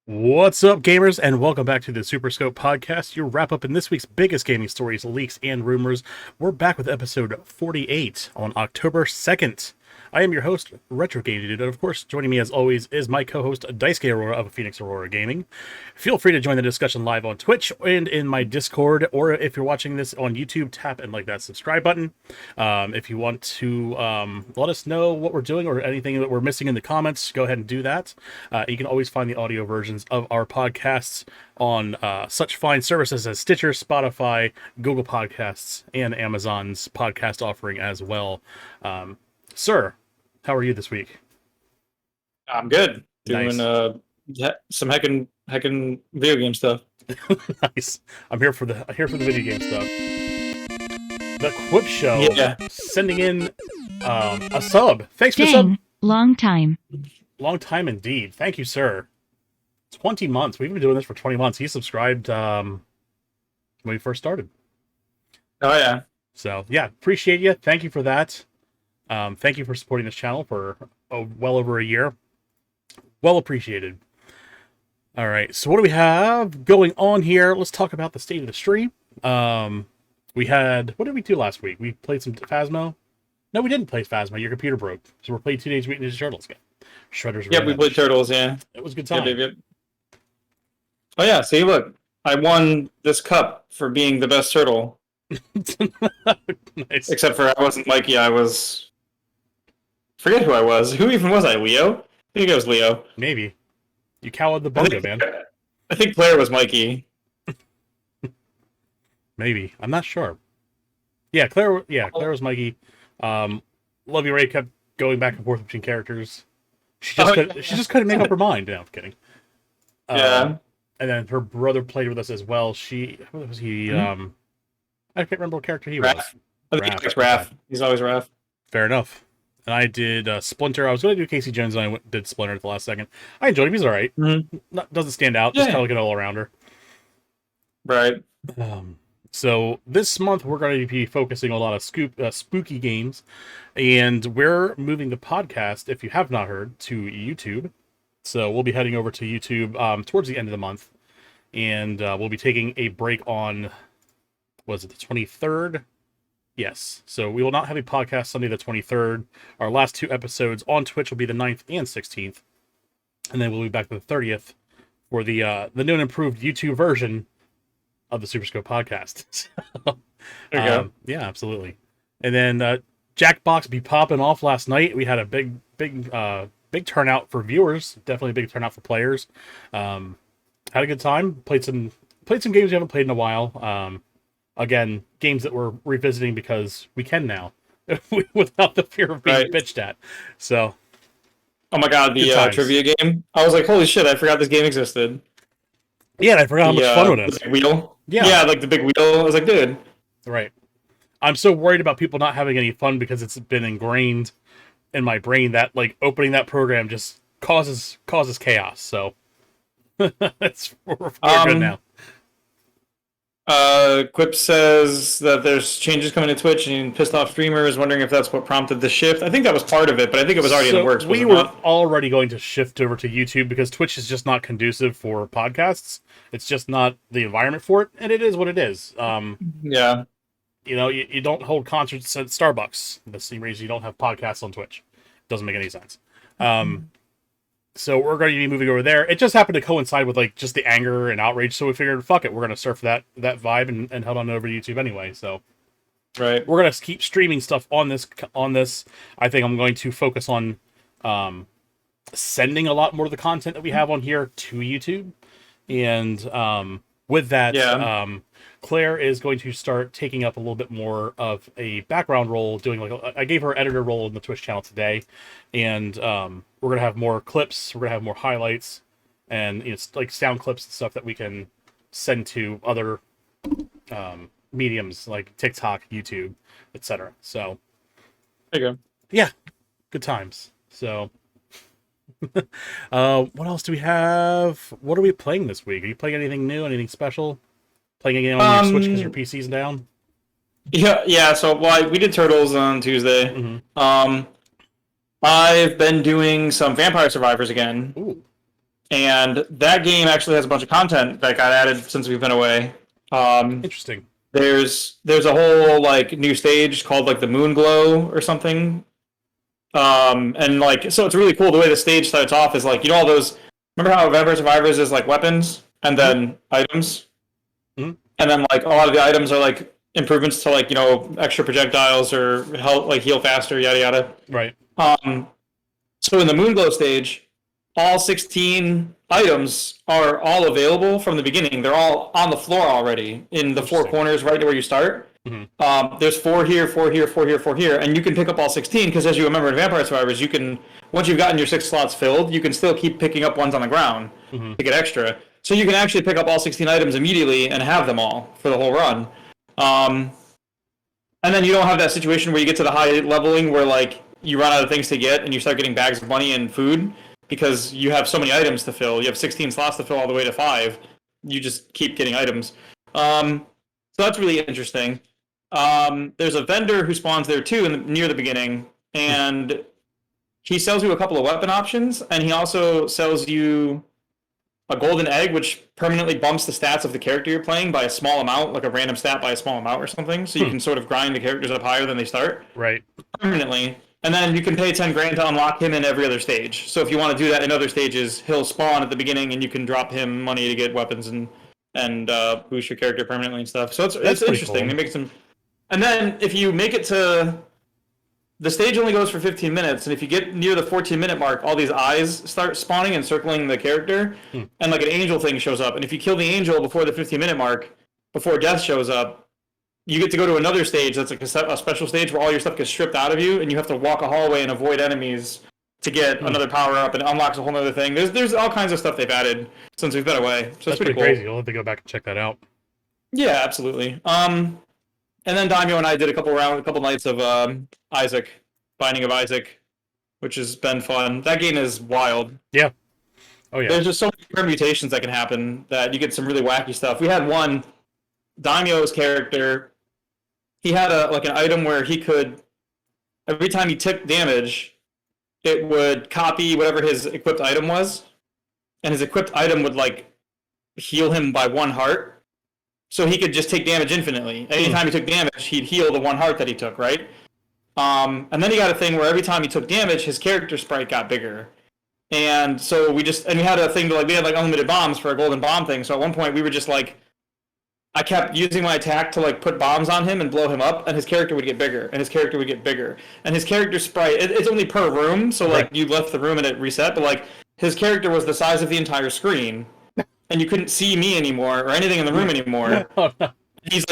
What's up, gamers, and welcome back to the SuperScope podcast, your wrap up in this week's biggest gaming stories, leaks, and rumors. We're back with episode 48 on October 2nd. I am your host, Retro Game Dude, and of course, joining me as always is my co-host, Daisuke Aurora of Phoenix Aurora Gaming. Feel free to join the discussion live on Twitch and in my Discord, or if you're watching this on YouTube, tap and like that subscribe button. If you want to let us know what we're doing or anything that we're missing in the comments, go ahead and do that. You can always find the audio versions of our podcasts on such fine services as Stitcher, Spotify, Google Podcasts, and Amazon's podcast offering as well. Sir, how are you this week? I'm good. Doing Nice. some heckin' video game stuff. Nice. I'm here for the video game stuff. The Quip Show Yeah. sending in a sub. Thanks for the sub. Dang, long time. Long time indeed. Thank you, sir. 20 months. We've been doing this for 20 months. He subscribed when we first started. Oh yeah. So yeah, appreciate you. Thank you for that. Thank you for supporting this channel for well over a year. Well appreciated. All right, so what do we have going on here? Let's talk about the state of the stream. We had, what did we do last week? We played some Phasmo. No, we didn't play Phasmo. Your computer broke, so we're playing Teenage Mutant Ninja Turtles again. Shredder's Yeah, we Revenge. played Turtles. Yeah. It was a good Yeah, time. yep. Oh yeah. See, look, I won this cup for being the best turtle. Nice. Except for I wasn't Mikey. I was. Forget who I was. Who even was I? Leo? I think it was Leo. Maybe. You cowed the I bunga, think, man. I think Claire was Mikey. Maybe. I'm not sure. Yeah, Claire was Mikey. Lovey Ray kept going back and forth between characters. She just couldn't make up her mind. No, I'm kidding. Yeah. And then her brother played with us as well. What was he? Mm-hmm. I can't remember what character he was. Raph. I think Raph, it's Raph. okay. He's always Raph. Fair enough. And I did Splinter. I was going to do Casey Jones, and did Splinter at the last second. I enjoyed him. He's all right. Mm-hmm. Doesn't stand out. Just Yeah. kind of like an all-arounder. Right. So this month we're going to be focusing on a lot of spooky games, and we're moving the podcast, if you have not heard, to YouTube. So we'll be heading over to YouTube towards the end of the month, and we'll be taking a break on, was it the 23rd? Yes. So we will not have a podcast Sunday the 23rd. Our last two episodes on Twitch will be the 9th and 16th, and then we'll be back the 30th for the new and improved YouTube version of the SuperScope podcast. There you go. Yeah, absolutely. And then Jackbox be popping off last night. We had a big turnout for viewers. Definitely a big turnout for players. Had a good time. Played some games we haven't played in a while. Again, games that we're revisiting because we can now, without the fear of being Right. bitched at. So, Oh my god, Good the times. trivia game. I was like, holy shit, I forgot this game existed. yeah, and I forgot how much fun it is. The big wheel. Yeah. like the big wheel. I was like, dude. Right. I'm so worried about people not having any fun because it's been ingrained in my brain that like opening that program just causes chaos. So we're good now. Quip says that there's changes coming to Twitch and pissed off streamers, wondering if that's what prompted the shift. I think that was part of it, but I think it was already in the works. We Was it were not? already going to shift over to YouTube because Twitch is just not conducive for podcasts. It's just not the environment for it, and it is what it is. Yeah. You know, you don't hold concerts at Starbucks. The same reason you don't have podcasts on Twitch. Doesn't make any sense. So we're going to be moving over there. It just happened to coincide with like just the anger and outrage. So we figured, fuck it, we're going to surf that vibe and head on over to YouTube anyway. So Right. we're going to keep streaming stuff on this. I think I'm going to focus on sending a lot more of the content that we have on here to YouTube. And with that, Yeah. Claire is going to start taking up a little bit more of a background role, doing I gave her editor role in the Twitch channel today, and we're gonna have more clips, we're gonna have more highlights, and it's like sound clips and stuff that we can send to other mediums like TikTok, YouTube, etc. So There you go. yeah, good times. So what else do we have? What are we playing this week? Are you playing anything new, anything special? Playing a game on your Switch because your PC's down? Yeah. So we did Turtles on Tuesday. Mm-hmm. I've been doing some Vampire Survivors again. Ooh. and that game actually has a bunch of content that got added since we've been away. Um, Interesting. there's a whole like new stage called like the Moon Glow or something. And like so it's really cool the way the stage starts off is like all those remember how Vampire Survivors is like weapons and Mhm. then items Mhm. and then like a lot of the items are like improvements to like extra projectiles or help like heal faster yada yada. Right. Um, so in the Moonglow stage, all 16 items are all available from the beginning. They're all on the floor already in the four Interesting. corners right to where you start. Mhm. There's four here, four here, four here, four here, and you can pick up all 16 because as you remember in Vampire Survivors, you can once you've gotten your 6 slots filled, you can still keep picking up ones on the ground Mhm. to get extra. So you can actually pick up all 16 items immediately and have them all for the whole run. Um, and then you don't have that situation where you get to the high leveling where like you run out of things to get and you start getting bags of money and food because you have so many items to fill. You have 16 slots to fill all the way to 5. You just keep getting items. So that's really interesting. There's a vendor who spawns there too near the beginning, and he sells you a couple of weapon options, and he also sells you a golden egg, which permanently bumps the stats of the character you're playing by a small amount, like a random stat by a small amount or something. So you Hmm. can sort of grind the characters up higher than they start Right. permanently. And then you can pay 10 grand to unlock him in every other stage. So if you want to do that in other stages, he'll spawn at the beginning and you can drop him money to get weapons and boost your character permanently and stuff. So That's it's pretty interesting. cool. It makes them. And then if you make it to the stage only goes for 15 minutes, and if you get near the 14-minute mark, all these eyes start spawning and circling the character, Hmm. and like an angel thing shows up. And if you kill the angel before the 15-minute mark, before death shows up, you get to go to another stage that's like a special stage where all your stuff gets stripped out of you, and you have to walk a hallway and avoid enemies to get Hmm. another power up, and it unlocks a whole other thing. There's all kinds of stuff they've added since we've been away, so That's it's pretty pretty cool. crazy. I'll have to go back and check that out. Yeah, absolutely. And then Daimyo and I did a couple nights of Isaac, Binding of Isaac, which has been fun. That game is wild. Yeah. Oh yeah. There's just so many permutations that can happen that you get some really wacky stuff. We had one Daimyo's character. He had a like an item where he could every time he took damage, it would copy whatever his equipped item was, and his equipped item would like heal him by 1 heart. So he could just take damage infinitely. Anytime he took damage, he'd heal the 1 heart that he took, right? And then he got a thing where every time he took damage, his character sprite got bigger. And so we had a thing to like we had like unlimited bombs for a golden bomb thing. So at one point we were just like I kept using my attack to like put bombs on him and blow him up, and his character would get bigger, and his character would get bigger, and his character sprite. It's only per room, so like Right. you left the room and it reset, but like his character was the size of the entire screen, and you couldn't see me anymore or anything in the room anymore. Oh, no. He's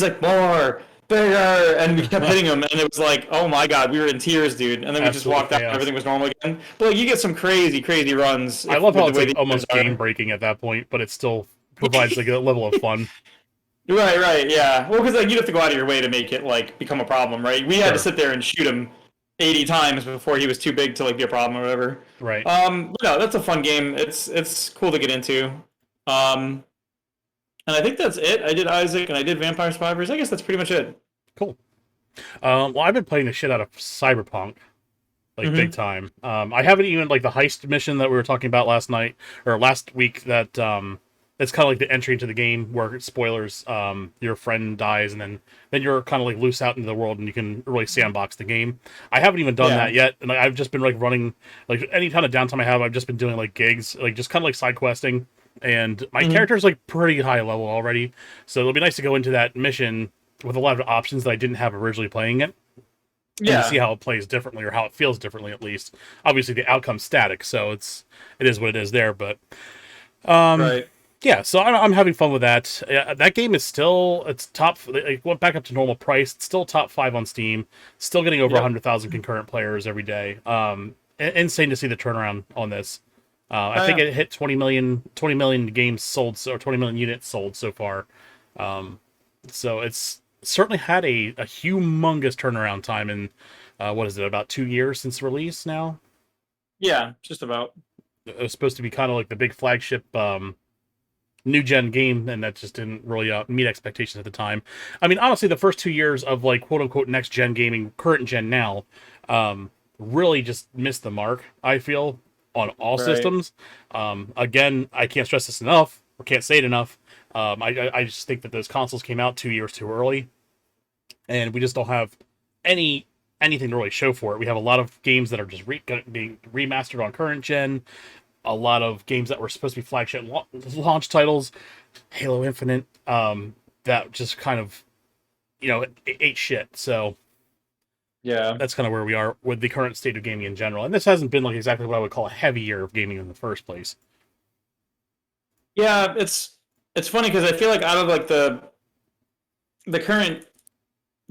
like more bigger, and we kept hitting him, and it was like, oh my god, we were in tears, dude. And then we just Absolute walked out, and chaos. everything was normal again. But like, you get some crazy runs. I love how with it's the way like the almost are. game breaking at that point, but it still provides like a level of fun. Right, yeah. Well, because like you'd have to go out of your way to make it like become a problem, right? We had to Sure. sit there and shoot him 80 times before he was too big to like be a problem or whatever. Right. But no, that's a fun game. It's cool to get into. And I think that's it. I did Isaac and I did Vampire Survivors. I guess that's pretty much it. Cool. Well, I've been playing the shit out of Cyberpunk, like big time. I haven't even like the heist mission that we were talking about last night or last week. That it's kind of like the entry into the game where spoilers. Your friend dies, and then you're kind of like loose out into the world, and you can really sandbox the game. I haven't even done Yeah. that yet, and I've just been like running like any kind of downtime I have. I've just been doing like gigs, like just kind of like side questing. And my character's like pretty high level already, so it'll be nice to go into that mission with a lot of options that I didn't have originally playing it, and to see how it plays differently or how it feels differently at least. Obviously, the outcome's static, so it is what it is there. But Right. yeah, so I'm having fun with that. That game is still it's top. It went back up to normal price. It's still top 5 on Steam. Still getting over Yep. 100,000 concurrent players every day. Insane to see the turnaround on this. I Oh, think yeah. it hit 20 million games sold, or 20 million units sold so far. So it's certainly had a humongous turnaround time in, what is it, about 2 years since release now? Yeah, just about. It was supposed to be kind of like the big flagship new gen game, and that just didn't really meet expectations at the time. I mean, honestly, the first 2 years of like quote unquote next gen gaming, current gen now, really just missed the mark, I feel. on all Right. systems. Again, I can't stress this enough, or can't say it enough. I just think that those consoles came out 2 years too early, and we just don't have anything to really show for it. We have a lot of games that are just being remastered on current gen. A lot of games that were supposed to be flagship launch titles, Halo Infinite, that just kind of ate shit. So Yeah. that's kind of where we are with the current state of gaming in general. And this hasn't been like exactly what I would call a heavy year of gaming in the first place. Yeah, it's funny because I feel like out of like the current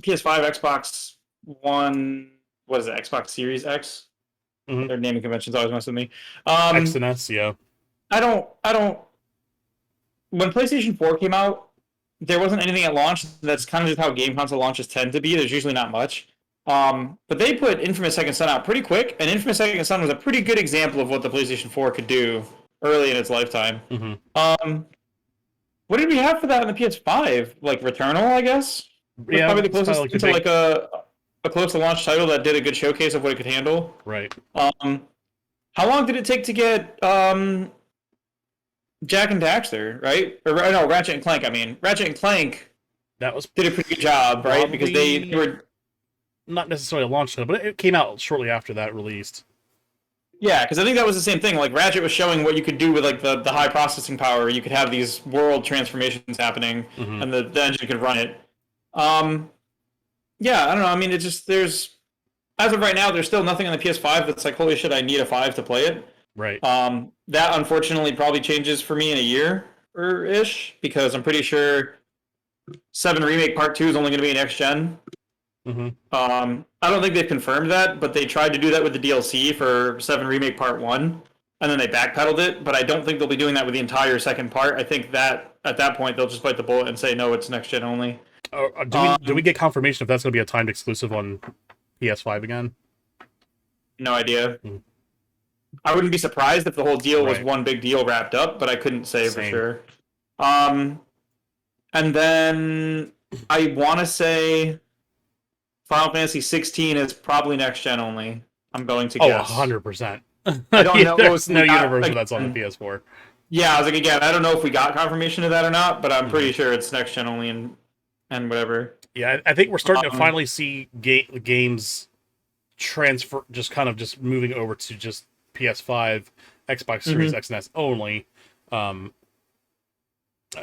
PS5, Xbox One, what is it, Xbox Series X? Mm-hmm. Their naming conventions always mess with me. X and S, yeah. I don't. When PlayStation 4 came out, there wasn't anything at launch. That's kind of just how game console launches tend to be. There's usually not much. But they put Infamous Second Son out pretty quick, and Infamous Second Son was a pretty good example of what the PlayStation 4 could do early in its lifetime. Mm-hmm. What did we have for that on the PS5? Like Returnal, I guess, was Yeah, probably the it's kind of closest like thing the to big like a close to launch title that did a good showcase of what it could handle. right. Um, how long did it take to get Jack and Daxter, right? Or no, Ratchet and Clank. I mean, Ratchet and Clank That was did a pretty good job, right? Because they probably were, not necessarily a launch title, but it came out shortly after that released. yeah, because I think that was the same thing. Like Ratchet was showing what you could do with like the high processing power. You could have these world transformations happening, Mm-hmm. and the engine could run it. Um, yeah, I don't know. I mean, it just there's as of right now, there's still nothing on the PS5 that's like, holy shit, I need a 5 to play it. Right. That unfortunately probably changes for me in a year or ish because I'm pretty sure 7 Remake Part 2 is only going to be next gen. Mm-hmm. I don't think they've confirmed that, but they tried to do that with the DLC for 7 Remake Part 1, and then they backpedaled it, but I don't think they'll be doing that with the entire second part. I think that at that point they'll just bite the bullet and say, no, it's next gen only. Do we get confirmation if that's going to be a timed exclusive on PS5 again? No idea. Mm. I wouldn't be surprised if the whole deal was Right. one big deal wrapped up, but I couldn't say for Same. sure. And then I want to say Final Fantasy 16 is probably next gen only. I'm going to Oh, guess. 100%. I don't know. There's no We got, universe where like, that's on the PS4. yeah, I was like, again, I don't know if we got confirmation of that or not, but I'm Mm-hmm. pretty sure it's next gen only and whatever. Yeah, I think we're starting to Um, finally see games transfer, just moving over to just PS5, Xbox Series mhm. X and S only. Um,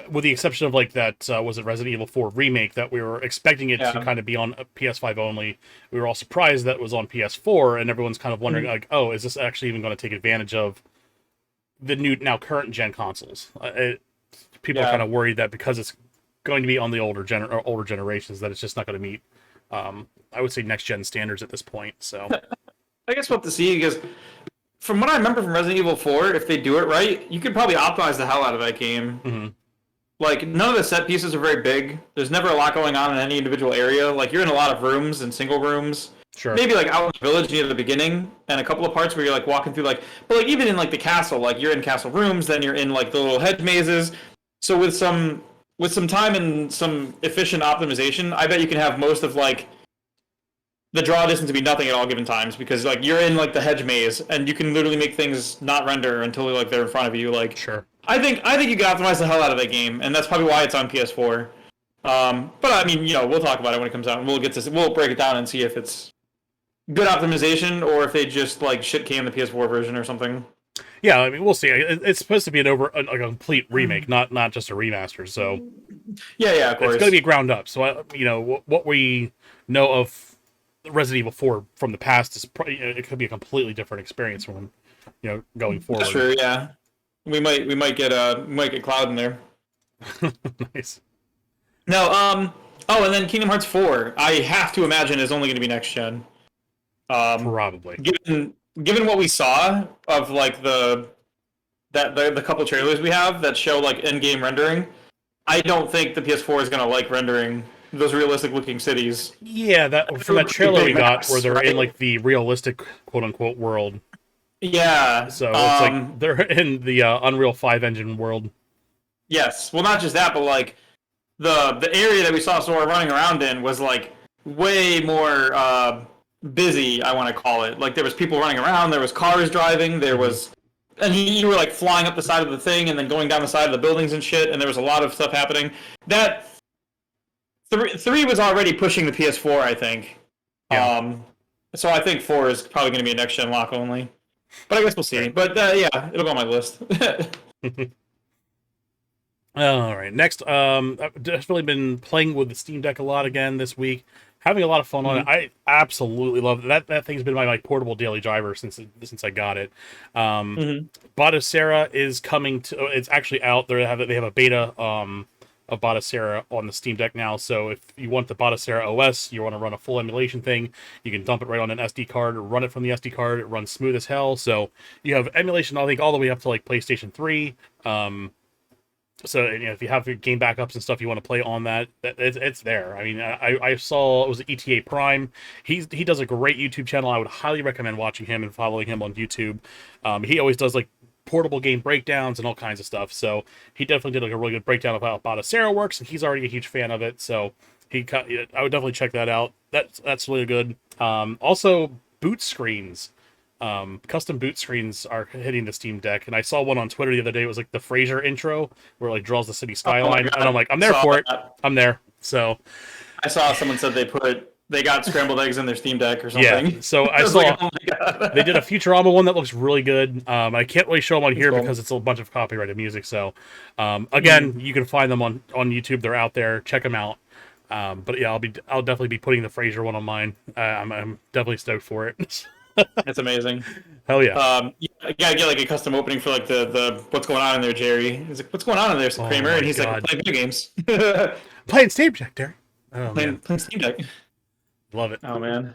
with the exception of like that, was it Resident Evil 4 remake that we were expecting it to Yeah. kind of be on PS5 only. We were all surprised that it was on PS4, and everyone's kind of wondering Mhm. like, oh, is this actually even going to take advantage of the new now current gen consoles? People are kind Yeah. of worried that because it's going to be on the older generations that it's just not going to meet, I would say, next gen standards at this point. So I guess we'll have to see because from what I remember from Resident Evil 4, if they do it right, you could probably optimize the hell out of that game. mhm. Like none of the set pieces are very big. There's never a lot going on in any individual area. Like you're in a lot of rooms and single rooms. Sure. Maybe like out in the village near the beginning, and a couple of parts where you're like walking through but like even in like the castle, like you're in castle rooms, then you're in like the little hedge mazes. So with some time and some efficient optimization, I bet you can have most of like the draw distance to be nothing at all given times because like you're in like the hedge maze and you can literally make things not render until like they're in front of you. Like Sure. I think you can optimize the hell out of that game, and that's probably why it's on PS4. But I mean, we'll talk about it when it comes out, and we'll break it down and see if it's good optimization or if they just like shit can the PS4 version or something. Yeah, I mean, we'll see. It's supposed to be a complete remake, not just a remaster. So Yeah, of it's course. going to be ground up. So what we know of Resident Evil 4 from the past is probably, it could be a completely different experience from going forward. That's true. Yeah, we might get Cloud in there. Nice. No. Oh, and then Kingdom Hearts 4. I have to imagine is only going to be next gen. Probably. Given what we saw of like the couple trailers we have that show like in-game rendering, I don't think the PS4 is going to like rendering those realistic looking cities. Yeah, that from that trailer we got where they're in like the realistic quote unquote world. Yeah. So it's like they're in the Unreal 5 engine world. Yes. Well, not just that, but like the area that we saw Sora running around in was like way more busy, I want to call it. Like there was people running around, there was cars driving, there was, and you were like flying up the side of the thing and then going down the side of the buildings and shit, and there was a lot of stuff happening. That three was already pushing the PS4, I think. Yeah. So I think 4 is probably going to be a next gen lock only. But I guess we'll see. But yeah, it'll go on my list. All right. Next, I've definitely been playing with the Steam Deck a lot again this week. Having a lot of fun on it. I absolutely love it. That thing's been my like portable daily driver since I got it. Batocera is coming to. It's actually out. They have a beta of Batocera on the Steam Deck now. So if you want the Batocera OS, you want to run a full emulation thing, you can dump it right on an SD card, or run it from the SD card. It runs smooth as hell. So you have emulation, I think, all the way up to like PlayStation 3. So if you have your game backups and stuff you want to play on that, it's there. I mean, I saw it was ETA Prime. He does a great YouTube channel. I would highly recommend watching him and following him on YouTube. He always does like portable game breakdowns and all kinds of stuff. So he definitely did like a really good breakdown of how Batocera works, and he's already a huge fan of it. So I would definitely check that out. That's really good. Also, boot screens. Custom boot screens are hitting the Steam Deck, and I saw one on Twitter the other day. It was like the Frasier intro, where it like draws the city skyline, and I'm like, I'm there for it. I'm there. So I saw someone said they got scrambled eggs in their Steam Deck or something. Yeah. So I saw like, oh my God. They did a Futurama one that looks really good. I can't really show them on here because it's a bunch of copyrighted music. So again, you can find them on YouTube. They're out there. Check them out. But yeah, I'll definitely be putting the Frasier one on mine. I'm definitely stoked for it. That's amazing. Hell yeah. You gotta get like a custom opening for like the what's going on in there, Jerry. He's like, what's going on in there, Kramer? And he's like, playing video games. Playing Steam Deck, Jerry. Oh, playing Steam Deck. Love it. Oh man.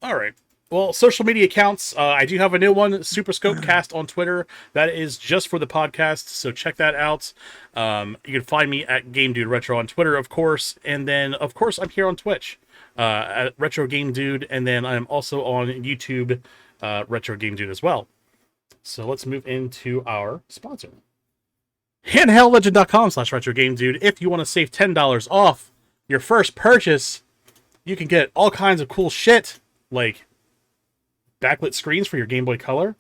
All right. Well, social media accounts. I do have a new one, SuperScope Cast on Twitter. That is just for the podcast, so check that out. You can find me at Game Dude Retro on Twitter, of course, and then of course I'm here on Twitch. At Retro Game Dude, and then I'm also on YouTube, Retro Game Dude as well. So let's move into our sponsor. handheldlegend.com/Retro Game Dude. If you want to save $10 off your first purchase, you can get all kinds of cool shit, like backlit screens for your Game Boy Color,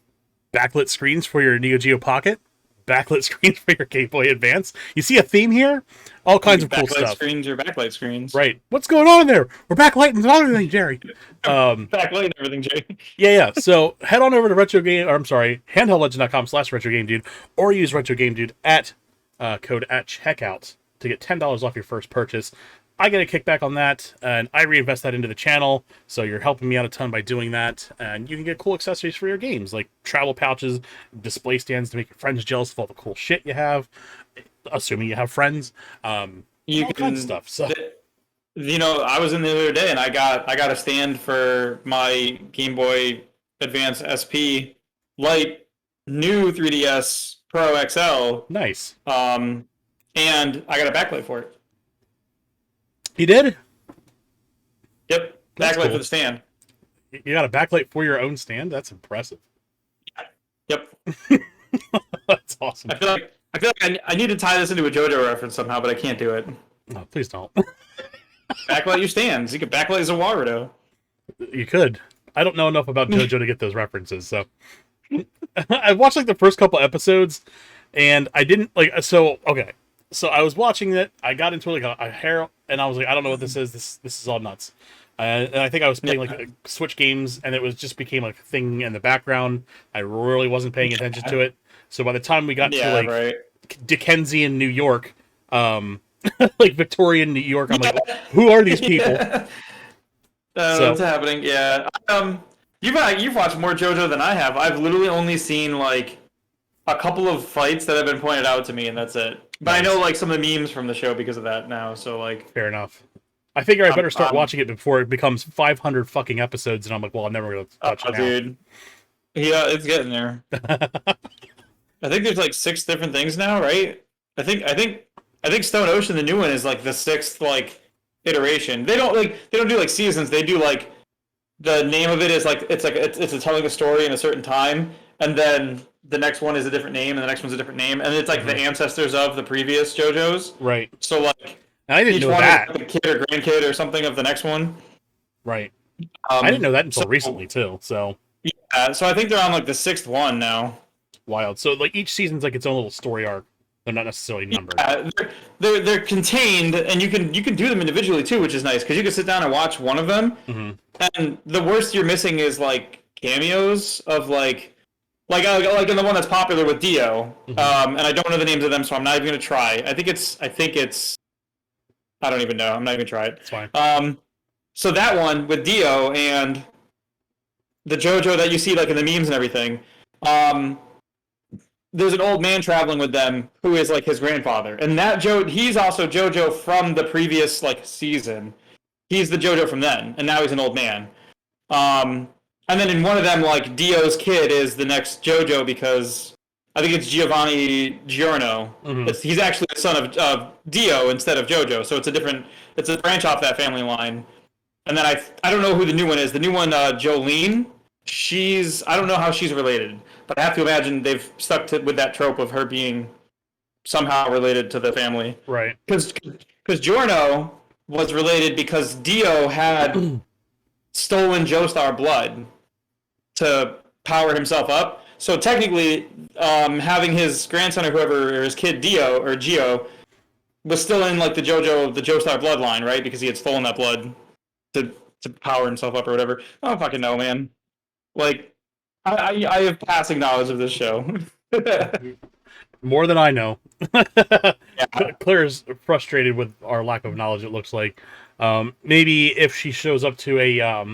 backlit screens for your Neo Geo Pocket, backlit screens for your Game Boy Advance. You see a theme here? All kinds of cool stuff. Screens or backlight screens. Right. What's going on in there? We're backlighting everything, Jerry. Backlighting everything, Jerry. Yeah. So head on over to handheldlegend.com/Retro Game Dude, or use Retro Game Dude at code at checkout to get $10 off your first purchase. I get a kickback on that, and I reinvest that into the channel, so you're helping me out a ton by doing that, and you can get cool accessories for your games, like travel pouches, display stands to make your friends jealous of all the cool shit you have, assuming you have friends, all kinds of stuff. So, I was in the other day, and I got a stand for my Game Boy Advance SP Lite, new 3DS Pro XL. Nice. And I got a backlight for it. You did? Yep. That's backlight cool. for the stand. You got a backlight for your own stand? That's impressive. Yep. That's awesome. I feel like I need to tie this into a JoJo reference somehow, but I can't do it. No, please don't. Backlight your stands. You could backlight as a Warudo. You could. I don't know enough about JoJo to get those references, so I watched like the first couple episodes, and I didn't like. So okay, so I was watching it. I got into like a hair, and I was like, I don't know what this is. This is all nuts. And I think I was playing like Switch games, and it was just became like a thing in the background. I really wasn't paying attention to it. So by the time we got to like Dickensian New York, like Victorian New York, I'm like, who are these people? What's happening? Yeah. You've watched more JoJo than I have. I've literally only seen like a couple of fights that have been pointed out to me, and that's it. But nice. I know like some of the memes from the show because of that now. So like, fair enough. I figure I better start watching it before it becomes 500 fucking episodes, and I'm like, well, I'm never going to touch it now. Dude. Yeah, it's getting there. I think there's like 6 different things now, right? I think Stone Ocean, the new one, is like the 6th like iteration. They don't do like seasons. They do like the name of it is like it's telling a story in a certain time, and then the next one is a different name, and the next one's a different name, and it's like the ancestors of the previous JoJos. Right. So like I didn't each know one that. Is like a kid or grandkid or something of the next one. Right. I didn't know that So until recently too. So yeah, so I think they're on like the sixth one now. wild. So like each season's like its own little story arc. They're not necessarily numbered. They're contained, and you can do them individually too, which is nice because you can sit down and watch one of them. Mm-hmm. And the worst you're missing is like cameos of like in the one that's popular with Dio. Mm-hmm. And I don't know the names of them, so I'm not even gonna try. I think it's I don't even know. I'm not even gonna try it. It's fine. So that one with Dio and the JoJo that you see like in the memes and everything. Um, there's an old man traveling with them who is like his grandfather, and he's also JoJo from the previous like season. He's the JoJo from then, and now he's an old man. And then in one of them, like Dio's kid is the next JoJo because I think it's Giovanni Giorno. Mm-hmm. He's actually the son of Dio instead of JoJo, so it's a branch off that family line. And then I don't know who the new one is. The new one, Jolene. I don't know how she's related, but I have to imagine they've with that trope of her being somehow related to the family. Right. Because Giorno was related because Dio had stolen Joestar blood to power himself up. So technically, having his grandson or whoever, or his kid Dio or Gio, was still in like the Joestar bloodline, right? Because he had stolen that blood to power himself up or whatever. I don't fucking know, man. Like, I have passing knowledge of this show. More than I know. Yeah. Claire's frustrated with our lack of knowledge, it looks like. Maybe if she shows up to a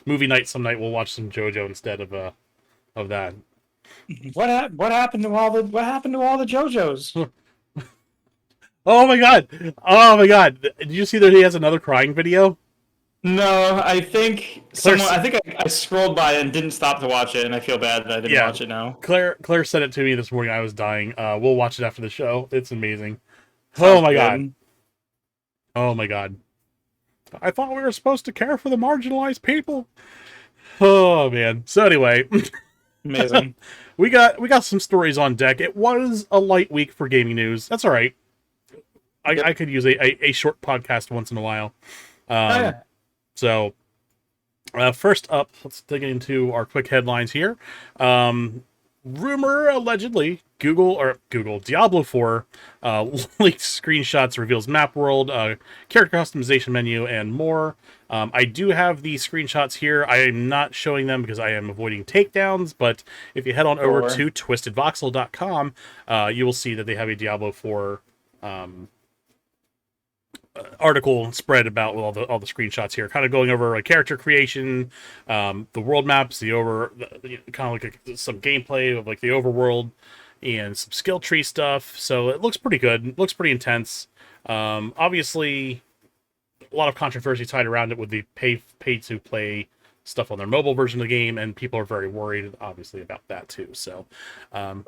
movie night some night, we'll watch some JoJo instead of that. What happened to all the JoJos? Oh my god! Oh my god! Did you see that he has another crying video? No, I think I scrolled by and didn't stop to watch it, and I feel bad that I didn't watch it now. Claire sent it to me this morning. I was dying. We'll watch it after the show. It's amazing. Sounds Oh my good. god! Oh my god! I thought we were supposed to care for the marginalized people. Oh man. So anyway, Amazing. we got some stories on deck. It was a light week for gaming news. That's all right. I could use a short podcast once in a while. Yeah. So, first up, let's dig into our quick headlines here. Rumor allegedly Diablo IV leaked screenshots, reveals map world, character customization menu, and more. I do have the screenshots here. I am not showing them because I am avoiding takedowns, but if you head on over to twistedvoxel.com, you will see that they have a Diablo IV article spread about all the screenshots here, kind of going over like character creation, the world maps, kind of like some gameplay of like the overworld and some skill tree stuff. So it looks pretty good. It looks pretty intense. Obviously, a lot of controversy tied around it with the pay to play stuff on their mobile version of the game, and people are very worried, obviously, about that too. So, Right.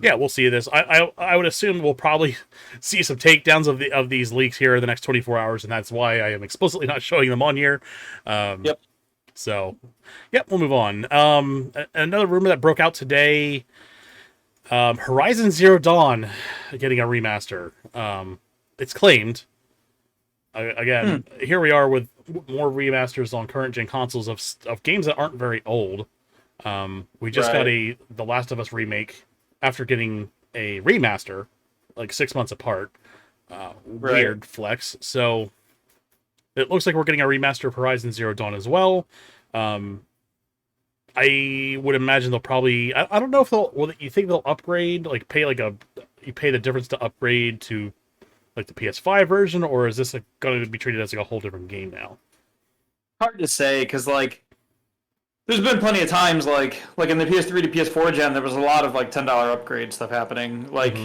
yeah, we'll see this. I would assume we'll probably see some takedowns of these leaks here in the next 24 hours, and that's why I am explicitly not showing them on here. Yep. So, yep, we'll move on. Another rumor that broke out today: Horizon Zero Dawn getting a remaster. It's claimed. Again, here we are with more remasters on current gen consoles of games that aren't very old. We just got The Last of Us remake after getting a remaster, like 6 months apart. Weird flex. So it looks like we're getting a remaster of Horizon Zero Dawn as well. I would imagine they'll probably. I don't know if you think they'll upgrade, like pay you pay the difference to upgrade to like the PS5 version, or is this going to be treated as like a whole different game now? Hard to say because like there's been plenty of times like in the PS3 to PS4 gen there was a lot of like $10 upgrade stuff happening. Like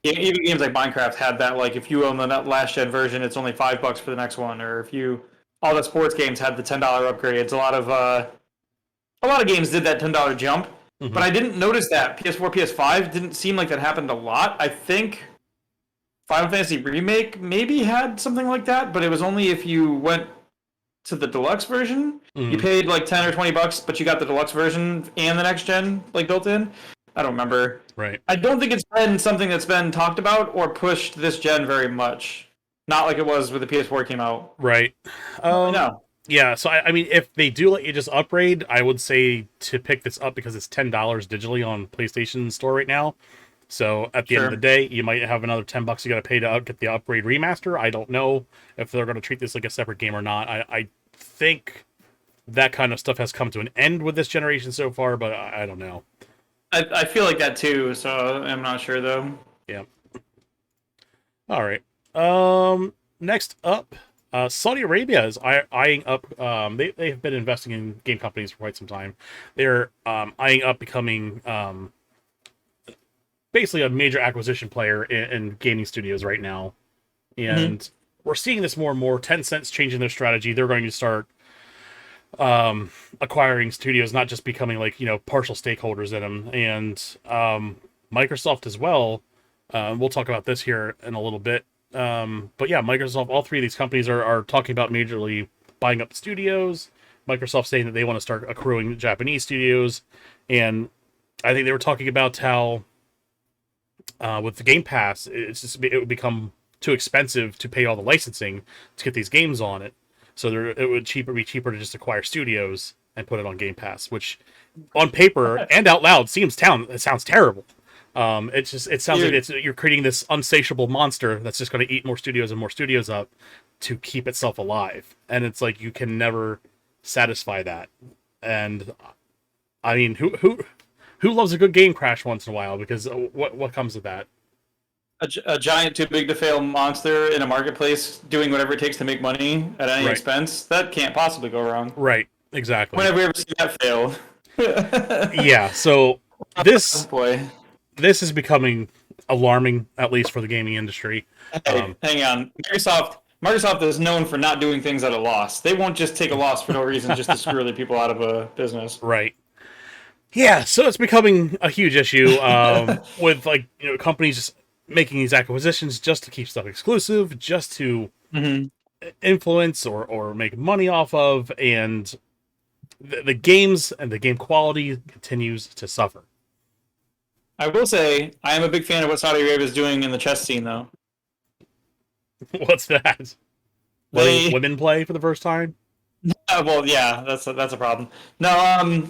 even games like Minecraft had that, like if you own the last gen version it's only $5 for the next one, or if you all the sports games had the $10 upgrades. A lot of games did that $10 jump. But I didn't notice that PS4 PS5 didn't seem like that happened a lot. I think Final Fantasy Remake maybe had something like that, but it was only if you went to the deluxe version. You paid like $10 or $20, but you got the deluxe version and the next gen like built in. I don't remember. Right. I don't think it's been something that's been talked about or pushed this gen very much. Not like it was when the PS4 came out. Right. No. Yeah, so I mean, if they do let you just upgrade, I would say to pick this up because it's $10 digitally on PlayStation Store right now. So at the end of the Sure. day, you might have another $10 you got to pay to get the upgrade remaster. I don't know if they're going to treat this like a separate game or not. I think that kind of stuff has come to an end with this generation so far, but I don't know. I feel like that too, so I'm not sure though. Yeah. All right. Next up, Saudi Arabia is eyeing up. They've been investing in game companies for quite some time. They're eyeing up becoming basically a major acquisition player in gaming studios right now, Hmm. and we're seeing this more and more. Tencent's changing their strategy. They're going to start acquiring studios, not just becoming like partial stakeholders in them, and Microsoft as well. We'll talk about this here in a little bit. But yeah, Microsoft, all three of these companies are talking about majorly buying up studios. Microsoft saying that they want to start accruing Japanese studios, and I think they were talking about how with the Game Pass, it would become too expensive to pay all the licensing to get these games on it. So it would be cheaper to just acquire studios and put it on Game Pass, which on paper and out loud it sounds terrible. It sounds like Dude, you're creating this unsatiable monster that's just going to eat more studios and more studios up to keep itself alive, and it's like you can never satisfy that. And I mean, who loves a good game crash once in a while? Because what comes with that? a giant too big to fail monster in a marketplace doing whatever it takes to make money at any Right, expense, that can't possibly go wrong. right, exactly. When have we ever seen that fail? Yeah, so Oh this boy. this is becoming alarming, at least for the gaming industry. Hey, hang on. Microsoft is known for not doing things at a loss. They won't just take a loss for no reason just to screw other people out of a business. Right. Yeah, so it's becoming a huge issue with like companies just making these acquisitions just to keep stuff exclusive, just to Hmm. influence or make money off of, and the games and the game quality continues to suffer. I will say I am a big fan of what Saudi Arabia is doing in the chess scene, though. What's that? Letting They, women play for the first time? well, yeah, that's a problem. No,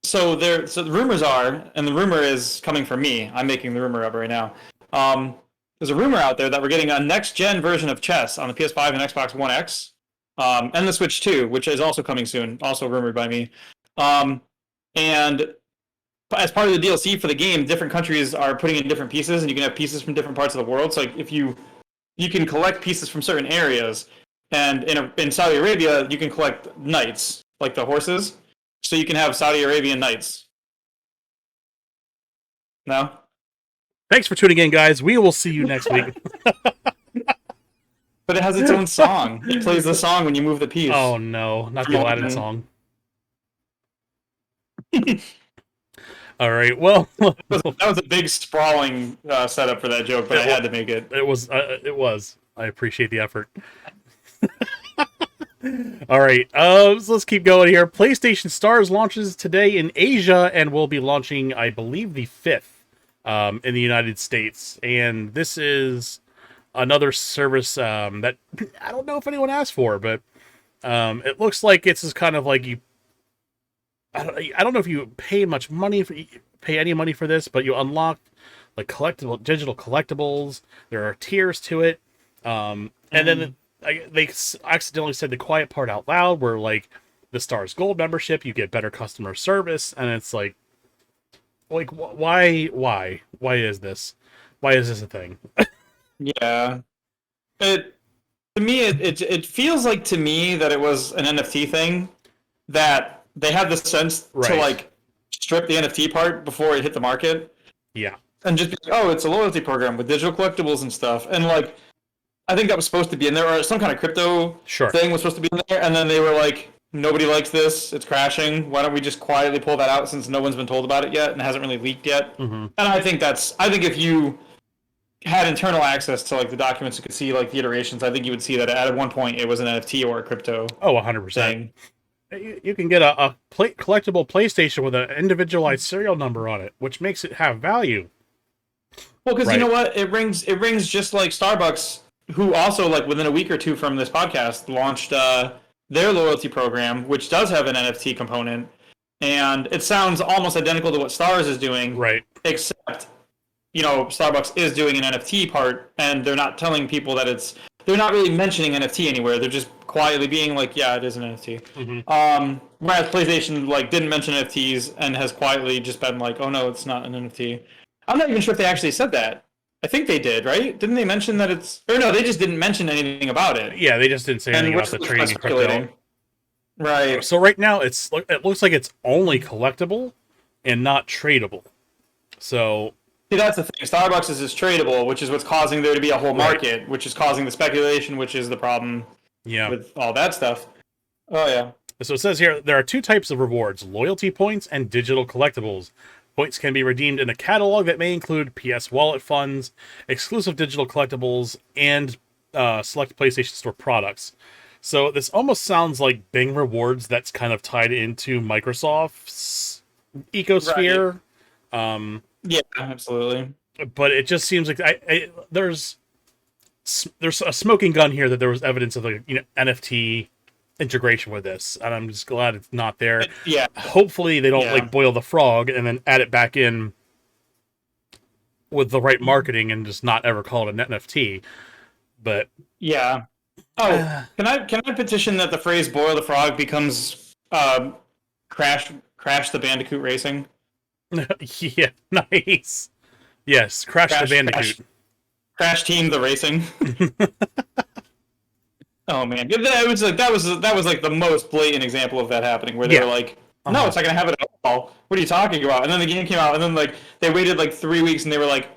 so the rumors are, and the rumor is coming from me. I'm making the rumor up right now. Um, there's a rumor out there that we're getting a next gen version of chess on the PS5 and Xbox One X, and the Switch 2, which is also coming soon, also rumored by me. Um, and as part of the DLC for the game, different countries are putting in different pieces, and you can have pieces from different parts of the world. So like if you can collect pieces from certain areas, and in Saudi Arabia you can collect knights like the horses, so you can have Saudi Arabian knights. No, Thanks for tuning in, guys. We will see you next week. but it has its own song. It plays the song when you move the Oh piece. no, not the Aladdin song. All right, well, That was a big sprawling setup for that joke, but I had to make it. it was. It was. I appreciate the effort. All right, so let's keep going here. PlayStation Stars launches today in Asia and will be launching, I believe, the 5th in the United States. And this is another service that I don't know if anyone asked for, but it looks like it's just kind of like you. I don't know if you pay much money pay any money for this, but you unlock like digital collectibles. There are tiers to it, and then they accidentally said the quiet part out loud, where like the Stars Gold membership, you get better customer service, and it's like why is this? Why is this a thing? Yeah, it to me it feels like to me that it was an NFT thing, that they had the sense to Right? like strip the NFT part before it hit the market Yeah. and just be like, oh, it's a loyalty program with digital collectibles and stuff. And like, I think that was supposed to be in there, or some kind of crypto Sure. thing was supposed to be in there. And then they were like, nobody likes this. It's crashing. Why don't we just quietly pull that out since no one's been told about it yet and hasn't really leaked yet? Hmm. And I think if you had internal access to like the documents, you could see like the iterations. I think you would see that at one point it was an NFT or a crypto Oh, 100%. thing. You can get collectible PlayStation with an individualized serial number on it, which makes it have value. Well, because you Right. know what, it rings just like Starbucks, who also like within a week or two from this podcast launched their loyalty program, which does have an NFT component, and it sounds almost identical to what Stars is doing, Right. except Starbucks is doing an NFT part, and they're not telling people that they're not really mentioning NFT anywhere. They're just quietly being like, yeah, it is an NFT. Whereas PlayStation didn't mention NFTs and has quietly just been like, oh no, it's not an NFT. I'm not even sure if they actually said that. I think they did, right? Didn't they mention that it's... Or no, they just didn't mention anything about it. Yeah, they just didn't say anything about the trading crypto. Right. So right now, it looks like it's only collectible and not tradable. So... See, that's the thing. Starbucks is just tradable, which is what's causing there to be a whole market, which is causing the speculation, which is the problem with all that stuff. Oh, yeah. So it says here, there are 2 types of rewards, loyalty points and digital collectibles. Points can be redeemed in a catalog that may include PS Wallet funds, exclusive digital collectibles, and select PlayStation Store products. So this almost sounds like Bing Rewards that's kind of tied into Microsoft's ecosphere. Right. Yeah, absolutely. But it just seems like there's a smoking gun here that there was evidence of NFT integration with this, and I'm just glad it's not there. Yeah. Hopefully they don't boil the frog and then add it back in with the right marketing and just not ever call it an NFT. But yeah. Oh, can I petition that the phrase "boil the frog" becomes crash the Bandicoot racing? Yeah, nice. Yes, crash the Bandicoot. Crash Team the racing. Oh man, that was like the most blatant example of that happening, where they were like, "No, it's not gonna have it at all. What are you talking about?" And then the game came out, and then they waited 3 weeks, and they were like,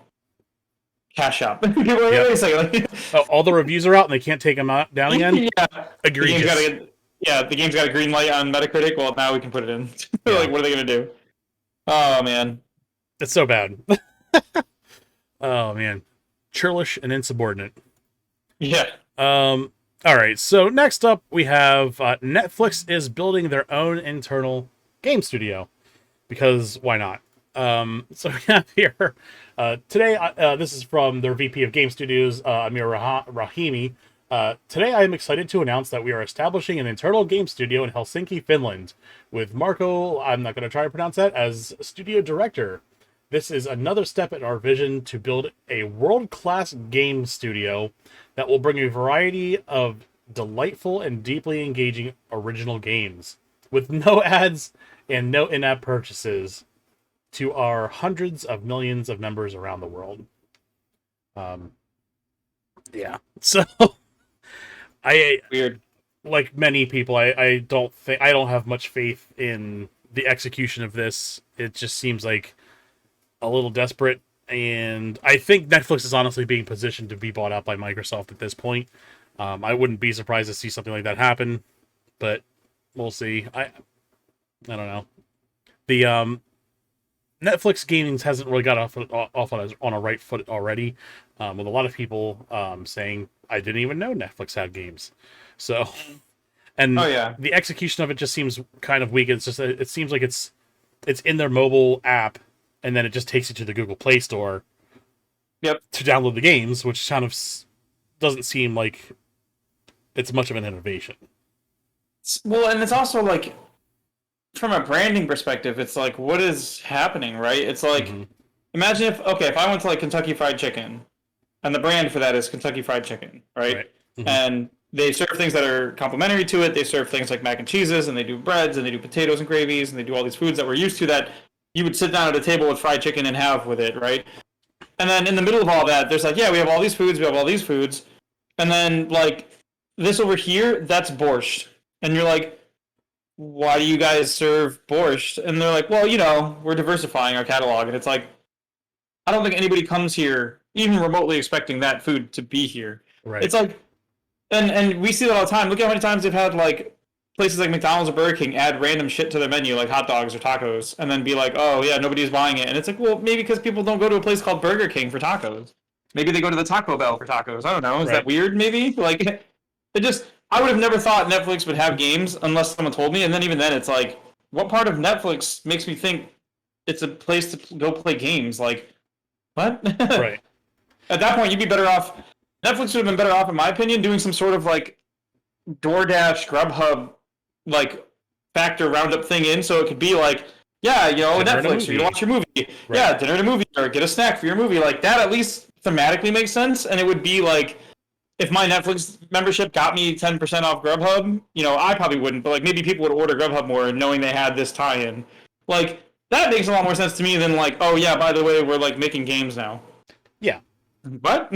"Cash up." Wait a second. All the reviews are out, and they can't take them down again. Yeah, egregious. The game's got a green light on Metacritic. Well, now we can put it in. What are they gonna do? Oh man, it's so bad. Oh man, churlish and insubordinate. Yeah. All right, so next up we have Netflix is building their own internal game studio, because why not? So we have here today, this is from their VP of Game Studios, Amir Rahimi. Today I am excited to announce that we are establishing an internal game studio in Helsinki, Finland, with Marco, I'm not going to try to pronounce that, as studio director. This is another step in our vision to build a world-class game studio that will bring a variety of delightful and deeply engaging original games, with no ads and no in-app purchases, to our hundreds of millions of members around the world. Yeah. So, Weird. Like many people, I don't have much faith in the execution of this. It just seems like a little desperate, and I think Netflix is honestly being positioned to be bought out by Microsoft at this point. I wouldn't be surprised to see something like that happen, but we'll see. I don't know. The Netflix gaming hasn't really got off on a right foot already, with a lot of people saying, I didn't even know Netflix had games. So, and the execution of it just seems kind of weak. It's just, it seems like it's in their mobile app, and then it just takes you to the Google Play Store to download the games, which kind of doesn't seem like it's much of an innovation. Well, and it's also like, from a branding perspective, it's like, what is happening, right? It's like, imagine if I went to Kentucky Fried Chicken, and the brand for that is Kentucky Fried Chicken, right? And they serve things that are complementary to it. They serve things like mac and cheeses, and they do breads, and they do potatoes and gravies, and they do all these foods that we're used to that you would sit down at a table with fried chicken and have with it, right? And then in the middle of all that, there's we have all these foods, and then this over here, that's borscht. And you're like, why do you guys serve borscht? And they're like, well, we're diversifying our catalog. And it's like, I don't think anybody comes here even remotely expecting that food to be here. Right. It's like, and we see that all the time. Look at how many times they've had places like McDonald's or Burger King add random shit to their menu, like hot dogs or tacos, and then be like, oh yeah, nobody's buying it. And it's like, well, maybe because people don't go to a place called Burger King for tacos. Maybe they go to the Taco Bell for tacos. I don't know. Is that weird? Maybe I would have never thought Netflix would have games unless someone told me. And then even then, it's like, what part of Netflix makes me think it's a place to go play games? Like, what? Right. At that point, you'd be better off. Netflix would have been better off, in my opinion, doing some sort of DoorDash, Grubhub, like factor roundup thing in, so it could be like, yeah, Dinner and a Netflix, or you movie. watch your movie, Right. yeah, dinner and a movie, or get a snack for your movie, like that. At least thematically makes sense, and it would be like, if my Netflix membership got me 10% off Grubhub, I probably wouldn't, but like maybe people would order Grubhub more knowing they had this tie-in. Like that makes a lot more sense to me than like, oh yeah, by the way, we're like making games now. Yeah. What?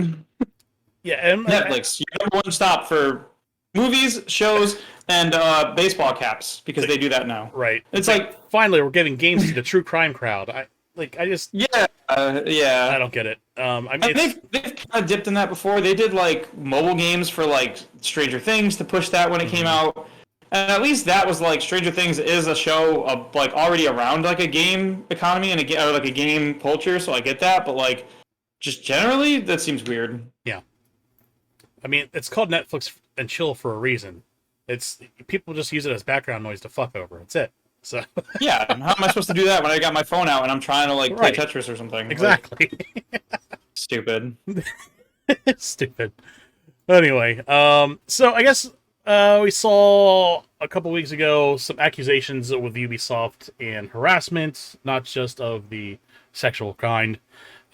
Yeah. And Netflix, your number one stop for movies, shows, and baseball caps because they do that now. right. It's like finally we're giving games to the true crime crowd. I just yeah, yeah. I don't get it. I mean, And they've kind of dipped in that before. They did like mobile games for like Stranger Things to push that when it came out, and at least that was like Stranger Things is a show of like already around like a game economy and or like a game culture, so I get that. But like just generally, that seems weird. yeah. I mean, it's called Netflix and chill for a reason. It's people just use it as background noise to fuck over. That's it. So Yeah, how am I supposed to do that when I got my phone out and I'm trying to like play Right. Tetris or something? exactly. Like, stupid. Stupid. Anyway, so I guess we saw a couple weeks ago some accusations with Ubisoft and harassment, not just of the sexual kind.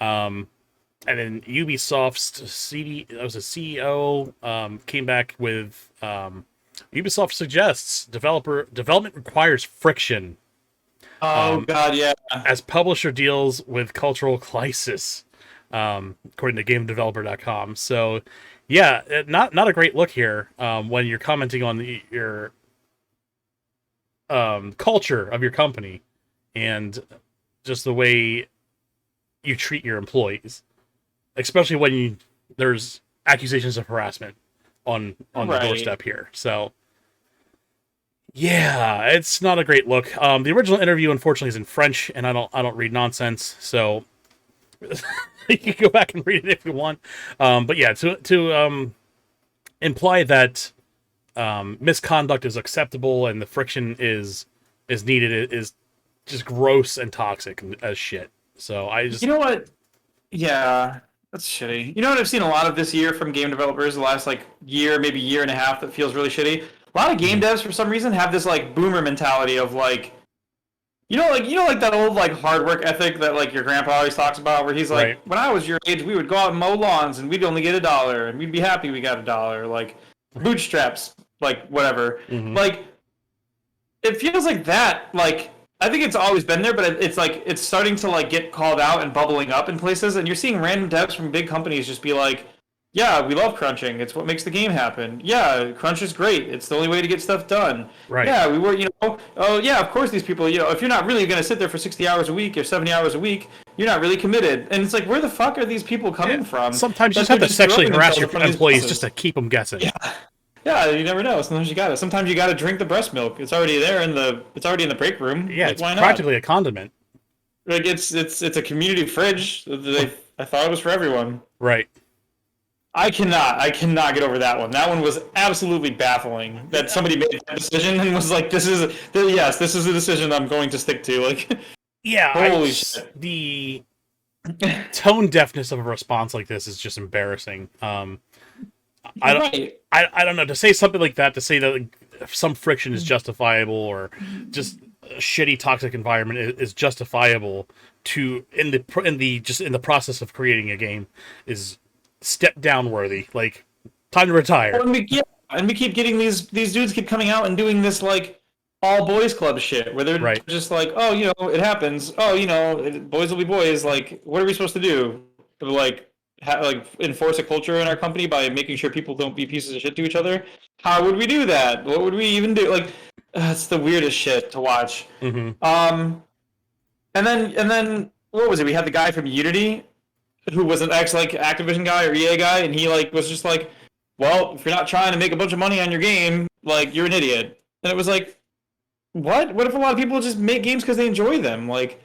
And then Ubisoft's CEO came back with Ubisoft suggests development requires friction Oh God, yeah. as publisher deals with cultural crisis, according to GameDeveloper.com. So, yeah, not a great look here when you're commenting on your culture of your company and just the way you treat your employees, especially when there's accusations of harassment on the Right. doorstep here. So. Yeah, it's not a great look. The original interview, unfortunately, is in French, and I don't read nonsense, so you can go back and read it if you want. But yeah, to imply that misconduct is acceptable and the friction is needed is just gross and toxic as shit. So I just You know what? Yeah, that's shitty. You know what I've seen a lot of this year from game developers the last like year, maybe year and a half that feels really shitty. A lot of game devs for some reason have this like boomer mentality of like like that old like hard work ethic that like your grandpa always talks about, where he's like, Right. when I was your age, we would go out and mow lawns and we'd only get $1 and we'd be happy we got $1. Like bootstraps, like whatever. Mhm. Like it feels like that. Like I think it's always been there, but it's like it's starting to like get called out and bubbling up in places, and you're seeing random devs from big companies just be like, yeah, we love crunching. It's what makes the game happen. Yeah, crunch is great. It's the only way to get stuff done. Right. Yeah, we were, oh yeah, of course these people, if you're not really going to sit there for 60 hours a week or 70 hours a week, you're not really committed. And it's like, where the fuck are these people coming from? Sometimes you That just have they're to sexually throwing harass your themselves in front of these employees bosses? just to keep them guessing. Yeah, you never know. Sometimes you gotta drink the breast milk. It's already there it's already in the break room. Yeah, Like, it's why not? practically a condiment. Like it's a community fridge. I thought it was for everyone. Right. I cannot get over that one. That one was absolutely baffling. That somebody made that decision and was like, this is a decision I'm going to stick to. Like, Yeah, holy shit. the tone deafness of a response like this is just embarrassing. I don't, Right. I don't know, to say something like that, to say that like, some friction is justifiable or just a shitty toxic environment is justifiable in the process of creating a game is step down worthy. Like, time to retire. And we keep getting these dudes keep coming out and doing this like all boys club shit where they're Right. just like, oh, it happens. Oh, boys will be boys. Like, what are we supposed to do? Like, enforce a culture in our company by making sure people don't be pieces of shit to each other? How would we do that? What would we even do? Like, it's the weirdest shit to watch. Mm-hmm. And then what was it? We had the guy from Unity, who was an ex like Activision guy or EA guy, and he like was just like, well, if you're not trying to make a bunch of money on your game, like you're an idiot. And it was like, what? What if a lot of people just make games because they enjoy them? Like,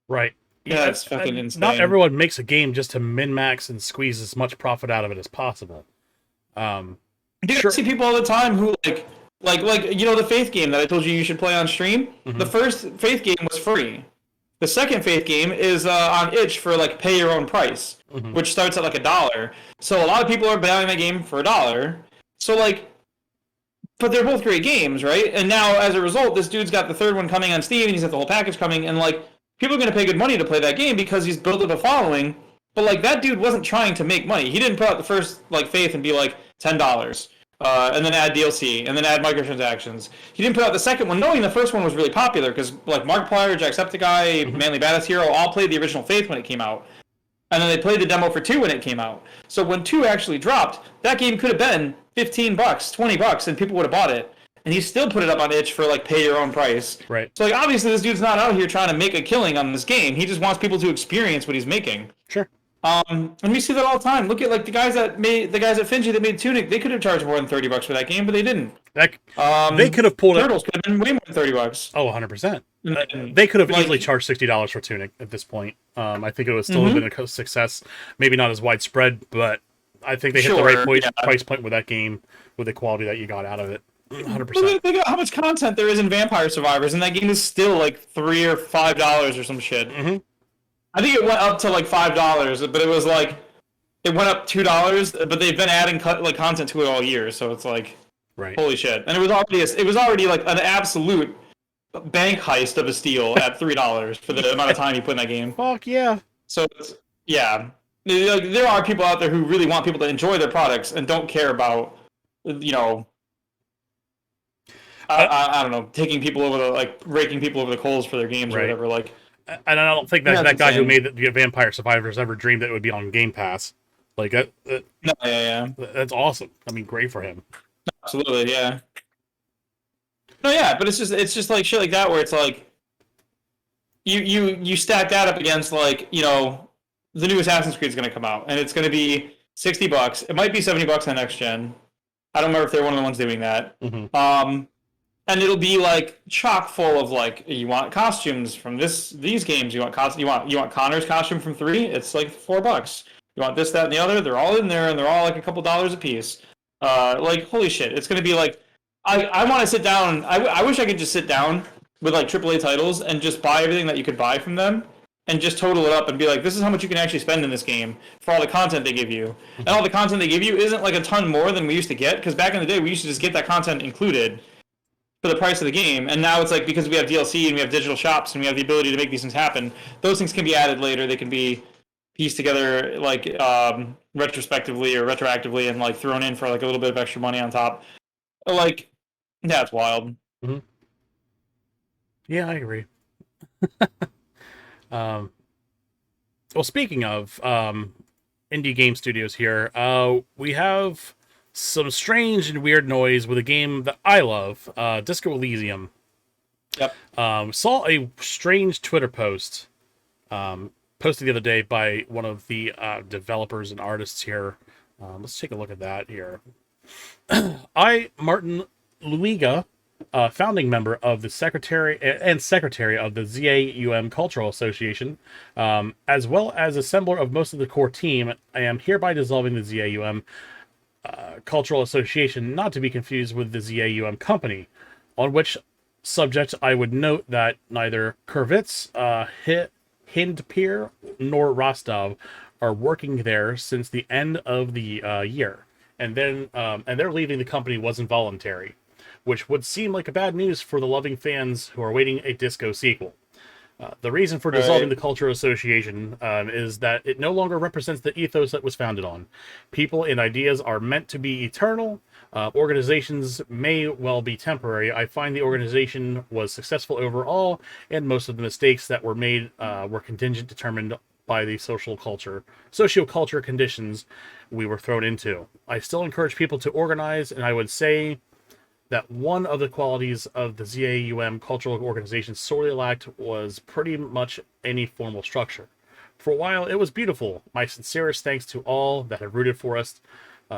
Right. yeah, it's fucking insane. Not everyone makes a game just to min-max and squeeze as much profit out of it as possible. You Sure. see people all the time who like the Faith game that I told you should play on stream. Mhm. The first Faith game was free. The second Faith game is on itch for like pay your own price, Mhm. which starts at like $1. So a lot of people are buying that game for $1. So like, but they're both great games, right? And now, as a result, this dude's got the third one coming on Steam, and he's got the whole package coming, and like people are going to pay good money to play that game because he's built up a following. But like that dude wasn't trying to make money. He didn't put out the first like Faith and be like $10, and then add DLC, and then add microtransactions. He didn't put out the second one, knowing the first one was really popular because like Markiplier, Jacksepticeye, Manly Badass Hero all played the original Faith when it came out. And then they played the demo for 2 when it came out. So when 2 actually dropped, that game could have been $15, $20, and people would have bought it. And he still put it up on itch for like pay your own price. Right. So like obviously this dude's not out here trying to make a killing on this game. He just wants people to experience what he's making. Sure. And we see that all the time. Look at like the guys at Finji that made Tunic. They could have charged more than $30 for that game, but they didn't. They could have pulled Turtles could have been way more than $30. Oh, 100%. They could have easily charged $60 for Tunic at this point. I think it would still have been a success. Maybe not as widespread, but I think they hit the right price point with that game, with the quality that you got out of it. 100%. Think about how much content there is in Vampire Survivors, and that game is still like $3 or $5 or some shit. Mm-hmm. I think it went up to like $5, but it was like it went up $2, but they've been adding like content to it all year, so it's like holy shit. And it was already like an absolute bank heist of a steal at $3 for the amount of time you put in that game. Fuck yeah. So yeah, like, there are people out there who really want people to enjoy their products and don't care about I don't know, taking people over raking people over the coals for their games or whatever. Like, and I don't think that guy who made the Vampire Survivors ever dreamed that it would be on Game Pass. Like that's awesome. I mean, great for him. Absolutely, yeah. No, yeah, but it's just like shit like that where it's like you stack that up against like the new Assassin's Creed is going to come out and it's going to be $60. It might be $70 on next gen. I don't remember if they're one of the ones doing that. Mm-hmm. And it'll be like chock full of like you want costumes from these games. You want Connor's costume from 3. It's like $4. You want this, that, and the other. They're all in there, and they're all like a couple dollars a piece. Like holy shit! It's gonna be like I want to sit down. I wish I could just sit down with like AAA titles and just buy everything that you could buy from them, and just total it up and be like, this is how much you can actually spend in this game for all the content they give you. And all the content they give you isn't like a ton more than we used to get because back in the day we used to just get that content included for the price of the game, and now it's like because we have DLC and we have digital shops and we have the ability to make these things happen, those things can be added later. They can be pieced together like retrospectively or retroactively and like thrown in for like a little bit of extra money on top. Like, yeah, it's wild. Mm-hmm. Yeah, I agree. Well, speaking of indie game studios here, we have some strange and weird noise with a game that I love, Disco Elysium. Yep. Saw a strange Twitter post posted the other day by one of the developers and artists here. Let's take a look at that here. Martin Luiga, founding member of the secretary of the ZAUM Cultural Association, as well as assembler of most of the core team, I am hereby dissolving the ZAUM Cultural Association, not to be confused with the ZAUM Company, on which subject I would note that neither Kurvitz, Hindpir, nor Rostov are working there since the end of the year, and their leaving the company was involuntary, which would seem like a bad news for the loving fans who are awaiting a Disco sequel. The reason for dissolving the Culture Association is that it no longer represents the ethos that was founded on. People and ideas are meant to be eternal. Organizations may well be temporary. I find the organization was successful overall, and most of the mistakes that were made were contingent determined by the socio-culture conditions we were thrown into. I still encourage people to organize, and I would say that one of the qualities of the ZAUM cultural organization sorely lacked was pretty much any formal structure. For a while, it was beautiful. My sincerest thanks to all that have rooted for us.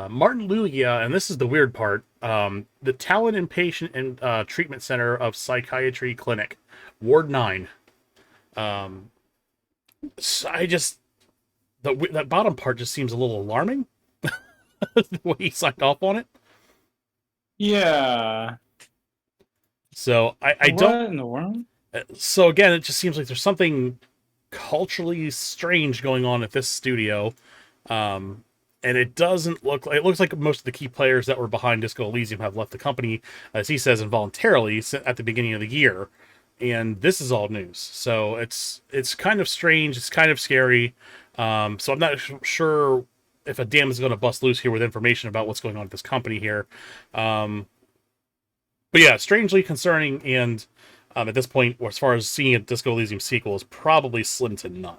Martin Lugia, and this is the weird part, the Talent and Patient and Treatment Center of Psychiatry Clinic, Ward 9. That bottom part just seems a little alarming, the way he signed off on it. Yeah. So I what don't. in the world? So again, it just seems like there's something culturally strange going on at this studio, and and it doesn't look like, it looks like most of the key players that were behind Disco Elysium have left the company, as he says, involuntarily at the beginning of the year. And this is all news, so it's kind of strange. It's kind of scary. So I'm not sure if a dam is going to bust loose here with information about what's going on at this company here. But yeah, strangely concerning, and at this point, as far as seeing a Disco Elysium sequel, is probably slim to none.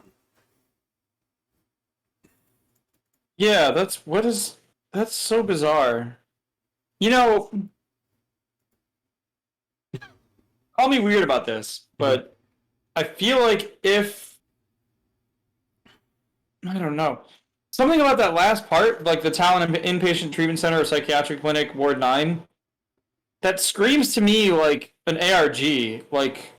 Yeah, that's so bizarre. You know, call me weird about this, but I feel like if I don't know. Something about that last part, like the Talon Inpatient Treatment Center or Psychiatric Clinic, Ward 9, that screams to me like an ARG. Like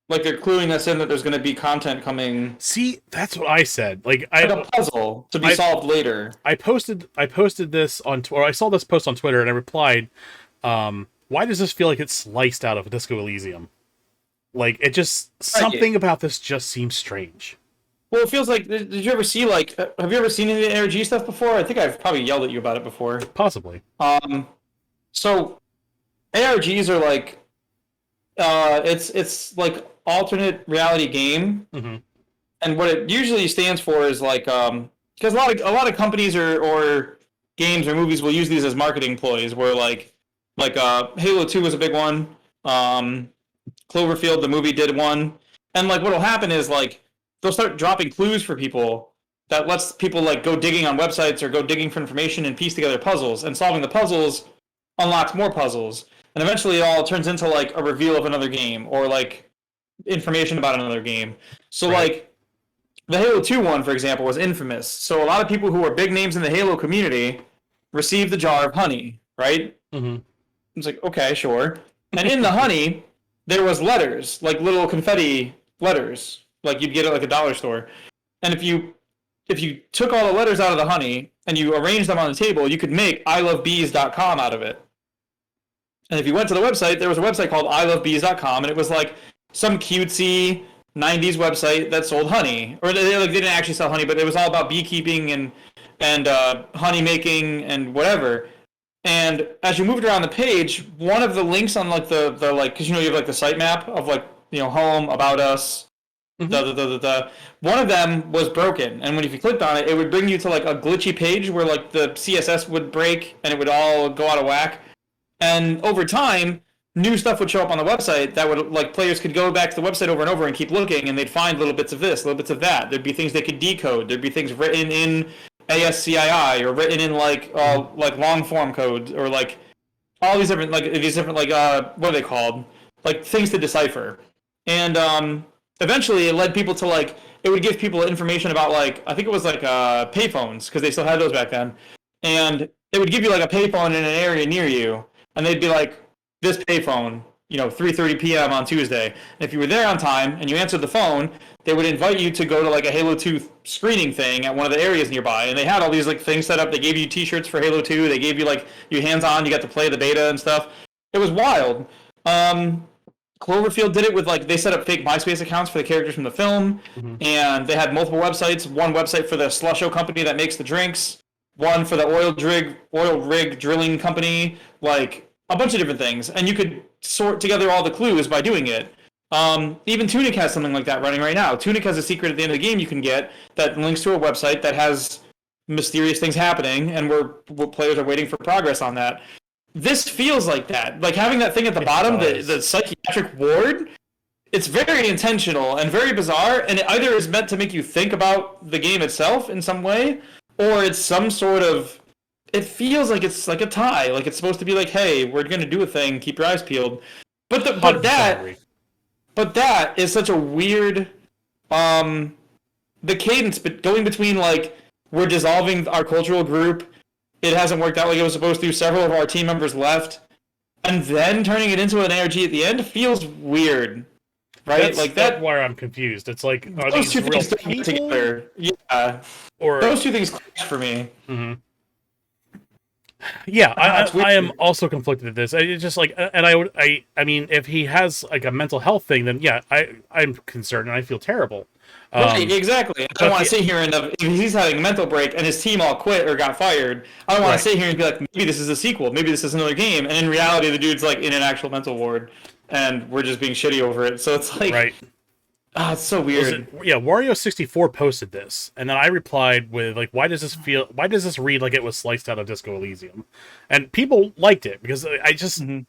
they're cluing us in that there's going to be content coming. See, that's what I said. Like a puzzle to be solved later. I posted this on Twitter. I saw this post on Twitter and I replied, why does this feel like it's sliced out of Disco Elysium? Like, it just, something about this just seems strange. Well, it feels like, did you ever see, like, have you ever seen any of the ARG stuff before? I think I've probably yelled at you about it before. Possibly. So, ARGs are like, it's like alternate reality game. Mm-hmm. And what it usually stands for is like, because a lot of companies or games or movies will use these as marketing ploys, where like Halo 2 was a big one. Cloverfield, the movie, did one. And like what'll happen is like they'll start dropping clues for people that lets people like go digging on websites or go digging for information and piece together puzzles. And solving the puzzles unlocks more puzzles. And eventually it all turns into like a reveal of another game or like information about another game. So like the Halo 2 one, for example, was infamous. So a lot of people who were big names in the Halo community received the jar of honey, right? Mm-hmm. It's like, okay, sure. And in the honey, there was letters, like little confetti letters, like you'd get at like a dollar store. And if you took all the letters out of the honey and you arranged them on the table, you could make ilovebees.com out of it. And if you went to the website, there was a website called ilovebees.com, and it was like some cutesy 90s website that sold honey. Or they didn't actually sell honey, but it was all about beekeeping and honey making and whatever. And as you moved around the page, one of the links on like the like, because you have like the sitemap of like, home, about us, one of them was broken. And if you clicked on it, it would bring you to like a glitchy page where like the CSS would break and it would all go out of whack. And over time, new stuff would show up on the website that would, like, players could go back to the website over and over and keep looking, and they'd find little bits of this, little bits of that. There'd be things they could decode. There'd be things written in ASCII or written in like long form code or like all these different what are they called? Like things to decipher. And eventually it led people to like, it would give people information about like, I think it was like payphones, because they still had those back then. And it would give you like a payphone in an area near you, and they'd be like, this payphone, 3:30 p.m. on Tuesday. And if you were there on time and you answered the phone, they would invite you to go to like a Halo 2 screening thing at one of the areas nearby. And they had all these like things set up. They gave you t-shirts for Halo 2. They gave you like you hands-on. You got to play the beta and stuff. It was wild. Cloverfield did it with like, they set up fake MySpace accounts for the characters from the film. Mm-hmm. And they had multiple websites. One website for the Slusho company that makes the drinks. One for the oil rig drilling company. Like a bunch of different things. And you could sort together all the clues by doing it. Even Tunic has something like that running right now. Tunic has a secret at the end of the game you can get that links to a website that has mysterious things happening, and where players are waiting for progress on that. This feels like that. Like having that thing at the bottom, the psychiatric ward, it's very intentional and very bizarre, and it either is meant to make you think about the game itself in some way, or it's some sort of... It feels like it's like a tie. Like it's supposed to be like, hey, we're going to do a thing, keep your eyes peeled. But that is such a weird... the cadence going between like, we're dissolving our cultural group, it hasn't worked out like it was supposed to, several of our team members left, and then turning it into an ARG at the end feels weird. Right? That's why I'm confused. It's like, are these real people? Together. Yeah. Or those two things clash for me. Mm-hmm. Yeah, I am also conflicted at this. It's just like, and I mean, if he has like a mental health thing, then yeah, I'm concerned and I feel terrible. Right, exactly. I don't But want the, to sit here and if he's having a mental break and his team all quit or got fired, I don't want right, to sit here and be like, maybe this is a sequel, maybe this is another game, and in reality, the dude's like in an actual mental ward, and we're just being shitty over it. So it's like, right. it's so Was it? weird. Yeah, Wario64 posted this, and then I replied with like, "Why does this feel? Why does this read like it was sliced out of Disco Elysium?" And people liked it because Mm-hmm.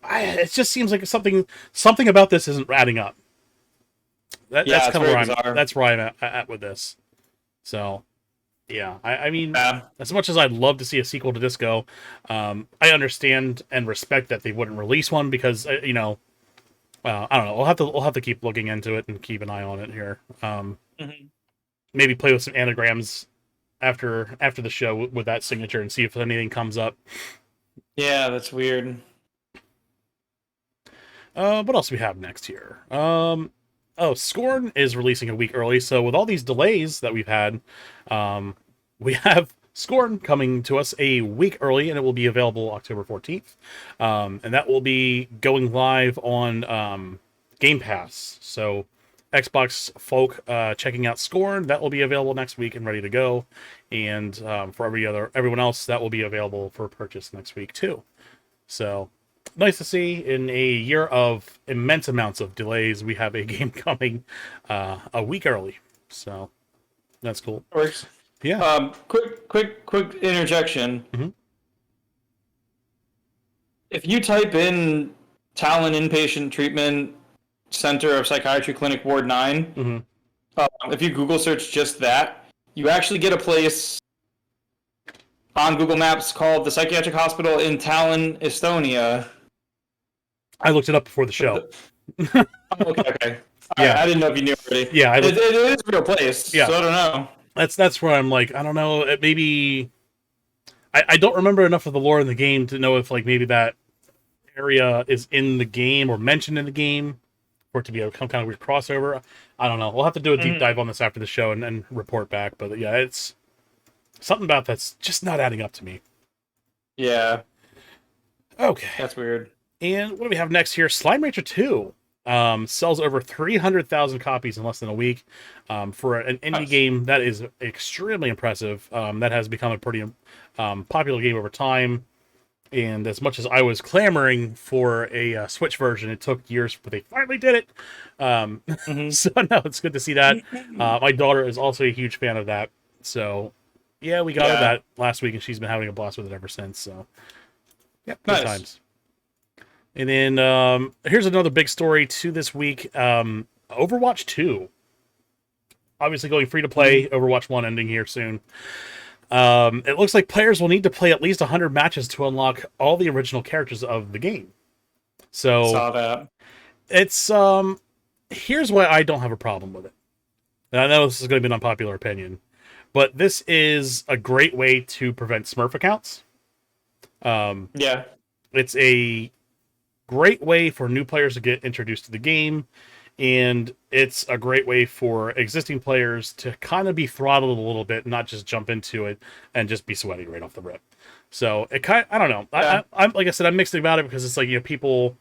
it just seems like something about this isn't adding up. Yeah, That's it's kind of very where bizarre. that's where I'm at with this. So yeah, I mean, Yeah. as much as I'd love to see a sequel to Disco, I understand and respect that they wouldn't release one because I don't know. We'll have to keep looking into it and keep an eye on it here. Mm-hmm. Maybe play with some anagrams after the show with that signature and see if anything comes up. Yeah, that's weird. What else do we have next here? Scorn is releasing a week early, so with all these delays that we've had, we have Scorn coming to us a week early, and it will be available October 14th. And that will be going live on Game Pass. So Xbox folk checking out Scorn, that will be available next week and ready to go. And for everyone else, that will be available for purchase next week too. So nice to see in a year of immense amounts of delays, we have a game coming a week early. So that's cool. Works. Yeah. Quick interjection. Mhm. If you type in Talon Inpatient Treatment Center of Psychiatry Clinic Ward 9, Mm-hmm. if you Google search just that, you actually get a place on Google Maps called the Psychiatric Hospital in Tallinn, Estonia. I looked it up before the show. Oh, okay. Yeah. I didn't know if you knew already. Yeah, It is a real place, Yeah. so I don't know. That's where I'm like, I don't know. Maybe I don't remember enough of the lore in the game to know if like maybe that area is in the game or mentioned in the game for it to be some kind of weird crossover. I don't know. We'll have to do a deep dive on this after the show and report back. But yeah, it's something about that's just not adding up to me. Yeah, Okay. that's weird. And what do we have next here? Slime Rancher 2 sells over 300,000 copies in less than a week. For an indie game, that is extremely impressive. That has become a pretty popular game over time. And as much as I was clamoring for a Switch version, it took years, but they finally did it. So no, it's good to see that. My daughter is also a huge fan of that. So yeah, we got her that last week, and she's been having a blast with it ever since. So yeah, good times. And then here's another big story to this week. Overwatch 2. Obviously going free to play. Overwatch 1 ending here soon. It looks like players will need to play at least 100 matches to unlock all the original characters of the game. So saw that. It's here's why I don't have a problem with it. And I know this is going to be an unpopular opinion, but this is a great way to prevent Smurf accounts. Yeah. It's a great way for new players to get introduced to the game, and it's a great way for existing players to kind of be throttled a little bit, not just jump into it and just be sweaty right off the rip. So I don't know. Yeah. I'm like I said, I'm mixed about it because it's like, people,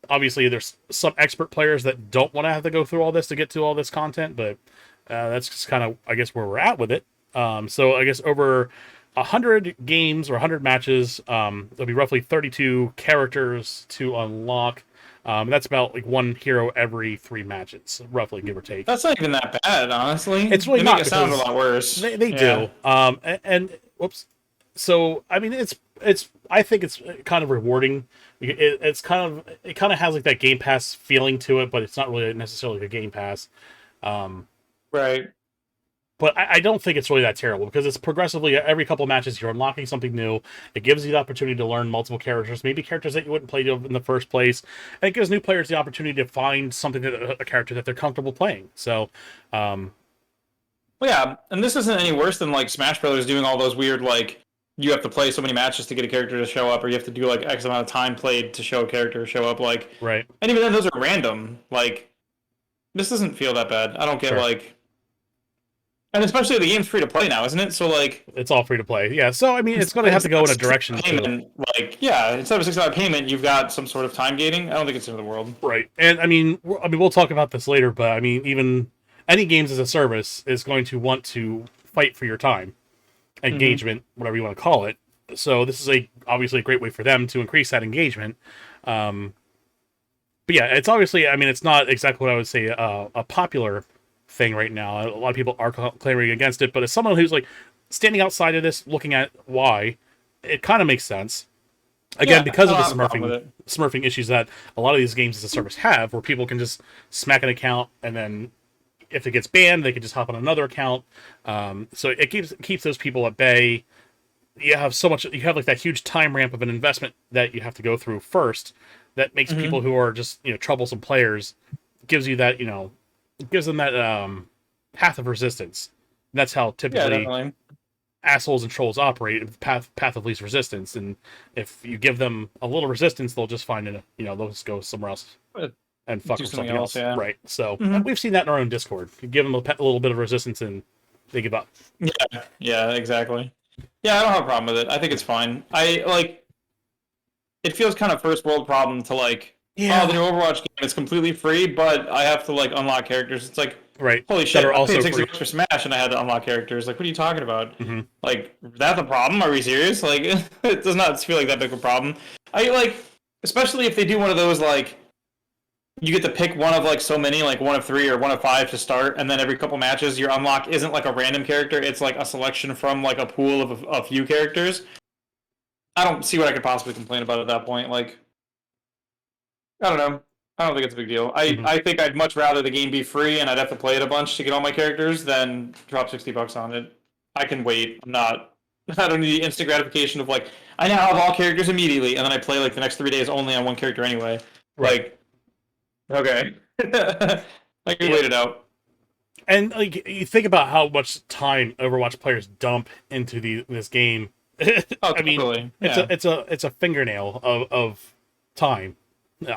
obviously there's some expert players that don't want to have to go through all this to get to all this content, but that's just kind of, I guess, where we're at with it. So I guess over 100 games or 100 matches, there'll be roughly 32 characters to unlock. That's about like one hero every 3 matches, roughly, give or take. That's not even that bad, honestly. It's really they not make it sound a lot worse. They do. And whoops. So I mean, it's I think it's kind of rewarding. It kind of has like that Game Pass feeling to it, but it's not really necessarily a Game Pass. Right. But I don't think it's really that terrible because it's progressively every couple of matches you're unlocking something new. It gives you the opportunity to learn multiple characters, maybe characters that you wouldn't play in the first place, and it gives new players the opportunity to find something a character that they're comfortable playing. So, well, yeah, and this isn't any worse than like Smash Brothers doing all those weird like you have to play so many matches to get a character to show up, or you have to do like X amount of time played to show a character show up. Like, right, and even then, those are random. Like, this doesn't feel that bad. I don't get like. And especially the game's free to play now, isn't it? So like it's all free to play. Yeah. So I mean, it's going to have to go in a direction. Payment, like instead of a $6 payment, you've got some sort of time gating. I don't think it's the end of the world. Right. And I mean, we'll talk about this later, but I mean, even any games as a service is going to want to fight for your time, engagement, whatever you want to call it. So this is obviously a great way for them to increase that engagement. But yeah, it's obviously, I mean, it's not exactly what I would say a popular thing right now. A lot of people are clamoring against it, but as someone who's like standing outside of this, looking at why, it kind of makes sense. Again, because of the smurfing issues that a lot of these games as a service have, where people can just smack an account and then if it gets banned, they can just hop on another account. So it keeps those people at bay. You have like that huge time ramp of an investment that you have to go through first. That makes people who are just troublesome players, gives you that gives them that path of resistance. And that's how typically assholes and trolls operate, path of least resistance. And if you give them a little resistance, they'll just find it. They'll just go somewhere else and fuck with something else. Yeah. Right. So we've seen that in our own Discord. You give them a little bit of resistance and they give up. Yeah, exactly. Yeah, I don't have a problem with it. I think it's fine. It feels kind of first world problem to the new Overwatch game is completely free, but I have to unlock characters. It's like, right, holy shit, I paid $60 for Smash and I had to unlock characters. Like, what are you talking about? That's a problem? Are we serious? Like, it does not feel like that big of a problem. Especially if they do one of those, you get to pick one of so many, one of 3 or one of 5 to start, and then every couple matches your unlock isn't a random character, it's a selection from a pool of a few characters. I don't see what I could possibly complain about at that point. I don't know. I don't think it's a big deal. I think I'd much rather the game be free and I'd have to play it a bunch to get all my characters than drop $60 on it. I can wait. I don't need the instant gratification of I now have all characters immediately, and then I play the next 3 days only on one character anyway. Right. Okay. I can wait it out. And you think about how much time Overwatch players dump into this game. I mean, totally. it's a fingernail of time.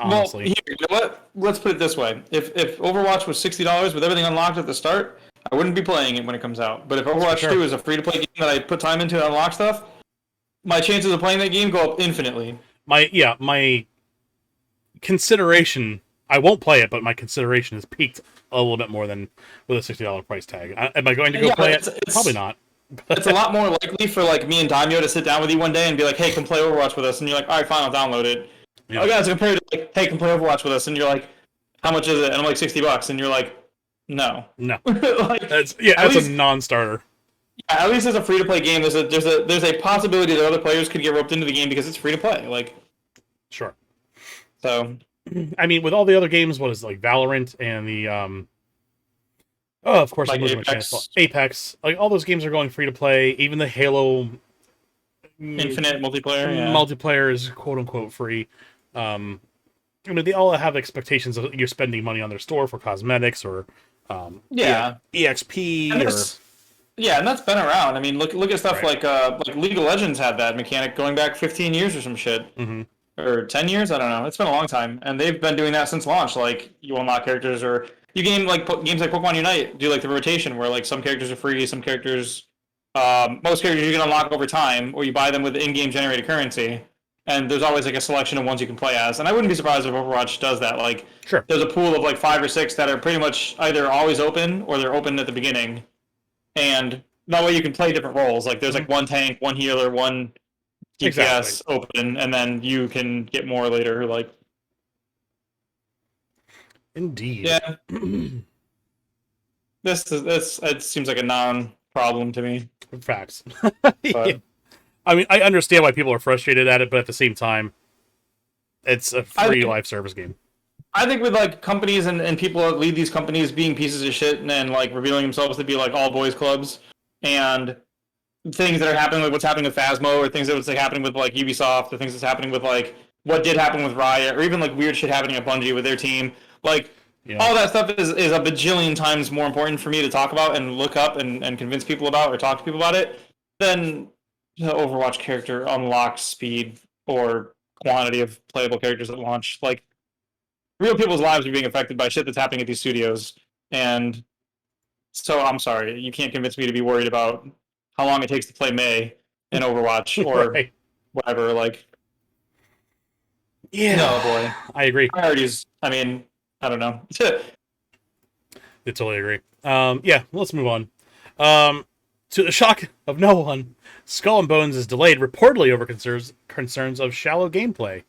Honestly, well, you know what? Let's put it this way: if Overwatch was $60 with everything unlocked at the start, I wouldn't be playing it when it comes out. But if Overwatch 2 is a free-to-play game that I put time into to unlock stuff, my chances of playing that game go up infinitely. My consideration. I won't play it, but my consideration has peaked a little bit more than with a $60 price tag. Am I going to go play it? Probably not. It's a lot more likely for me and Daimyo to sit down with you one day and be like, "Hey, come play Overwatch with us," and you're like, "All right, fine, I'll download it." Yeah. Oh, guys, compared to "Hey, come play Overwatch with us," and you're like, "How much is it?" And I'm like, $60, and you're like, "No." That's a non-starter. Yeah, at least as a free to play game, there's a possibility that other players could get roped into the game because it's free to play. Sure. So, I mean, with all the other games, what is Valorant and the of course, Apex. All those games are going free to play. Even the Halo Infinite multiplayer. Multiplayer is quote unquote free. They all have expectations of you're spending money on their store for cosmetics or EXP and that's been around. I mean, look at stuff like League of Legends had that mechanic going back 15 years or some shit. Or 10 years, I don't know. It's been a long time, and they've been doing that since launch. You unlock characters, or you games like Pokemon Unite do the rotation where some characters are free, some characters, most characters you can unlock over time, or you buy them with in-game generated currency. And there's always a selection of ones you can play as. And I wouldn't be surprised if Overwatch does that. Sure. There's a pool of 5 or 6 that are pretty much either always open or they're open at the beginning, and that way you can play different roles. There's one tank, one healer, one DPS open, and then you can get more later. Indeed. Yeah. It seems like a non-problem to me. Facts. Yeah. I mean, I understand why people are frustrated at it, but at the same time, it's a free live service game. I think with companies and people that lead these companies being pieces of shit and revealing themselves to be all boys clubs, and things that are happening, what's happening with Phasmo, or things that's happening with Ubisoft, or things that's happening with what did happen with Riot, or even weird shit happening at Bungie with their team. All that stuff is a bajillion times more important for me to talk about and look up and convince people about or talk to people about it than the Overwatch character unlock speed or quantity of playable characters at launch. Real people's lives are being affected by shit that's happening at these studios, and so I'm sorry, you can't convince me to be worried about how long it takes to play Mei in Overwatch or whatever. Yeah. No, boy. I agree. Priorities. I mean, I don't know. I totally agree. Yeah, let's move on. To the shock of no one, Skull and Bones is delayed reportedly over concerns of shallow gameplay.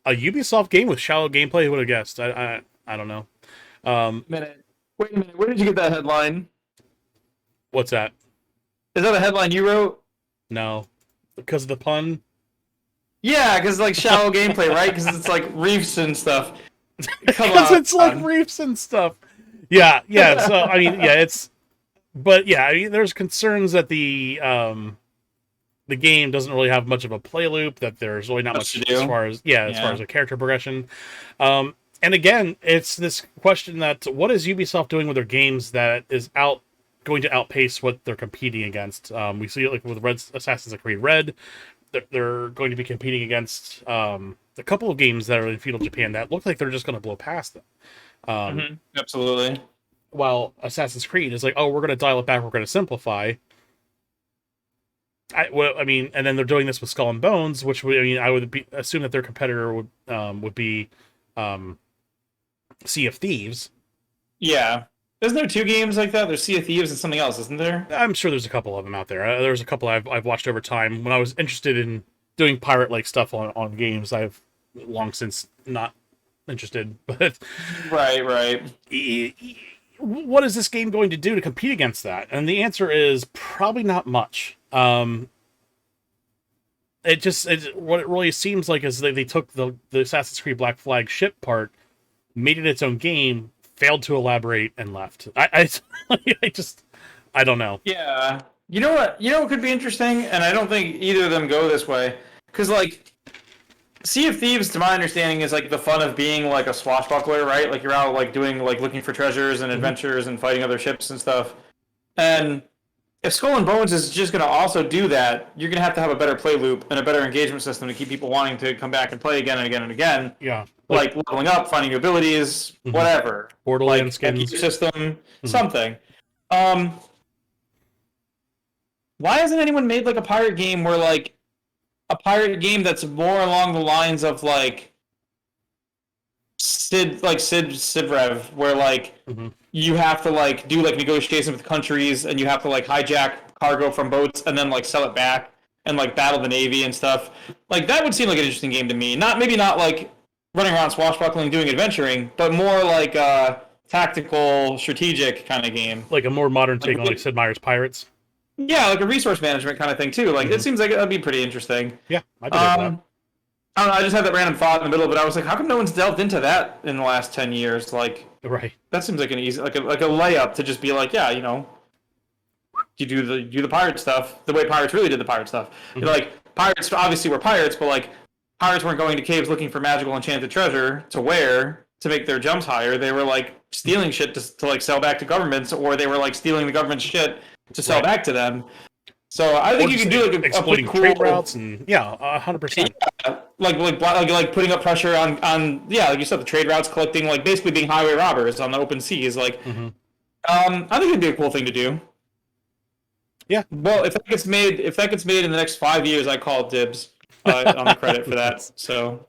A Ubisoft game with shallow gameplay? Who would have guessed? I don't know. Wait a minute. Where did you get that headline? What's that? Is that a headline you wrote? No, because of the pun. Yeah, because like shallow gameplay, right? Because it's like reefs and stuff. Because it's like reefs and stuff. Yeah. So I mean, yeah, but yeah, I mean, there's concerns that the game doesn't really have much of a play loop. That there's really not much as far as as far as a character progression. And again, it's this question that what is Ubisoft doing with their games that is going to outpace what they're competing against? We see it like with Assassin's Creed Red. They're going to be competing against a couple of games that are in feudal Japan that look like they're just going to blow past them. Absolutely. While Assassin's Creed is like, oh, we're going to dial it back, we're going to simplify. I mean, and then they're doing this with Skull and Bones, which I would assume that their competitor would be Sea of Thieves. Yeah. Isn't there 2 games like that? There's Sea of Thieves and something else, isn't there? I'm sure there's a couple of them out there. There's a couple I've watched over time. When I was interested in doing pirate-like stuff on games, I've long since not interested. But right. What is this game going to do to compete against that? And the answer is probably not much. What it really seems like is they took the Assassin's Creed Black Flag ship part, made it its own game, failed to elaborate, and left. I don't know. Yeah. You know what could be interesting? And I don't think either of them go this way. Because, like, Sea of Thieves, to my understanding, is, like, the fun of being, like, a swashbuckler, right? Like, you're out, like, doing, like, looking for treasures and adventures and fighting other ships and stuff. And if Skull and Bones is just going to also do that, you're going to have a better play loop and a better engagement system to keep people wanting to come back and play again and again and again. Yeah. Like leveling up, finding new abilities, whatever. Borderlands skins. System, something. Why hasn't anyone made, like, a pirate game where, like, a pirate game that's more along the lines of, like, Civrev, where, like, you have to, like, do, like, negotiations with countries, and you have to, like, hijack cargo from boats and then, like, sell it back and, like, battle the navy and stuff. Like, that would seem like an interesting game to me. Maybe not like running around swashbuckling doing adventuring, but more like a tactical, strategic kind of game. Like a more modern take on, like, Sid Meier's Pirates. Yeah, like a resource management kind of thing too. Like, it seems like that'd be pretty interesting. Yeah, I believe that. I don't know. I just had that random thought in the middle of it. I was like, how come no one's delved into that in the last 10 years? Like, right. That seems like an easy, like a layup to just be like, yeah, you do the pirate stuff the way pirates really did the pirate stuff. Like, pirates obviously were pirates, but, like, pirates weren't going to caves looking for magical enchanted treasure to wear to make their jumps higher. They were, like, stealing shit to like sell back to governments, or they were, like, stealing the government's shit to sell back to them. So I think you can do, like, a pretty cool trade routes and 100%. Yeah, like putting up pressure on like you said, the trade routes, collecting, like, basically being highway robbers on the open seas. Like, I think it'd be a cool thing to do. Yeah. Well, if that gets made in the next 5 years, I call dibs on the credit for that. So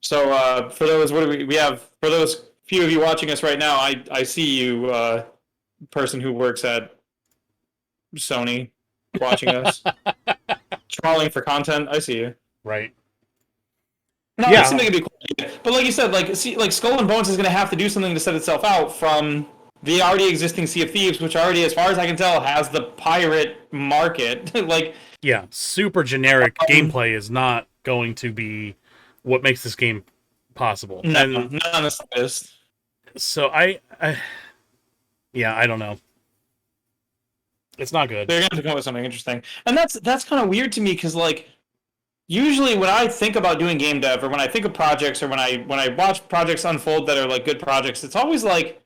for those, what do we have? For those few of you watching us right now, I see you, person who works at Sony, watching us, trawling for content. I see you. Right. No, yeah. I think it'd be cool. But like you said, like Skull and Bones is going to have to do something to set itself out from the already existing Sea of Thieves, which already, as far as I can tell, has the pirate market. Like, yeah, super generic gameplay is not going to be what makes this game possible. No, not on the slightest. So I don't know. It's not good. They're going to have to come up with something interesting, and that's kind of weird to me because, like, usually when I think about doing game dev, or when I think of projects, or when I watch projects unfold that are, like, good projects, it's always like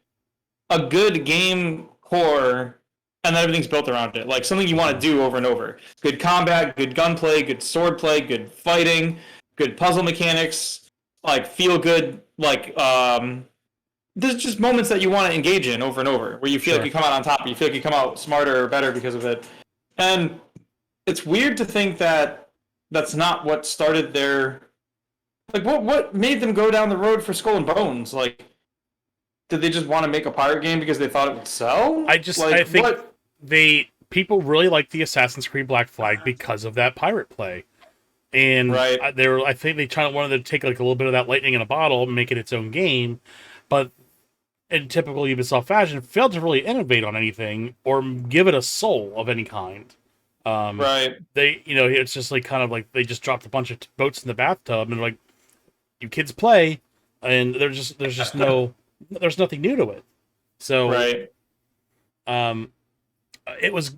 a good game core, and then everything's built around it. Like, something you want to do over and over. Good combat, good gunplay, good sword play, good fighting, good puzzle mechanics, like, feel good, like, there's just moments that you want to engage in over and over, where you feel like you come out on top, you feel like you come out smarter or better because of it. And it's weird to think that that's not what started their... Like, what made them go down the road for Skull and Bones? Like, did they just want to make a pirate game because they thought it would sell? I think what? people really like the Assassin's Creed Black Flag because of that pirate play. And Right. I think they wanted to take like a little bit of that lightning in a bottle and make it its own game, but in typical Ubisoft fashion, failed to really innovate on anything or give it a soul of any kind. Right. They, it's just like kind of like they just dropped a bunch of boats in the bathtub and like, you kids play, and there's nothing new to it. So, Right. it was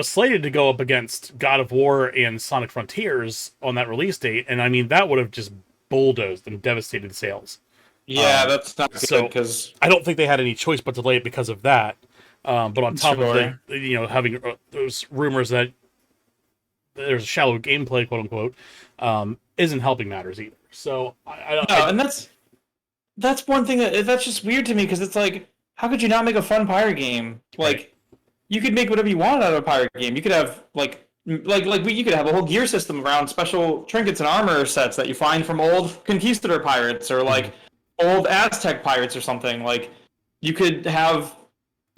slated to go up against God of War and Sonic Frontiers on that release date, and I mean that would have just bulldozed and devastated sales. Yeah, that's not good because I don't think they had any choice but to delay it because of that. But on top of Sure. it, having those rumors that there's a shallow gameplay, quote unquote, isn't helping matters either. So and that's one thing that's just weird to me because it's like, how could you not make a fun pirate game? Like, Right. you could make whatever you want out of a pirate game. You could have you could have a whole gear system around special trinkets and armor sets that you find from old conquistador pirates or like old Aztec pirates or something. Like, you could have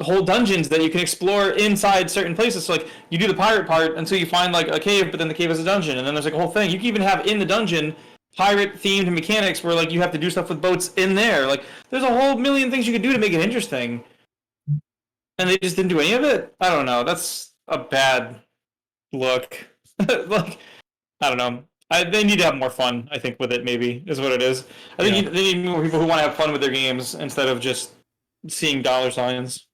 whole dungeons that you can explore inside certain places. So like, you do the pirate part until you find like a cave, but then the cave is a dungeon, and then there's like a whole thing. You can even have in the dungeon pirate themed mechanics where like you have to do stuff with boats in there. Like, there's a whole million things you could do to make it interesting. And they just didn't do any of it? I don't know. That's a bad look. Like, I don't know. They need to have more fun, I think, with it, maybe, is what it is. I think they need more people who want to have fun with their games instead of just seeing dollar signs.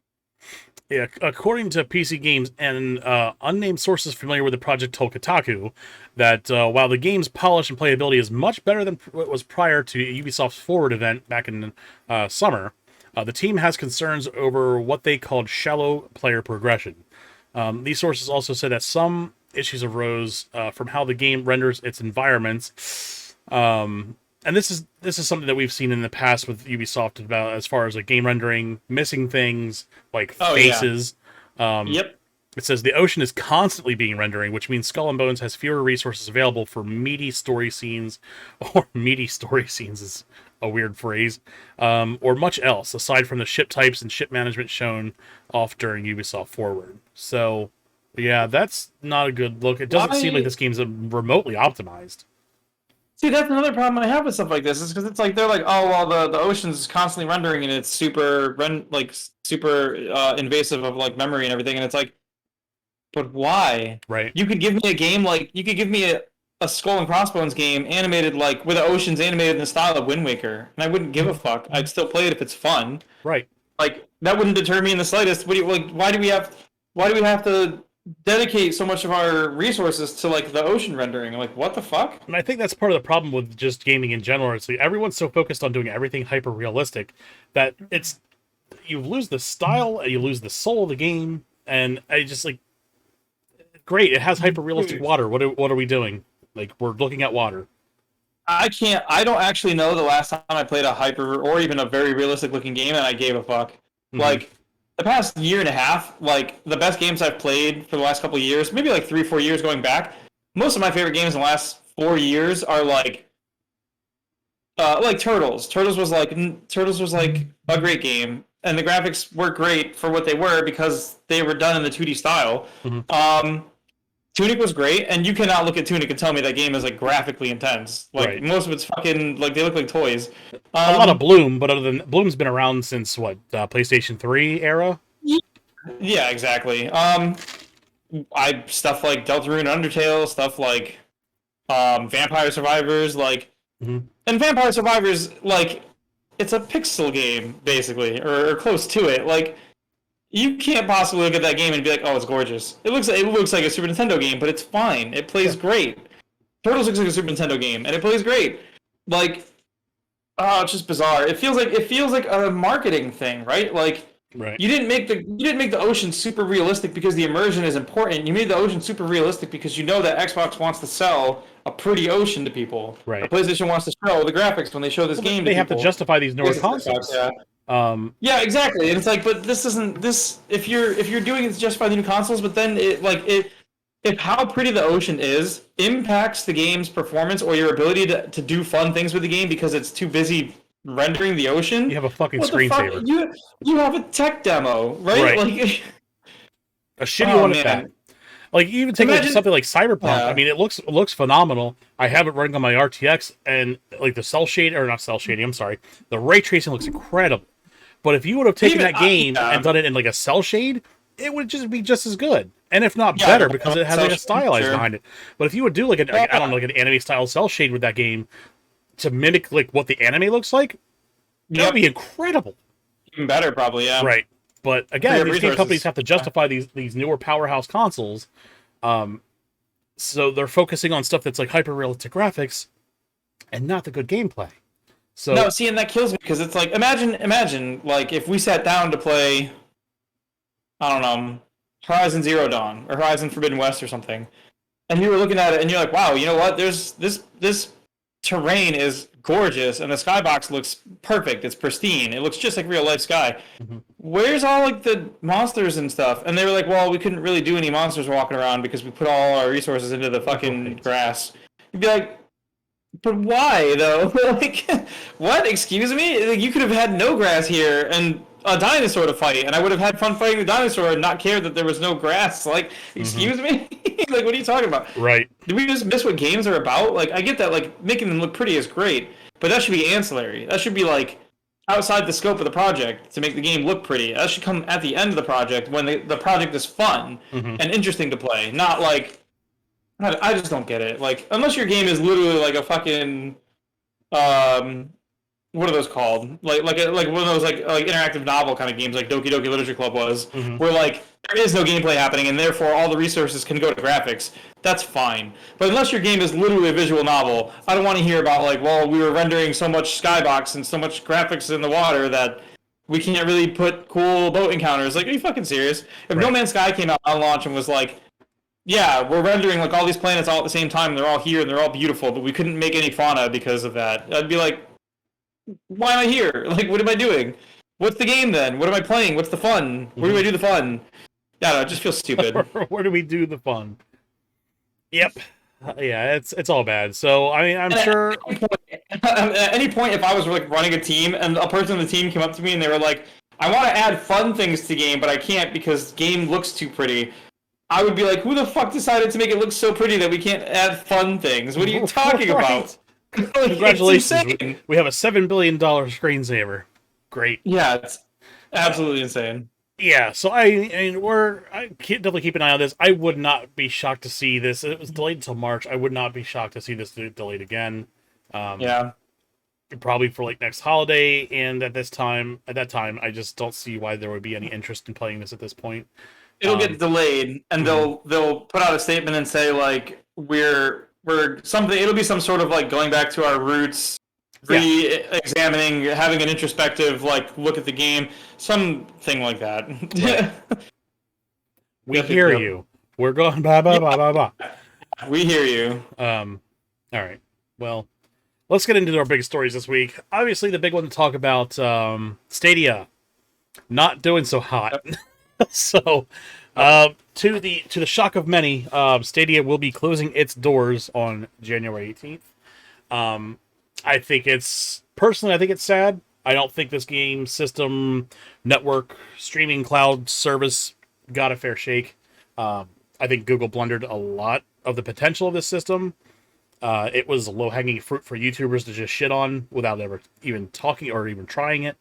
Yeah, according to PC Games and unnamed sources familiar with the project told Kotaku that while the game's polish and playability is much better than what was prior to Ubisoft's Forward event back in summer, the team has concerns over what they called shallow player progression. These sources also said that some issues arose from how the game renders its environments. And this is something that we've seen in the past with Ubisoft about as far as like game rendering, missing things like faces. Yep. It says the ocean is constantly being rendering, which means Skull and Bones has fewer resources available for meaty story scenes, or meaty story scenes is a weird phrase, or much else aside from the ship types and ship management shown off during Ubisoft Forward. So, yeah, that's not a good look. It doesn't seem like this game's remotely optimized. See, that's another problem I have with stuff like this, is because it's like they're like, oh well, the ocean's constantly rendering and it's super invasive of like memory and everything, and it's like, but why? Right. You could give me a game like you could give me a Skull and Crossbones game animated like with the oceans animated in the style of Wind Waker, and I wouldn't give a fuck. I'd still play it if it's fun. Right. Like, that wouldn't deter me in the slightest. What do you like? Why do we have to dedicate so much of our resources to like the ocean rendering? Like, what the fuck? And I think that's part of the problem with just gaming in general. It's like everyone's so focused on doing everything hyper realistic that you lose the style and you lose the soul of the game. And I just like, great, it has hyper realistic water. What are we doing? Like, we're looking at water. I don't actually know the last time I played a hyper or even a very realistic looking game and I gave a fuck. Mm-hmm. Like, the past year and a half, like, the best games I've played for the last couple of years, maybe like 3-4 years going back, most of my favorite games in the last 4 years are like Turtles. Turtles was like a great game, and the graphics were great for what they were because they were done in the 2D style. Mm-hmm. Tunic was great, and you cannot look at Tunic and tell me that game is like graphically intense. Like, right. Most of it's fucking like they look like toys. A lot of Bloom, but other than Bloom's been around since what, PlayStation 3 era? Yeah, exactly. Stuff like Deltarune, Undertale, stuff like Vampire Survivors, like, mm-hmm. And Vampire Survivors, like, it's a pixel game basically, or close to it. Like, you can't possibly look at that game and be like, "Oh, it's gorgeous." It looks like a Super Nintendo game, but it's fine. It plays great. Turtles looks like a Super Nintendo game, and it plays great. Like, it's just bizarre. It feels like a marketing thing, right? Like, right. You didn't make the ocean super realistic because the immersion is important. You made the ocean super realistic because you know that Xbox wants to sell a pretty ocean to people. Right. PlayStation wants to show the graphics when they show this game. They have to justify these newer consoles. Yeah, exactly. And it's like, but this isn't this. If you're doing it to justify the new consoles, but then if how pretty the ocean is impacts the game's performance or your ability to do fun things with the game because it's too busy rendering the ocean. You have a fucking What the fuck? screensaver. You have a tech demo, right? Right. Like, A shitty oh one at that. man. Like even take like Imagine, something like Cyberpunk. I yeah. mean, it looks phenomenal. I have it running on my RTX, and like the cell shading, or not cell shading. I'm sorry, the ray tracing looks incredible. But if you would have taken Even that game and yeah, done it in like a cell shade, it would just be just as good, and if not yeah, better, because it has like a stylized sure. behind it. But if you would do like I don't know, like an anime style cell shade with that game to mimic like what the anime looks like, that would Yep, be incredible. even better probably. Yeah, Right. But they again, have these game companies resources. have to justify these newer powerhouse consoles. So they're focusing on stuff that's like hyper realistic graphics and not the good gameplay. No, So see, and that kills me because it's like imagine like if we sat down to play, I don't know, Horizon Zero Dawn or Horizon Forbidden West or something, and you were looking at it and you're like, wow, you know what? There's this terrain is gorgeous and the skybox looks perfect. It's pristine. It looks just like real life sky. Mhm. Where's all like the monsters and stuff? And they were like, well, we couldn't really do any monsters walking around because we put all our resources into the fucking Right. grass. You'd be like, but why though? Like, what? Excuse me? Like, you could have had no grass here and a dinosaur to fight, and I would have had fun fighting the dinosaur and not cared that there was no grass. Like, Mhm. excuse me? Like, what are you talking about? Right. Did we just miss what games are about? Like, I get that, like, making them look pretty is great, but that should be ancillary. That should be, like, outside the scope of the project to make the game look pretty. That should come at the end of the project when the project is fun Mhm. and interesting to play, not like, I just don't get it. Like, unless your game is literally like a fucking, um, what are those called? Like one of those like interactive novel kind of games, like Doki Doki Literature Club was, Mhm. where like there is no gameplay happening, and therefore all the resources can go to graphics. That's fine. But unless your game is literally a visual novel, I don't want to hear about like, well, we were rendering so much skybox and so much graphics in the water that we can't really put cool boat encounters. Like, are you fucking serious? If No Right. Man's Sky came out on launch and was like, yeah, we're rendering like all these planets all at the same time, and they're all here and they're all beautiful, but we couldn't make any fauna because of that. I'd be like, why am I here? Like, what am I doing? What's the game then? What am I playing? What's the fun? Where do I do the fun? I don't know, it just feels stupid. Where do we do the fun? Yep. Yeah, it's all bad. So I mean, I'm And sure. at any point, if I was like running a team and a person on the team came up to me and they were like, I want to add fun things to game, but I can't because game looks too pretty. I would be like, who the fuck decided to make it look so pretty that we can't add fun things? What are you talking about? Like, Congratulations. it's insane. We have a $7 billion screensaver. Great. Yeah, it's absolutely insane. Yeah, so I mean, definitely keep an eye on this. I would not be shocked to see this. It was delayed until March. I would not be shocked to see this delayed again. Yeah. Probably for like next holiday. And at that time, I just don't see why there would be any interest in playing this at this point. It'll get delayed, and mhm. they'll put out a statement and say like we're something. It'll be some sort of like going back to our roots, Yeah, re-examining, having an introspective like look at the game, something like that. right. We Yep, yep, hear yep. you. We're going blah blah blah blah blah. We hear you. All right. Well, let's get into our big stories this week. Obviously, the big one to talk about, Stadia, not doing so hot. Yep. So, to the shock of many, Stadia will be closing its doors on January 18th. I think I think it's sad. I don't think this game system, network, streaming cloud service got a fair shake. I think Google blundered a lot of the potential of this system. It was low hanging fruit for YouTubers to just shit on without ever even talking or even trying it.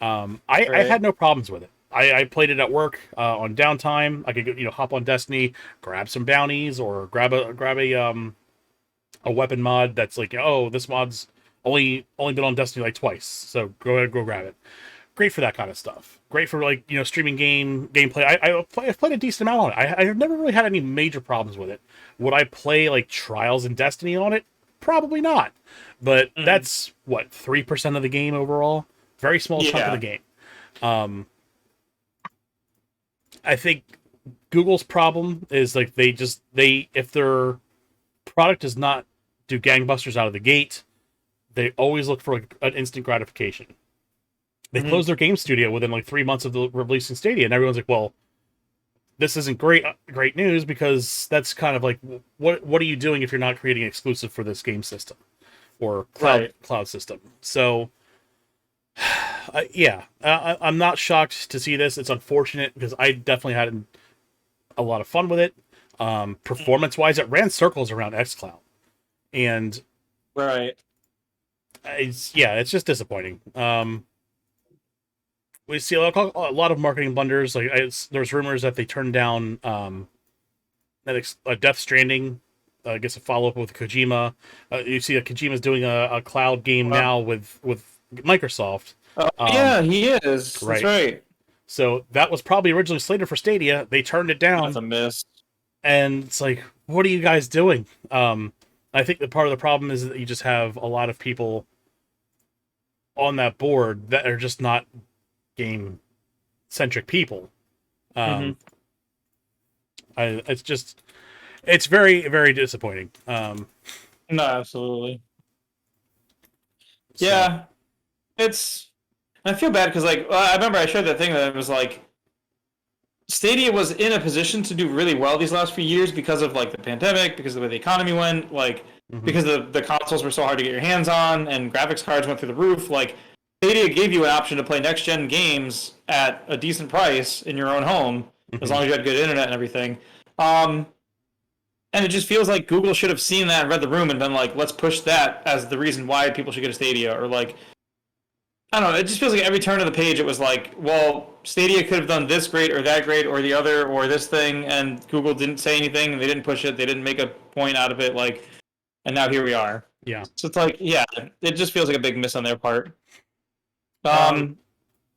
I Right. had no problems with it. I played it at work on downtime. I could hop on Destiny, grab some bounties, or grab a weapon mod that's like, oh, this mod's only been on Destiny like twice, so go ahead, go grab it. Great for that kind of stuff. Great for like streaming gameplay. I've played a decent amount on it. I've never really had any major problems with it. Would I play like Trials and Destiny on it? Probably not. But that's what 3% of the game overall. Very small chunk of the Yeah. game. I think Google's problem is like they if their product does not do gangbusters out of the gate, they always look for an instant gratification. They Mhm. closed their game studio within like 3 months of the releasing Stadia, and everyone's like, "Well, this isn't great news because that's kind of like what are you doing if you're not creating an exclusive for this game system or Right. cloud system?" So Yeah, I'm not shocked to see this. It's unfortunate because I definitely had a lot of fun with it. Performance wise, it ran circles around xCloud, and Right. it's just disappointing. We see a lot of marketing blunders. Like there's rumors that they turned down Death Stranding. I guess a follow up with Kojima. You see that Kojima's doing a cloud game Wow. now with Microsoft. Oh, Um, yeah, he is. That's right. right. So that was probably originally slated for Stadia. They turned it That's down, a miss. and it's like, what are you guys doing? I think that part of the problem is that you just have a lot of people on that board that are just not game centric people. Hmm. Um, it's very, very disappointing. No, absolutely. So Yeah, it's. I feel bad because I remember I shared that thing that was like Stadia was in a position to do really well these last few years because of like the pandemic, because of the way the economy went, like mhm. because the consoles were so hard to get your hands on and graphics cards went through the roof. Like Stadia gave you an option to play next gen games at a decent price in your own home as Mhm. long as you had good internet and everything. Um, and it just feels like Google should have seen that and read the room and been like, let's push that as the reason why people should get a Stadia, or like I don't know. It just feels like every turn of the page, it was like, well, Stadia could have done this great or that great or the other or this thing, and Google didn't say anything. And they didn't push it. They didn't make a point out of it. Like, and now here we are. Yeah. So it's like, yeah, it just feels like a big miss on their part. Um, Um,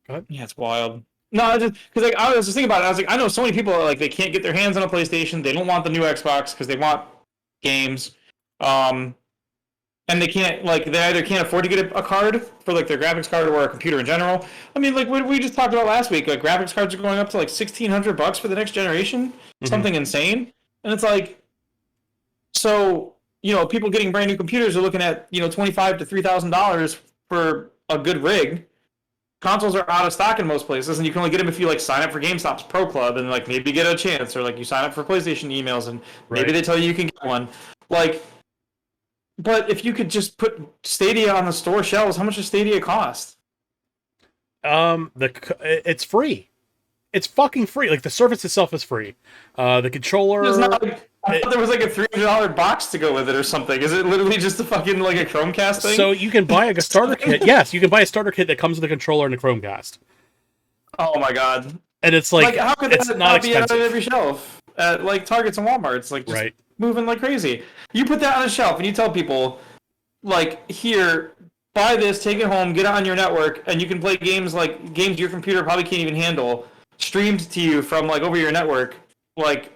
Go ahead. yeah, it's wild. No, I just because like I was just thinking about it. I was like, I know so many people are like they can't get their hands on a PlayStation. They don't want the new Xbox because they want games. Um, and they can't like they either can't afford to get a card for like their graphics card or a computer in general. I mean, like what we just talked about last week, like graphics cards are going up to like $1,600 for the next generation, Mhm. something insane. And it's like, so people getting brand new computers are looking at $25 to $3,000 for a good rig. Consoles are out of stock in most places, and you can only get them if you like sign up for GameStop's Pro Club and like maybe get a chance, or like you sign up for PlayStation emails and maybe Right. they tell you can get one. Like, but if you could just put Stadia on the store shelves, how much does Stadia cost? It's free. It's fucking free. Like the service itself is free. The There's controller. not like I It, thought there was like a $300 box to go with it or something. Is it literally just a fucking like a Chromecast thing? so you can buy a starter kit. Yes, you can buy a starter kit that comes with a controller and a Chromecast, Oh my god! and it's Like like how could it's that not not be on every expensive. shelf at like Targets and Walmarts? Like just Right. moving like crazy. You put that on a shelf and you tell people like here. Buy this, take it home, get it on your network, and you can play games your computer probably can't even handle, streamed to you from like over your network. Like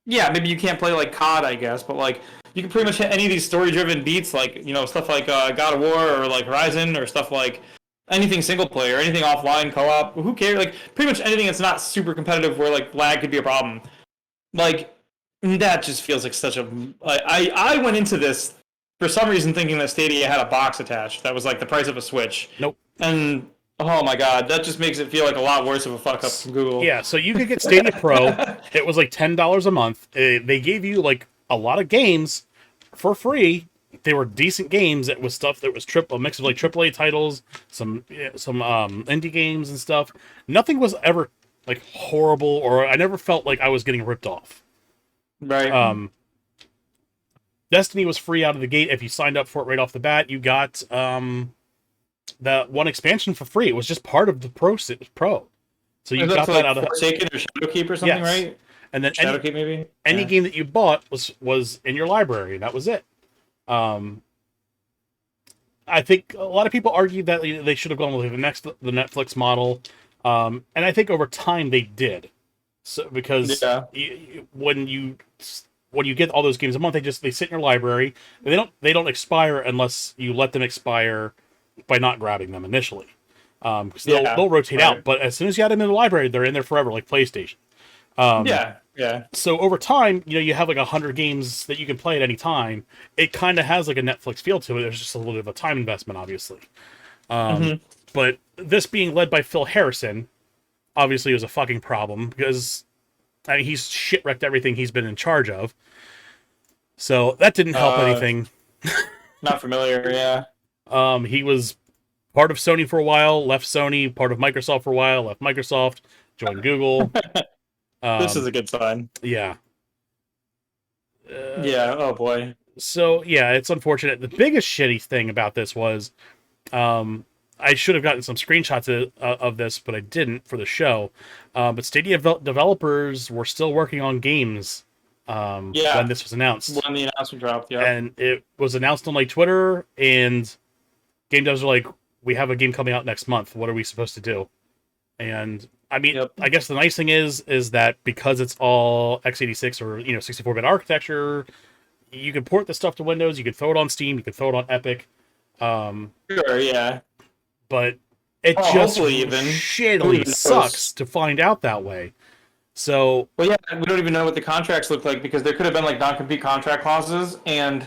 yeah, maybe you can't play like COD, I guess, but like you can pretty much hit any of these story-driven beats, like stuff like God of War or like Horizon or stuff like anything single player, anything offline co-op. Who cares? Like pretty much anything that's not super competitive where like lag could be a problem. Like that just feels like such a. I went into this for some reason thinking that Stadia had a box attached that was like the price of a Switch, Nope. and oh my god, that just makes it feel like a lot worse of a fuck up from Google. Yeah. So you could get Stadia Pro. It was like $10 a month. They gave you like a lot of games for free. They were decent games. It was stuff that was a mix of like AAA titles, some indie games and stuff. Nothing was ever like horrible, or I never felt like I was getting ripped off. Right. Um, Destiny was free out of the gate. If you signed up for it right off the bat, you got that one expansion for free. It was just part of the Pro. So you Is that got to that like out of Forsaken or Shadowkeep or something, yes. right? And then Shadowkeep maybe. any Yeah. game that you bought was in your library. That was it. Um, I think a lot of people argue that they should have gone with the Netflix model, and I think over time they did. So because Yeah. when you get all those games a month, they sit in your library. And they don't expire unless you let them expire by not grabbing them initially. Because Yeah. they'll rotate out, Right. but as soon as you add them in the library, they're in there forever, like PlayStation. Um, Yeah. Yeah. so over time, you have like 100 games that you can play at any time. It kind of has like a Netflix feel to it. There's just a little bit of a time investment, obviously. Hmm. But this being led by Phil Harrison, obviously was a fucking problem because I mean, he's shit-wrecked everything he's been in charge of. So that didn't help Uh, anything. Not familiar. Yeah. He was part of Sony for a while, left Sony, part of Microsoft for a while, left Microsoft, joined Google. This is a good sign. Yeah. Yeah. Oh boy. So yeah, it's unfortunate. The biggest shitty thing about this was, um, I should have gotten some screenshots of this, but I didn't for the show. But Stadia developers were still working on games when Yeah. this was announced, When the announcement dropped. Yeah. and it was announced on like Twitter, and game devs are like, "We have a game coming out next month. What are we supposed to do?" And I mean, Yep. I guess the nice thing is that because it's all x86 or 64-bit architecture, you can port the stuff to Windows. You can throw it on Steam. You can throw it on Epic. Sure. Yeah. But it Oh, just hopefully even. Who shittily even sucks knows? to find out that way. So Well, yeah, we don't even know what the contracts look like because there could have been like non-compete contract clauses, and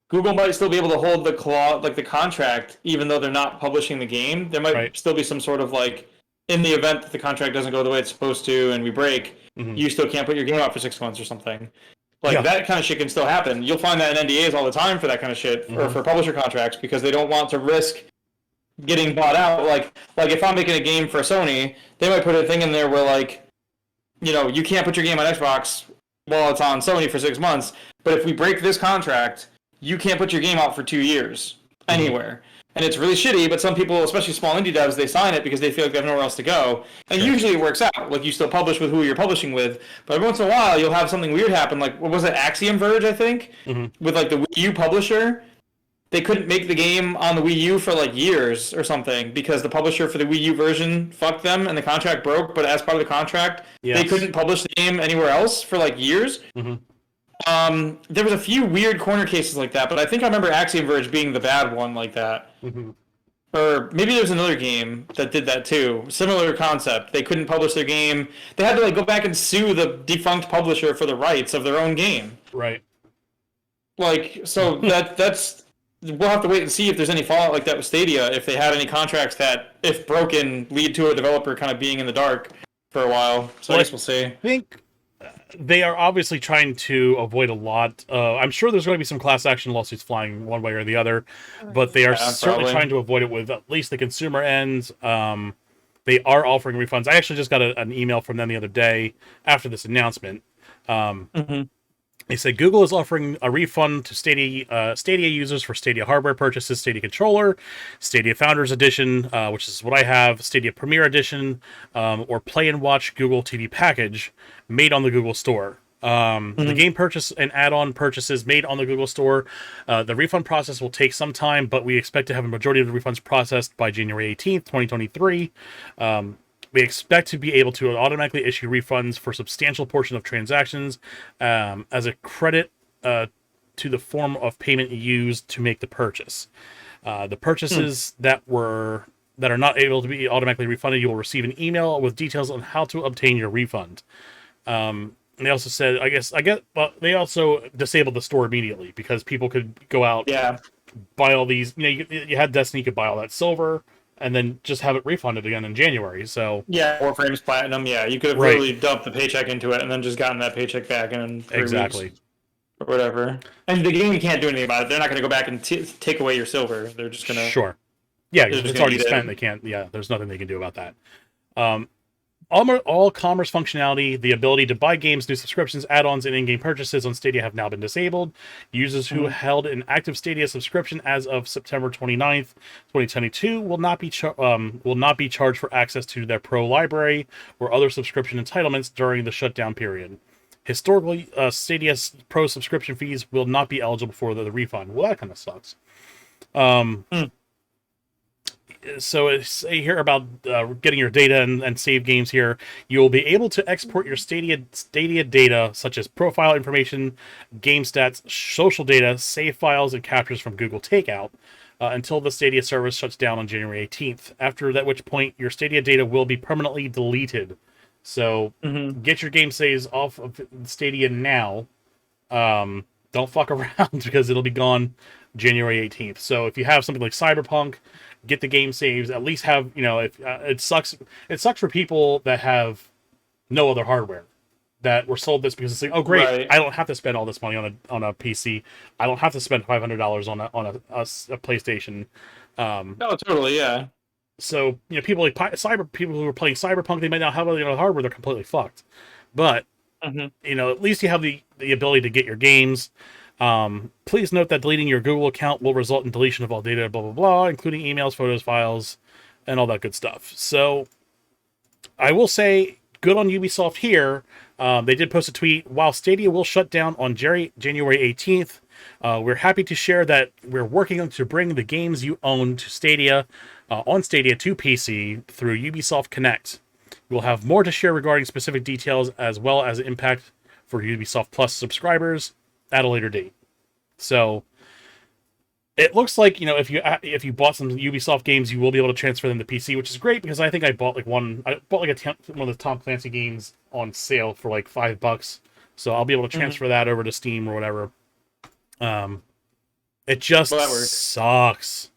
Google might still be able to hold the clause, like the contract, even though they're not publishing the game. There right, might still be some sort of like, in the event that the contract doesn't go the way it's supposed to, and we break, mm-hmm. you still can't put your game out for 6 months or something. Like Yeah. that kind of shit can still happen. You'll find that in NDAs all the time for that kind of shit, or Mm-hmm. for publisher contracts, because they don't want to risk getting bought out. Like if I'm making a game for Sony, they might put a thing in there where like, you can't put your game on Xbox while it's on Sony for 6 months. But if we break this contract, you can't put your game out for 2 years anywhere. And it's really shitty, but some people, especially small indie devs, they sign it because they feel like they have nowhere else to go. And Sure. usually it works out. Like you still publish with who you're publishing with, but every once in a while you'll have something weird happen. Like what was it, Axiom Verge, I think, with like the Wii U publisher. They couldn't make the game on the Wii U for like years or something because the publisher for the Wii U version fucked them and the contract broke. But as part of the contract, they Yes. couldn't publish the game anywhere else for like years. Mm-hmm. There was a few weird corner cases like that, but I think I remember Axiom Verge being the bad one like that. Mm-hmm. Or maybe there's another game that did that too. Similar concept. They couldn't publish their game. They had to like go back and sue the defunct publisher for the rights of their own game. Right. Like so that's we'll have to wait and see if there's any fallout like that with Stadia. If they had any contracts that, if broken, lead to a developer kind of being in the dark for a while. So Well, I guess we'll see. I think they are obviously trying to avoid a lot. I'm sure there's going to be some class action lawsuits flying one way or the other, but they are certainly probably. trying to avoid it with at least the consumer end. They are offering refunds. I actually just got an email from them the other day after this announcement. They said Google is offering a refund to Stadia users for Stadia hardware purchases, Stadia controller, Stadia Founders Edition, which is what I have, Stadia Premier Edition, or Play and Watch Google TV package made on the Google Store. The game purchase and add-on purchases made on the Google Store, the refund process will take some time, but we expect to have a majority of the refunds processed by January 18th, 2023. We expect to be able to automatically issue refunds for a substantial portion of transactions as a credit to the form of payment used to make the purchase. The purchases that are not able to be automatically refunded, you will receive an email with details on how to obtain your refund. And they also said, well, they also disabled the store immediately because people could go out, buy all these. You had Destiny, you could buy all that silver, and then just have it refunded again in January. So Warframe's Platinum. Yeah, you could have really dumped the paycheck into it and then just gotten that paycheck back in 3 weeks or whatever. And the game, you can't do anything about it. They're not going to go back and take away your silver. They're just going to it's already spent. They can't. Yeah, there's nothing they can do about that. All commerce functionality, the ability to buy games, new subscriptions, add-ons, and in-game purchases on Stadia have now been disabled. Users who held an active Stadia subscription as of September 29th, 2022 will not be charged for access to their Pro library or other subscription entitlements during the shutdown period. Historically, Stadia's Pro subscription fees will not be eligible for the refund. Well, that kind of sucks. So it's here about getting your data and save games here. You'll be able to export your Stadia data, such as profile information, game stats, social data, save files, and captures from Google Takeout until the Stadia service shuts down on January 18th. After that, which point your Stadia data will be permanently deleted. So get your game saves off of Stadia now. Don't fuck around because it'll be gone January 18th. So if you have something like Cyberpunk, get the game saves. At least have, if it sucks for people that have no other hardware that were sold this because it's like, oh great, I don't have to spend all this money on a PC. I don't have to spend $500 on a PlayStation. Oh, totally. Yeah. So people like people who are playing Cyberpunk, they might not have the hardware; they're completely fucked. But Hmm. at least you have the ability to get your games. Please note that deleting your Google account will result in deletion of all data, blah blah blah, including emails, photos, files, and all that good stuff. So I will say, good on Ubisoft here. They did post a tweet. While Stadia will shut down on January 18th, we're happy to share that we're working on to bring the games you own to Stadia, on Stadia to PC through Ubisoft Connect. We'll have more to share regarding specific details as well as impact for Ubisoft Plus subscribers at a later date. So it looks like if you bought some Ubisoft games, you will be able to transfer them to PC, which is great because I think I bought like one. I bought like one of the Tom Clancy games on sale for like $5, so I'll be able to Hmm. transfer that over to Steam or whatever. Um, it just Well, that works. sucks.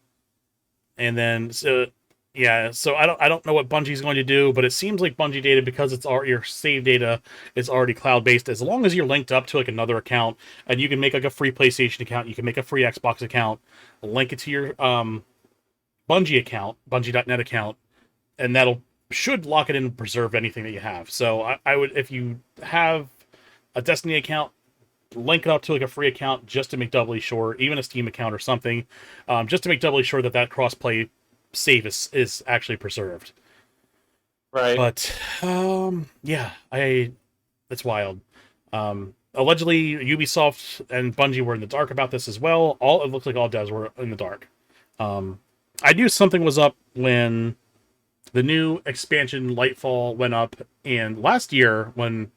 And then so I don't know what Bungie's going to do, but it seems like Bungie data, because your save data is already cloud based. As long as you're linked up to like another account, and you can make like a free PlayStation account, you can make a free Xbox account, link it to your Bungie account, Bungie.net account, and that'll should lock it in and preserve anything that you have. So I would, if you have a Destiny account, link it up to like a free account just to make doubly sure, even a Steam account or something, just to make doubly sure that crossplay save is actually preserved. Right. But yeah, it's wild. Allegedly, Ubisoft and Bungie were in the dark about this as well. It looks like all devs were in the dark. I knew something was up when the new expansion Lightfall went up, and last year when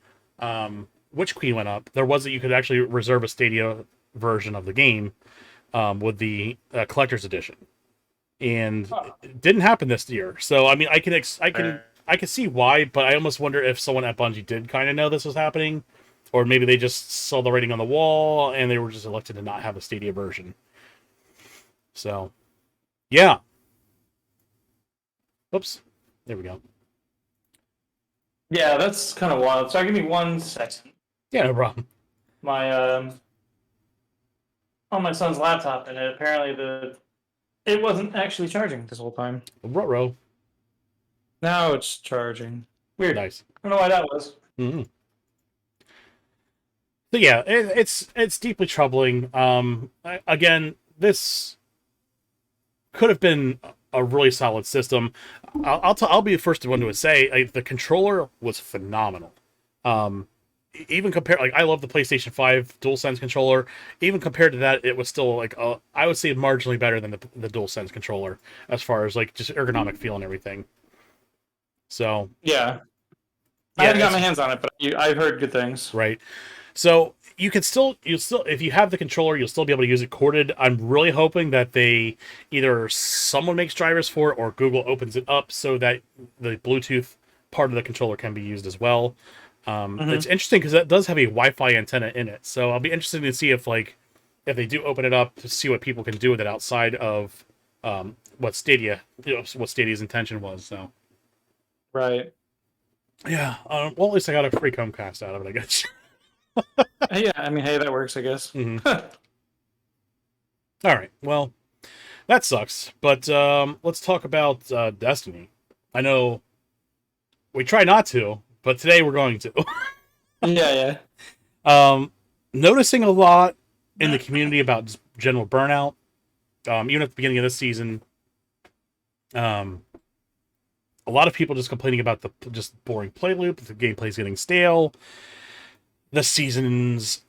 Witch Queen went up, there was that you could actually reserve a Stadia version of the game with the collector's edition, and Huh. it didn't happen this year. So I mean, Right. I can see why, but I almost wonder if someone at Bungie did kind of know this was happening, or maybe they just saw the writing on the wall and they were just elected to not have a Stadia version. So yeah, oops, there we go. Yeah, that's kind of wild. So give me 1 second. Yeah, no problem. My on my son's laptop, and apparently it wasn't actually charging this whole time. Ruh-roh. Now it's charging. Weird. Nice. I don't know why that was. Mm-hmm. So yeah, it's deeply troubling. Again, this could have been a really solid system. I'll be the first one to say the controller was phenomenal. Um, Even compared, like I love the PlayStation 5 DualSense controller. Even compared to that, it was still like I would say marginally better than the DualSense controller as far as like just ergonomic feel and everything. So Yeah, I yeah, haven't got it's my hands on it, but I've heard good things. right. So you'll still, if you have the controller, you'll still be able to use it corded. I'm really hoping that they either someone makes drivers for it or Google opens it up so that the Bluetooth part of the controller can be used as well. It's Hmm. interesting because that does have a Wi-Fi antenna in it, so I'll be interested to see if they do open it up to see what people can do with it outside of what what Stadia's intention was. So Right. yeah, well at least I got a free Chromecast out of it, I guess. Yeah, I mean, hey, that works, I guess. Mhm. All right, well that sucks, but let's talk about Destiny. I know we try not to, but today we're going to. Yeah, um, Noticing a lot in the community about just general burnout. Even at the beginning of this season, um, a lot of people just complaining about the just boring play loop. The gameplay's getting stale. The seasons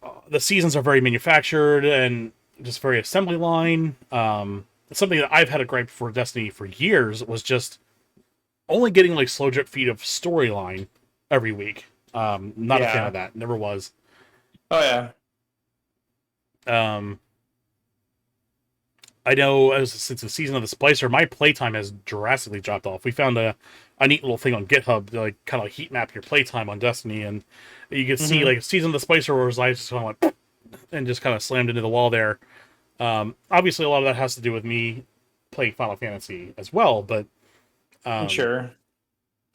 are very manufactured and just very assembly line. Something that I've had a gripe for Destiny for years was just only getting like slow drip feed of storyline every week. Not a fan yeah. of that. Never was. Oh yeah. Um, I know since the season of the Splicer, my playtime has drastically dropped off. We found a neat little thing on GitHub to like kind of heat map your playtime on Destiny, and you can see Hmm. like season of the Splicer where his life just kind of went and just kind of slammed into the wall there. Obviously, a lot of that has to do with me playing Final Fantasy as well, but I'm um, sure.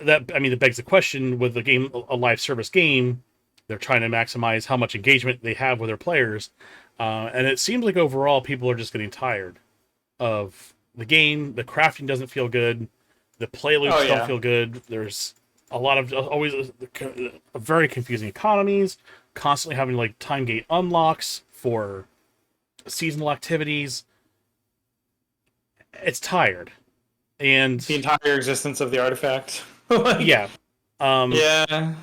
it begs the question with the game, a live service game, they're trying to maximize how much engagement they have with their players, and it seems like overall people are just getting tired of the game, the crafting doesn't feel good. The play loops Oh don't yeah. feel good. There's a lot of always very confusing economies, constantly having like time gate unlocks for seasonal activities. It's tired. And The entire existence of the artifact. Like, yeah, um, yeah.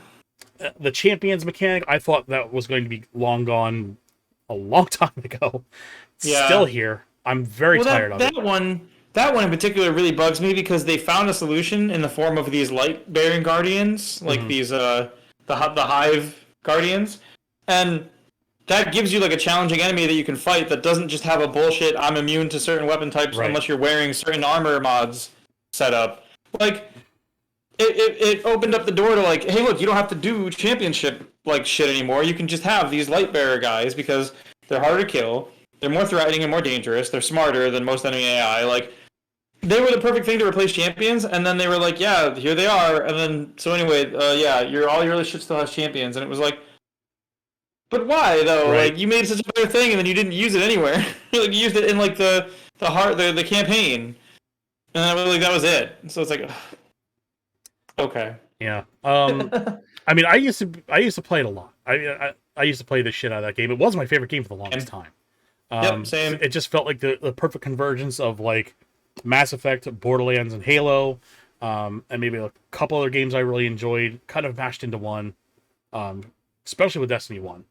the champions mechanic, I thought that was going to be long gone a long time ago. It's still Yeah. here. I'm very Well, tired that of it. that one in particular really bugs me because they found a solution in the form of these light bearing guardians, like Hmm. these the hive guardians, and that gives you like a challenging enemy that you can fight that doesn't just have a bullshit I'm immune to certain weapon types Right. unless you're wearing certain armor mods set up. Like it opened up the door to like, hey, look, you don't have to do championship like shit anymore. You can just have these light bearer guys because they're harder to kill. They're more threatening and more dangerous. They're smarter than most enemy AI. Like they were the perfect thing to replace champions, and then they were like, yeah, here they are. And then so anyway, yeah, all your other shit still has champions, and it was like, but why though? Right. Like you made such a better thing, and then you didn't use it anywhere. Like you used it in like the campaign, and then like that was it. So it's like, ugh, okay. Yeah. I mean, I used to play it a lot. I used to play the shit out of that game. It was my favorite game for the longest time. Yep, same. It just felt like the perfect convergence of like Mass Effect, Borderlands, and Halo, and maybe a couple other games I really enjoyed, kind of mashed into one. Um, Especially with Destiny One.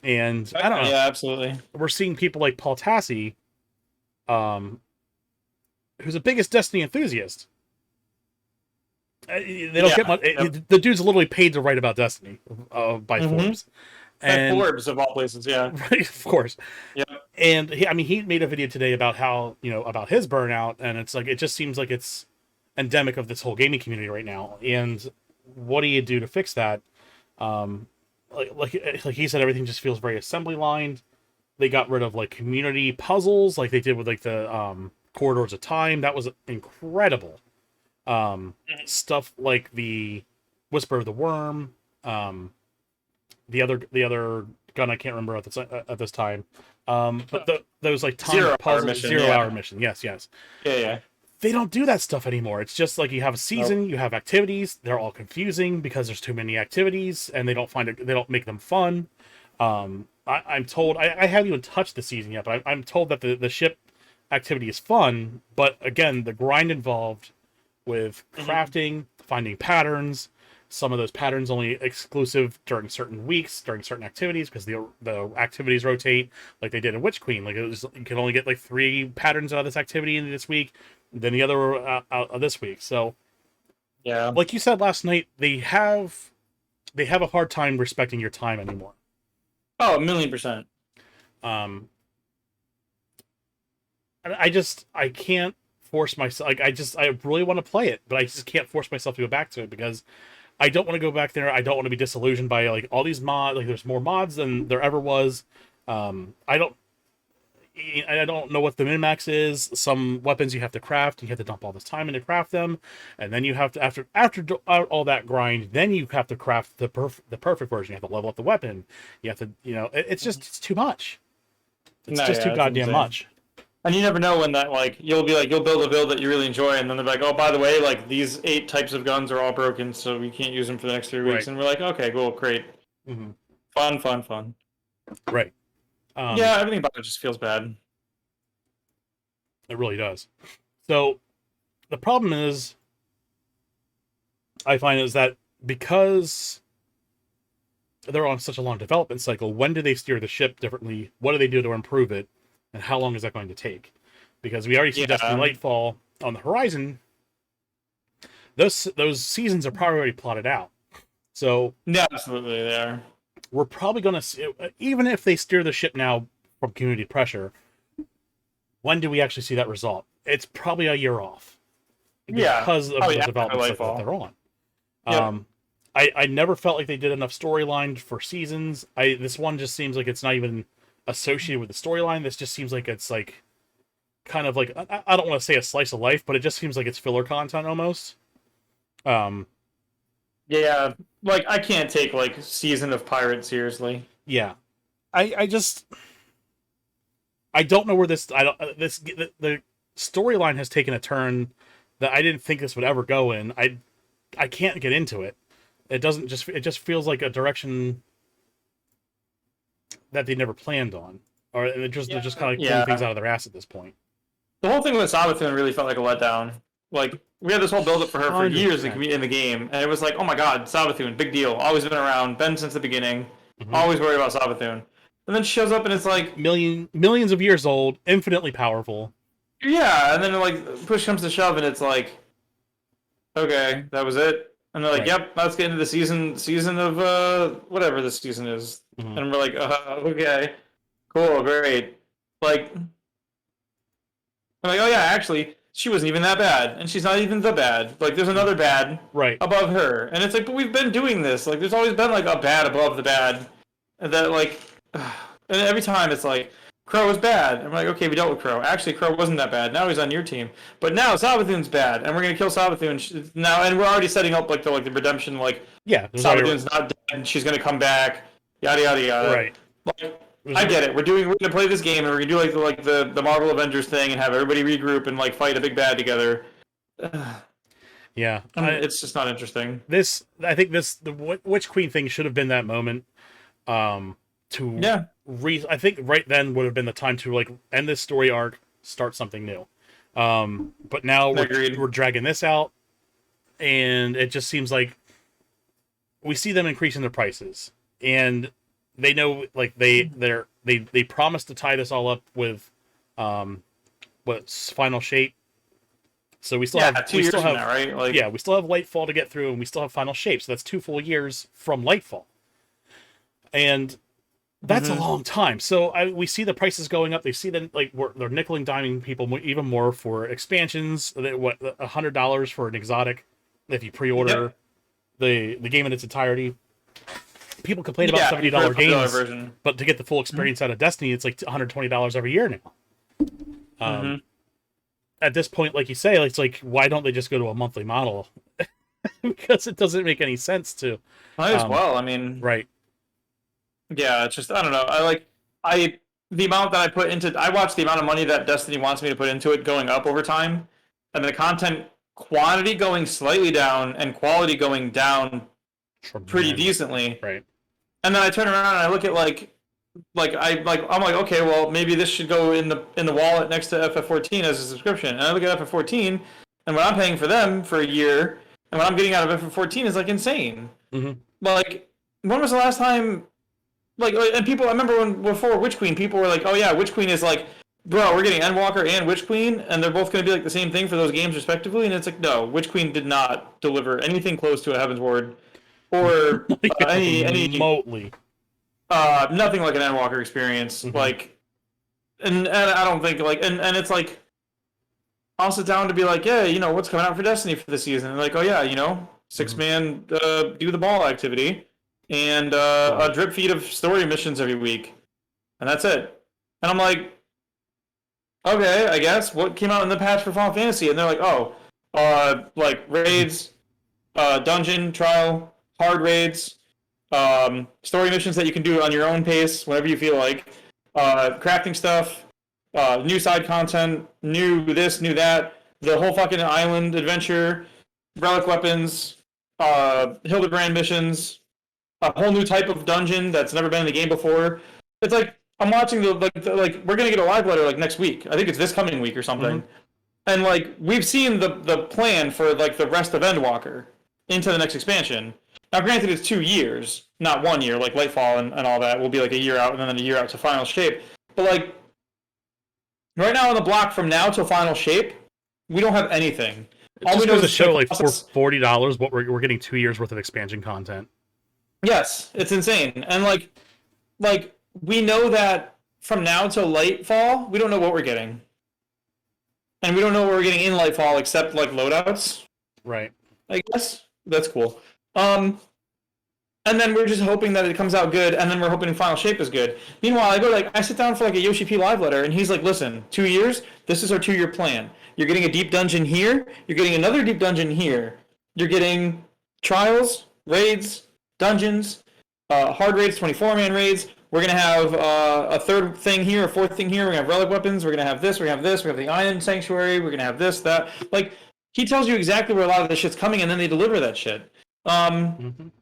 And I don't know. Yeah, absolutely. We're seeing people like Paul Tassi, um, who's the biggest Destiny enthusiast. They don't get Yeah. much. Yep. The dude's literally paid to write about Destiny by Mm-hmm. Forbes, At and Forbes of all places, yeah. right, of course. Yep. And I mean, he made a video today about how about his burnout, and it's like it just seems like it's endemic of this whole gaming community right now. And what do you do to fix that? Um, like he said, everything just feels very assembly lined. They got rid of like community puzzles, like they did with like the corridors of time. That was incredible. Stuff like the Whisper of the Worm, the other gun I can't remember at this time. But those like time 0 hour puzzles, mission, 0 hour yeah. mission. Yes, yes. Yeah, yeah. They don't do that stuff anymore. It's just like you have a season, Nope. you have activities. They're all confusing because there's too many activities, and they don't make them fun. I'm told I haven't even touched the season yet, but I'm told that the ship activity is fun, but again, the grind involved with Mhm. crafting, finding patterns. Some of those patterns only exclusive during certain weeks, during certain activities, because the activities rotate, like they did in Witch Queen. Like it was, you can only get like 3 patterns out of this activity in this week, then the other out of this week. So, Yeah. like you said last night, they have a hard time respecting your time anymore. Oh, 1,000,000%. Um, I can't force myself. Like I really want to play it, but I just can't force myself to go back to it because I don't want to go back there. I don't want to be disillusioned by like all these mods. Like there's more mods than there ever was. I don't know what the min max is. Some weapons you have to craft. You have to dump all this time in to craft them, and then you have to all that grind. Then you have to craft the perfect version. You have to level up the weapon. You have to it's too much. It's No, just too yeah, it's goddamn insane. much. And you never know when that like you'll build a build that you really enjoy, and then they're like, oh, by the way, like these 8 types of guns are all broken, so we can't use them for the next 3 weeks. Right. And we're like, okay, cool, great, Hmm. fun, fun, fun. Right. Um, Yeah, everything about it just feels bad. it really does. So the problem is, I find is that because they're on such a long development cycle, when do they steer the ship differently? What do they do to improve it? And how long is that going to take? Because we already see Destiny Yeah, Lightfall on the horizon. Those seasons are probably already plotted out. So yeah, absolutely, they are. we're probably going to see, even if they steer the ship now from community pressure, when do we actually see that result? It's probably a year off Yeah, because of probably the after development cycle that Lightfall. they're on. Yep. Um, I never felt like they did enough storyline for seasons. This one just seems like it's not even associated with the storyline. This just seems like it's like kind of like I don't want to say a slice of life, but it just seems like it's filler content almost. Um, Yeah, like I can't take like Season of Pirates seriously. yeah, I I don't know where this. I don't. This the storyline has taken a turn that I didn't think this would ever go in. I can't get into it. It doesn't just. It just feels like a direction that they never planned on, or they're just kind of pulling things out of their ass at this point. The whole thing with Sabathun really felt like a letdown. Like, we had this whole build-up for her for 100%. years in the game, and it was like, oh my god, Sabathun, big deal, always been around, been since the beginning, always worried about Sabathun. And then she shows up and it's like... Millions of years old, infinitely powerful. Yeah, and then like push comes to shove and it's like, okay, that was it. And they're like, yep, let's get into the season of whatever this season is. And we're like, okay, cool, great. Like, I'm like, oh yeah, actually, she wasn't even that bad, and she's not even the bad. Like, there's another bad above her, and it's like, but we've been doing this. Like, there's always been like a bad above the bad, and that like, and every time it's like, Crow was bad. I'm like, okay, we dealt with Crow. Actually, Crow wasn't that bad. Now he's on your team, but now Sabathun's bad, and we're gonna kill Sabathun now, and we're already setting up like the redemption. Like, Sabathun's not dead, she's gonna come back. Yada yada yada. Right. Like, I get it. We're gonna play this game and we're gonna do like the Marvel Avengers thing and have everybody regroup and like fight a big bad together. Yeah, it's just not interesting. I think the Witch Queen thing should have been that moment. I think right then would have been the time to like end this story arc, start something new. But now we're dragging this out, and it just seems like we see them increasing their prices, and they know like they promised to tie this all up with what's Final Shape. So we still have 2 years from now, right? Like, yeah, we still have Lightfall to get through, and we still have Final Shape. So that's 2 full years from Lightfall, and that's a long time. So we see the prices going up. They see that like they're nickel and diming people even more for expansions. What, $100 for an exotic if you pre-order the game in its entirety. People complain about $70 games, version. But to get the full experience out of Destiny, it's like $120 every year now. At this point, like you say, it's like, why don't they just go to a monthly model? Because it doesn't make any sense to. Might as well. I mean, right. Yeah, it's just, I don't know. The amount that I watch the amount of money that Destiny wants me to put into it going up over time, and the content quantity going slightly down and quality going down pretty decently. Right. And then I turn around and I look at I'm like, okay, well, maybe this should go in the wallet next to FF14 as a subscription. And I look at FF14, and what I'm paying for them for a year, and what I'm getting out of FF14 is like insane. Like, when was the last time? Like, and people, I remember when before Witch Queen, people were like, oh yeah, Witch Queen is like, bro, we're getting Endwalker and Witch Queen, and they're both going to be like the same thing for those games respectively. And it's like, no, Witch Queen did not deliver anything close to a Heaven's Ward or any remotely. Nothing like an Endwalker experience. Like, and I don't think like, and it's like, I'll sit down to be like, yeah, you know, what's coming out for Destiny for this season? And like, oh yeah, you know, 6-man do the ball activity. And a drip feed of story missions every week. And that's it. And I'm like, okay, I guess. What came out in the patch for Final Fantasy? And they're like, oh, like raids, dungeon, trial, hard raids, story missions that you can do on your own pace whenever you feel like, crafting stuff, new side content, new this, new that, the whole fucking island adventure, relic weapons, Hildebrand missions, a whole new type of dungeon that's never been in the game before. It's like I'm watching like we're gonna get a live letter like next week. I think it's this coming week or something. And like we've seen the plan for like the rest of Endwalker into the next expansion. Now, granted, it's 2 years, not 1 year. Like Lightfall and all that will be like a year out and then a year out to Final Shape. But like right now on the block from now till Final Shape, we don't have anything. All we know is a show like for $40, what we're getting 2 years worth of expansion content. Yes, it's insane. And like we know that from now till Lightfall, we don't know what we're getting. And we don't know what we're getting in Lightfall except like loadouts. Right. I guess. That's cool. And then we're just hoping that it comes out good, and then we're hoping Final Shape is good. Meanwhile, I sit down for like a Yoshi P live letter, and he's like, listen, 2 years, this is our 2-year plan. You're getting a deep dungeon here, you're getting another deep dungeon here. You're getting trials, raids, dungeons, hard raids, 24-man raids, We're gonna have a third thing here, a fourth thing here. We're gonna have relic weapons. We're gonna have this. We're gonna have this. We're gonna have the Iron Sanctuary. We're gonna have this, that. Like, he tells you exactly where a lot of this shit's coming, and then they deliver that shit. And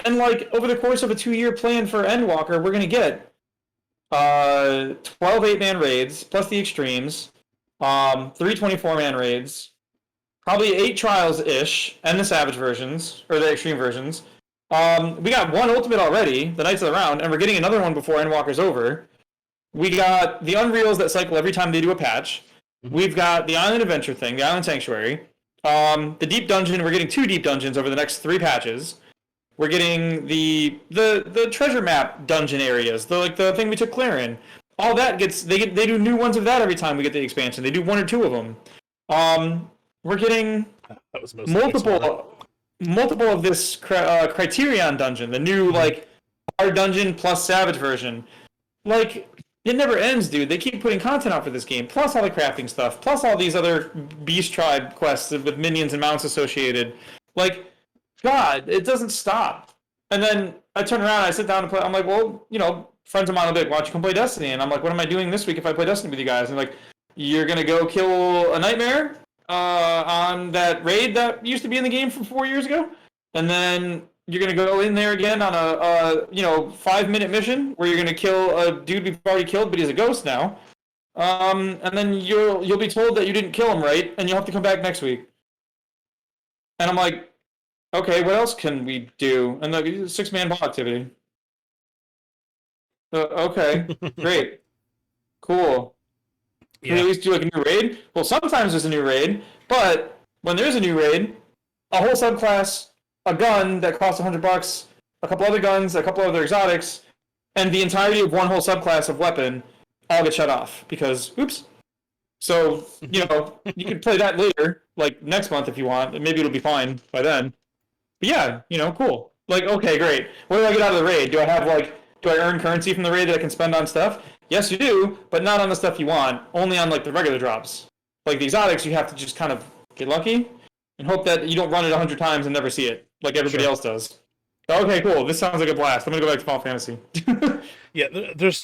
like over the course of a 2-year plan for Endwalker, we're gonna get 12 8-man raids plus the extremes, 3 24-man raids, probably 8 trials ish, and the savage versions or the extreme versions. We got 1 ultimate already, the Knights of the Round, and we're getting another one before Endwalker's over. We got the Unreals that cycle every time they do a patch. We've got the Island Adventure thing, the Island Sanctuary. The Deep Dungeon, we're getting 2 Deep Dungeons over the next 3 patches. We're getting the treasure map dungeon areas, the thing we took Claire in. All that they do new ones of that every time we get the expansion. They do 1 or 2 of them. We're getting multiple of this Criterion dungeon, the new like hard dungeon plus savage version. Like, it never ends, dude. They keep putting content out for this game, plus all the crafting stuff, plus all these other beast tribe quests with minions and mounts associated. Like, God, it doesn't stop. And then I turn around, I sit down and play. I'm like, well, friends of mine will be like, why don't you come play Destiny? And I'm like, what am I doing this week if I play Destiny with you guys? And like, you're gonna go kill a nightmare on that raid that used to be in the game from 4 years ago, and then you're gonna go in there again on a 5-minute mission where you're gonna kill a dude we've already killed, but he's a ghost now. And then you'll be told that you didn't kill him right, and you'll have to come back next week. And I'm like, okay, what else can we do? And like, 6-man ball activity. Okay, great, cool. Can we at least do like a new raid? Well, sometimes there's a new raid, but when there's a new raid, a whole subclass, a gun that costs $100, a couple other guns, a couple other exotics, and the entirety of one whole subclass of weapon all get shut off because, oops. So, you can play that later, like next month if you want, and maybe it'll be fine by then. But yeah, cool. Like, okay, great. What do I get out of the raid? Do I earn currency from the raid that I can spend on stuff? Yes, you do, but not on the stuff you want. Only on like the regular drops. Like the exotics, you have to just kind of get lucky and hope that you don't run it 100 times and never see it, like everybody else does. Okay, cool. This sounds like a blast. I'm gonna go back to Final Fantasy. Yeah, there's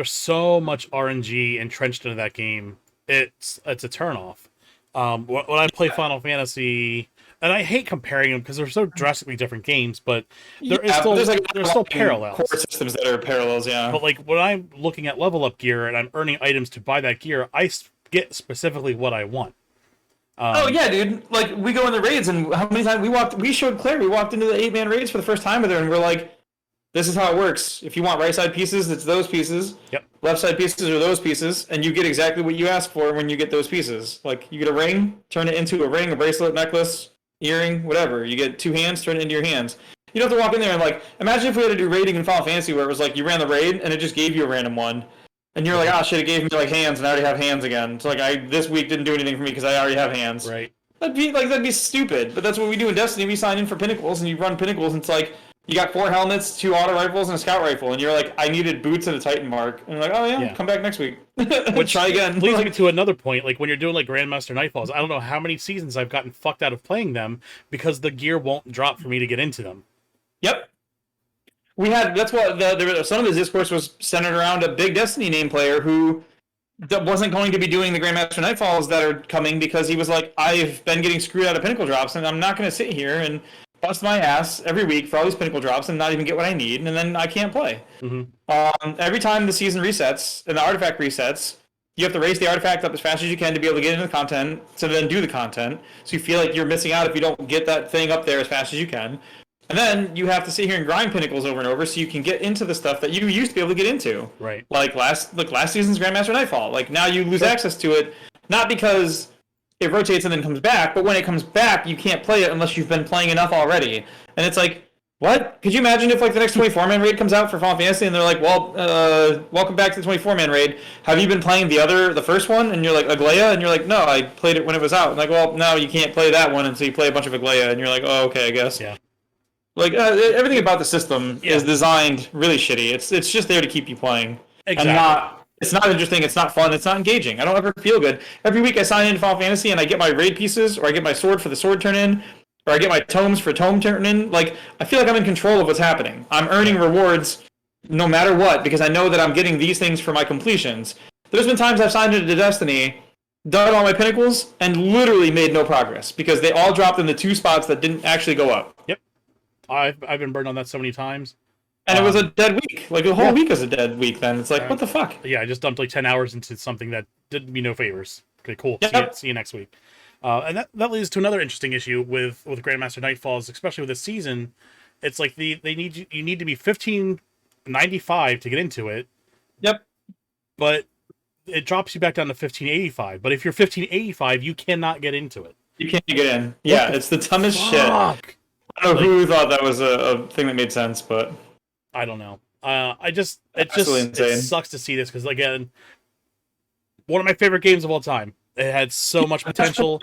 so much RNG entrenched into that game. It's a turnoff. When I play Final Fantasy, and I hate comparing them because they're so drastically different games, but there's still parallels. Core systems that are parallels, yeah. But like when I'm looking at level up gear and I'm earning items to buy that gear, I get specifically what I want. Oh yeah, dude! Like we go in the raids, and how many times we showed Claire, we walked into the 8-man raids for the first time with her, and we're like, "This is how it works. If you want right side pieces, it's those pieces. Yep. Left side pieces are those pieces, and you get exactly what you ask for when you get those pieces. Like you get a ring, turn it into a ring, a bracelet, necklace, earring, whatever. You get 2 hands, turn it into your hands. You don't have to walk in there and like imagine if we had to do raiding in Final Fantasy where it was like you ran the raid and it just gave you a random one. And you're like, oh shit, it gave me like hands, and I already have hands again. So like, this week didn't do anything for me because I already have hands. Right. That'd be stupid. But that's what we do in Destiny. We sign in for Pinnacles, and you run Pinnacles, and it's like you got 4 helmets, 2 auto rifles, and a scout rifle, and you're like, I needed boots and a Titan mark, and you're like, oh yeah. Come back next week. Which try again. Leads me to another point. Like when you're doing like Grandmaster Nightfalls, I don't know how many seasons I've gotten fucked out of playing them because the gear won't drop for me to get into them. Yep. That's what some of the discourse was centered around a big Destiny name player who wasn't going to be doing the Grandmaster Nightfalls that are coming because he was like, I've been getting screwed out of Pinnacle drops, and I'm not going to sit here and bust my ass every week for all these Pinnacle drops and not even get what I need, and then I can't play. Mm-hmm. Every time the season resets and the artifact resets, you have to race the artifact up as fast as you can to be able to get into the content, to then do the content. So you feel like you're missing out if you don't get that thing up there as fast as you can. And then you have to sit here and grind Pinnacles over and over so you can get into the stuff that you used to be able to get into. Right. Like last season's Grandmaster Nightfall. Like now you lose access to it, not because it rotates and then comes back, but when it comes back, you can't play it unless you've been playing enough already. And it's like, what? Could you imagine if like the next 24-man raid comes out for Final Fantasy and they're like, well, welcome back to the 24-man raid. Have you been playing the first one? And you're like, Aglaia? And you're like, no, I played it when it was out. And like, well, no, you can't play that one until you play a bunch of Aglaia. And you're like, oh, okay, I guess. Yeah. Like everything about the system is designed really shitty. It's just there to keep you playing. Exactly. And it's not interesting, it's not fun, it's not engaging. I don't ever feel good. Every week I sign into Final Fantasy and I get my raid pieces, or I get my sword for the sword turn in, or I get my tomes for tome turn in. Like I feel like I'm in control of what's happening. I'm earning rewards no matter what, because I know that I'm getting these things for my completions. There's been times I've signed into Destiny, done all my pinnacles, and literally made no progress because they all dropped in the 2 spots that didn't actually go up. Yep. I've been burned on that so many times. And it was a dead week. Like, the whole week is a dead week then. It's like, what the fuck? Yeah, I just dumped like 10 hours into something that did me no favors. Okay, cool. Yep. See you next week. And that leads to another interesting issue with Grandmaster Nightfalls, especially with this season. It's like you need to be 1595 to get into it. Yep. But it drops you back down to 1585. But if you're 1585, you cannot get into it. You can't get in. Yeah, it's the dumbest shit. I don't know who thought that was a thing that made sense, but I don't know. It sucks to see this because, again, one of my favorite games of all time. It had so much potential,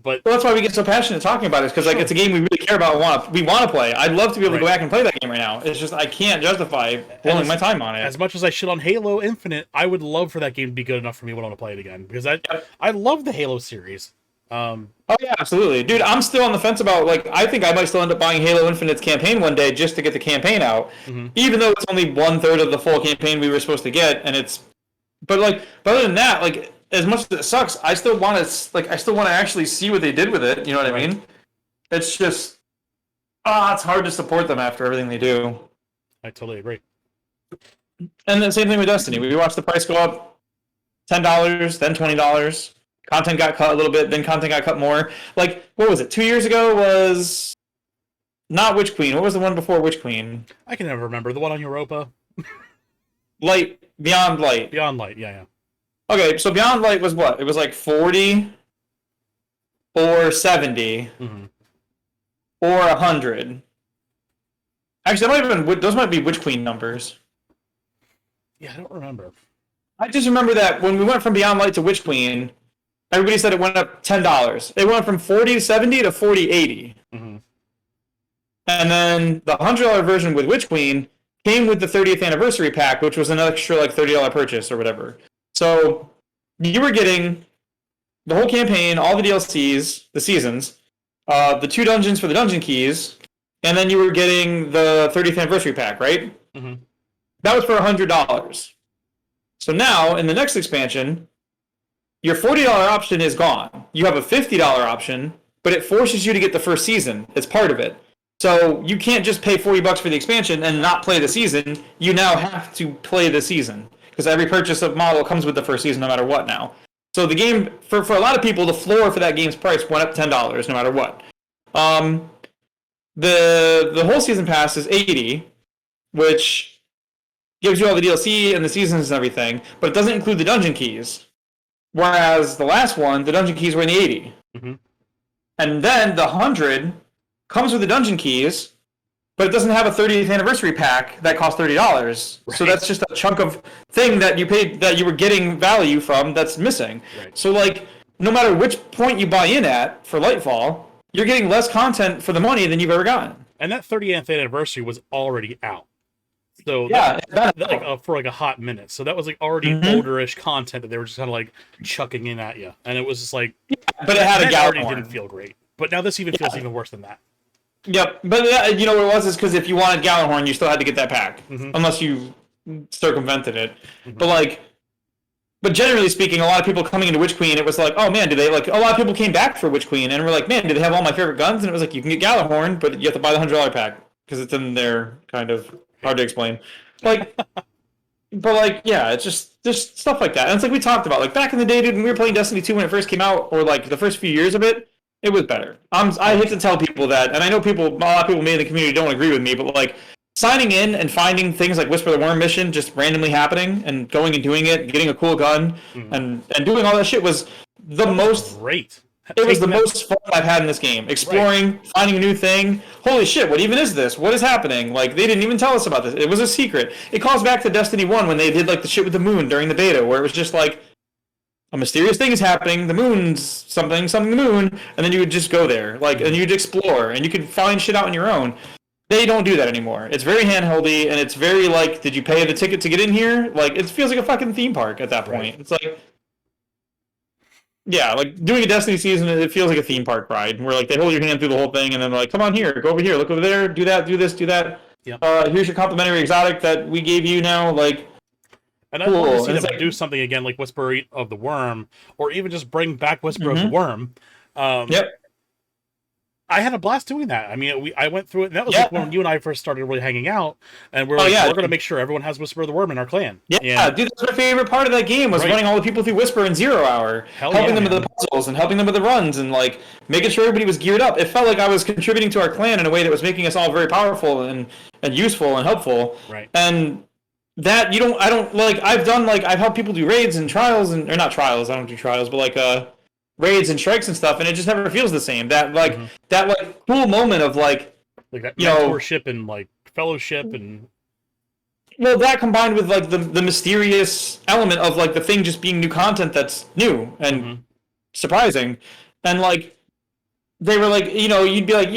but that's why we get so passionate talking about it. Because like it's a game we really care about. We want to play. I'd love to be able to go back and play that game right now. It's just I can't justify blowing my time on it. As much as I shit on Halo Infinite, I would love for that game to be good enough for me to want to play it again because I love the Halo series. Oh yeah, absolutely, dude. I'm still on the fence about like I think I might still end up buying Halo Infinite's campaign one day just to get the campaign out, even though it's only 1/3 of the full campaign we were supposed to get, and it's. But other than that, like. As much as it sucks, I still want to actually see what they did with it. You know what I mean? It's just, it's hard to support them after everything they do. I totally agree. And the same thing with Destiny. We watched the price go up $10, then $20. Content got cut a little bit, then content got cut more. Like, what was it? 2 years ago was not Witch Queen. What was the one before Witch Queen? I can never remember. The one on Europa? Light. Beyond Light. Beyond Light, yeah. Okay, so Beyond Light was what? It was like 40 or 70 or 100. Actually, those might be Witch Queen numbers. Yeah, I don't remember. I just remember that when we went from Beyond Light to Witch Queen, everybody said it went up $10. It went from 40 70 to 40 80. And then the $100 version with Witch Queen came with the 30th anniversary pack, which was an extra like $30 purchase or whatever. So you were getting the whole campaign, all the DLCs, the seasons, the 2 dungeons for the dungeon keys, and then you were getting the 30th anniversary pack, right? That was for $100. So now, in the next expansion, your $40 option is gone. You have a $50 option, but it forces you to get the first season. It's part of it. So you can't just pay $40 for the expansion and not play the season. You now have to play the season. Because every purchase of model comes with the first season no matter what now. So the game, for a lot of people, the floor for that game's price went up $10 no matter what. The whole season pass is $80, which gives you all the DLC and the seasons and everything, but it doesn't include the dungeon keys. Whereas the last one, the dungeon keys were in the $80. And then the $100 comes with the dungeon keys, but it doesn't have a 30th anniversary pack that costs $30. Right. So that's just a chunk of thing that you paid that you were getting value from that's missing. Right. So like no matter which point you buy in at for Lightfall, you're getting less content for the money than you've ever gotten. And that 30th anniversary was already out. So yeah, for like a hot minute. So that was like already older-ish content that they were just kind of like chucking in at you. And it was just like but it had a already didn't feel great. But now this even feels even worse than that. Yep, but you know what it was is because if you wanted Gallahorn, you still had to get that pack, unless you circumvented it. But generally speaking, a lot of people coming into Witch Queen, it was like, oh man, do they like? A lot of people came back for Witch Queen, and were like, man, do they have all my favorite guns? And it was like, you can get Gallahorn, but you have to buy the $100 pack because it's in there, kind of hard to explain. Like, but like, yeah, it's just stuff like that. And it's like we talked about, like back in the day, dude, when we were playing Destiny 2 when it first came out, or like the first few years of it. It was better. I hate to tell people that, and I know a lot of people maybe in the community don't agree with me, but like signing in and finding things like Whisper the Worm mission just randomly happening and going and doing it, getting a cool gun, and doing all that shit was the most great. It was the most fun I've had in this game. Exploring, finding a new thing. Holy shit, what even is this? What is happening? Like, they didn't even tell us about this. It was a secret. It calls back to Destiny 1 when they did like the shit with the moon during the beta, where it was just like, a mysterious thing is happening, the moon's something the moon, and then you would just go there, like, and you'd explore, and you could find shit out on your own. They don't do that anymore. It's very handholdy, and it's very like, did you pay the ticket to get in here? Like, it feels like a fucking theme park at that point. It's like, yeah, like doing a Destiny season, it feels like a theme park ride, where like they hold your hand through the whole thing, and then they're like, come on here, go over here, look over there, do that, do this, do that. Yep. Here's your complimentary exotic that we gave you now. Like, And I'd love to cool. see And them it's like, do something again, like Whisper of the Worm, or even just bring back Whisper of the mm-hmm. Worm. Yep. I had a blast doing that. I mean, I went through it, and that was like when Yeah. you and I first started really hanging out, and we're Oh like, yeah. we're going to make sure everyone has Whisper of the Worm in our clan. Yeah, And dude, that's my favorite part of that game was right. running all the people through Whisper in 0 Hour, Hell helping yeah, them with man. the puzzles and helping them with the runs and like making sure everybody was geared up. It felt like I was contributing to our clan in a way that was making us all very powerful and useful and helpful. Right. And that I don't like I've helped people do raids and trials and or not trials, I don't do trials, but like raids and strikes and stuff, and it just never feels the same. That like cool moment of like that you know, mentorship and like fellowship and well, that combined with like the mysterious element of like the thing just being new content that's new and surprising, and like they were like, you'd be like,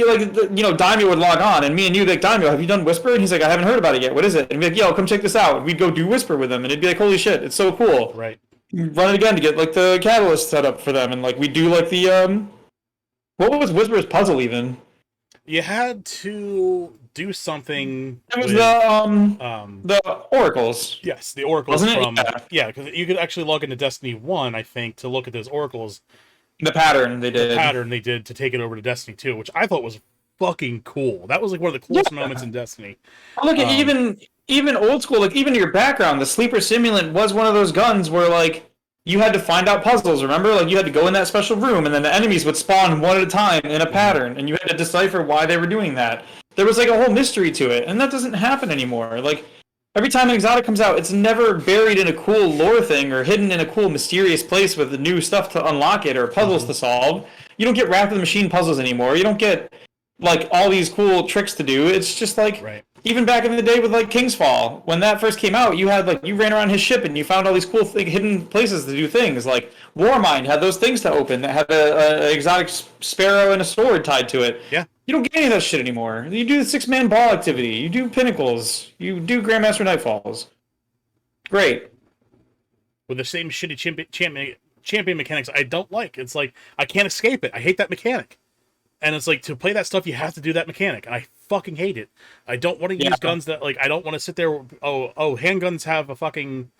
Daimyo would log on, and me and you like, Daimyo, have you done Whisper? And he's like, I haven't heard about it yet. What is it? And we'd be like, yo, come check this out. And we'd go do Whisper with him, and it'd be like, holy shit, it's so cool. right. Run it again to get like the catalyst set up for them, and like we do like the what was Whisper's puzzle even? You had to do something. It was with, the oracles. yes, the oracles Wasn't it? from because you could actually log into Destiny 1, I think, to look at those oracles. The pattern they did. The pattern they did to take it over to Destiny 2, which I thought was fucking cool. That was like one of the coolest moments in Destiny. Look at even old school, like even your background, the sleeper simulant was one of those guns where like you had to find out puzzles, remember? Like you had to go in that special room and then the enemies would spawn one at a time in a pattern and you had to decipher why they were doing that. There was like a whole mystery to it, and that doesn't happen anymore. Like every time an exotic comes out, it's never buried in a cool lore thing or hidden in a cool mysterious place with the new stuff to unlock it or puzzles to solve. You don't get Wrath of the Machine puzzles anymore. You don't get like all these cool tricks to do. It's just like even back in the day with like King's Fall, when that first came out, you had like you ran around his ship and you found all these cool hidden places to do things. Like Warmind had those things to open that had a exotic sparrow and a sword tied to it. Yeah. You don't get any of that shit anymore. You do the 6-man ball activity. You do Pinnacles. You do Grandmaster Nightfalls. Great. With the same shitty champion mechanics I don't like. It's like, I can't escape it. I hate that mechanic. And it's like, to play that stuff, you have to do that mechanic. And I fucking hate it. I don't want to use guns that, like, I don't want to sit there, handguns have a fucking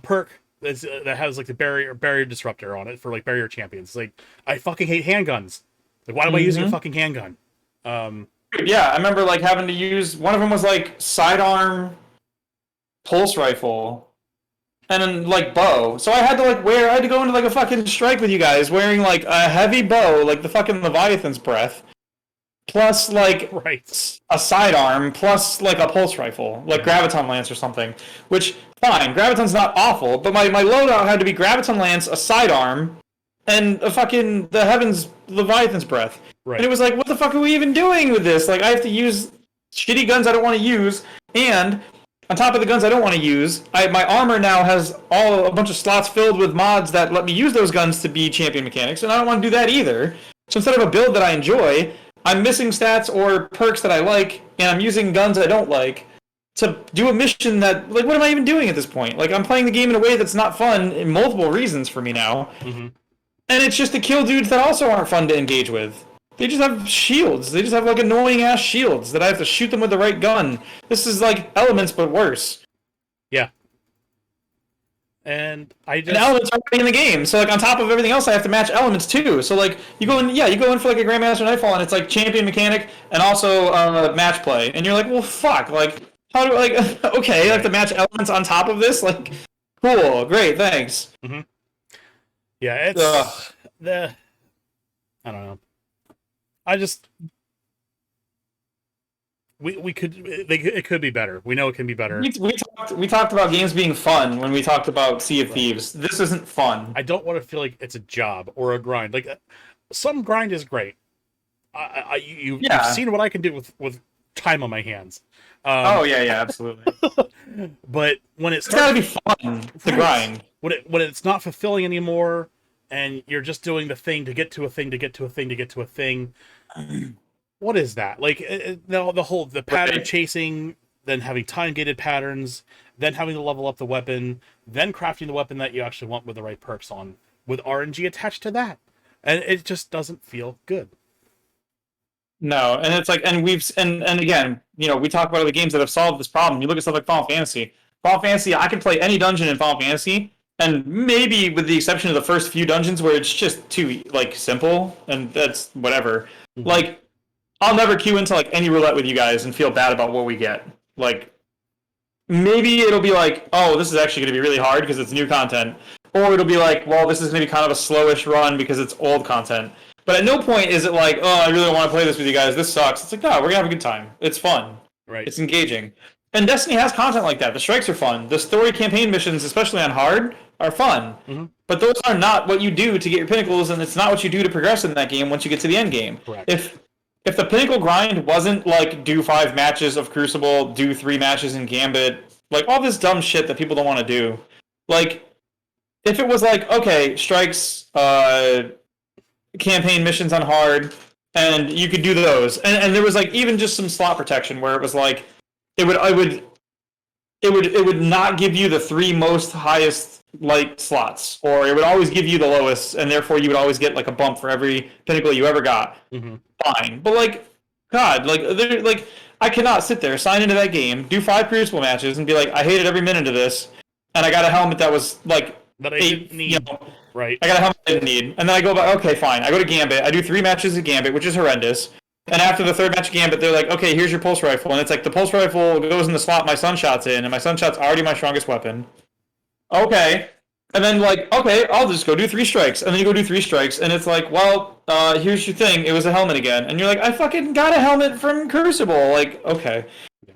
perk that has, like, the barrier disruptor on it for, like, barrier champions. Like, I fucking hate handguns. Like, why am I using a fucking handgun? Yeah, I remember, like, having to use, one of them was, like, sidearm pulse rifle. And then, like, bow. So I had to, like, I had to go into, like, a fucking strike with you guys wearing, like, a heavy bow, like the fucking Leviathan's breath, plus, like, a sidearm, plus, like, a pulse rifle, like Graviton Lance or something. Which, fine, Graviton's not awful, but my loadout had to be Graviton Lance, a sidearm, and a fucking, the Heaven's Leviathan's breath. And it was like, what the fuck are we even doing with this? Like, I have to use shitty guns I don't want to use, and on top of the guns I don't want to use, my armor now has a bunch of slots filled with mods that let me use those guns to be champion mechanics, and I don't want to do that either. So instead of a build that I enjoy, I'm missing stats or perks that I like, and I'm using guns I don't like to do a mission that, like, what am I even doing at this point? Like, I'm playing the game in a way that's not fun in multiple reasons for me now. And it's just to kill dudes that also aren't fun to engage with. They just have shields. They just have, like, annoying-ass shields that I have to shoot them with the right gun. This is, like, Elements, but worse. Yeah. And Elements are already in the game, so, like, on top of everything else, I have to match Elements, too. So, like, you go in for, like, a Grandmaster Nightfall, and it's, like, champion mechanic and also match play. And you're like, well, fuck. Like, how do I, like, okay, I have to match Elements on top of this? Like, cool, great, thanks. Yeah, it's... I don't know. It could be better. We know it can be better. We talked about games being fun when we talked about Sea of Thieves. This isn't fun. I don't want to feel like it's a job or a grind. Like, some grind is great. You've seen what I can do with time on my hands. Absolutely. But when it's gotta be fun to grind. When it's not fulfilling anymore, and you're just doing the thing to get to a thing to get to a thing to get to a thing. What is that? Like, the pattern chasing, then having time-gated patterns, then having to level up the weapon, then crafting the weapon that you actually want with the right perks on, with RNG attached to that. And it just doesn't feel good. No, and it's like, and again, we talk about other games that have solved this problem. You look at stuff like Final Fantasy. Final Fantasy, I can play any dungeon in Final Fantasy, and maybe with the exception of the first few dungeons where it's just too like simple, and that's whatever. Mhm. Like, I'll never queue into like any roulette with you guys and feel bad about what we get. Like, maybe it'll be like, oh, this is actually going to be really hard because it's new content, or it'll be like, well, this is going to be kind of a slowish run because it's old content. But at no point is it like, oh, I really don't want to play this with you guys. This sucks. It's like, no, we're gonna have a good time. It's fun. Right. It's engaging. And Destiny has content like that. The strikes are fun. The story campaign missions, especially on hard, are fun. Mm-hmm. But those are not what you do to get your pinnacles, and it's not what you do to progress in that game once you get to the end game. Correct. If the pinnacle grind wasn't like do 5 matches of Crucible, do 3 matches in Gambit, like all this dumb shit that people don't want to do, like if it was like, okay, strikes, campaign missions on hard, and you could do those, and there was like even just some slot protection where it was like it would not give you the 3 most highest light slots, or it would always give you the lowest, and therefore you would always get like a bump for every pinnacle you ever got. Mm-hmm. Fine, but like, God, like I cannot sit there, sign into that game, do 5 Crucible matches, and be like, I hated every minute of this, and I got a helmet that was like That I didn't need. Right. I got a helmet I didn't need, and then I go back. Okay, fine. I go to Gambit. I do 3 matches of Gambit, which is horrendous. And after the 3rd match of Gambit, they're like, okay, here's your pulse rifle, and it's like the pulse rifle goes in the slot my sunshot's in, and my sunshot's already my strongest weapon. Okay, and then like, okay, I'll just go do 3 strikes, and then you go do 3 strikes, and it's like, well, here's your thing. It was a helmet again, and you're like, I fucking got a helmet from Crucible. Like, okay. Yeah.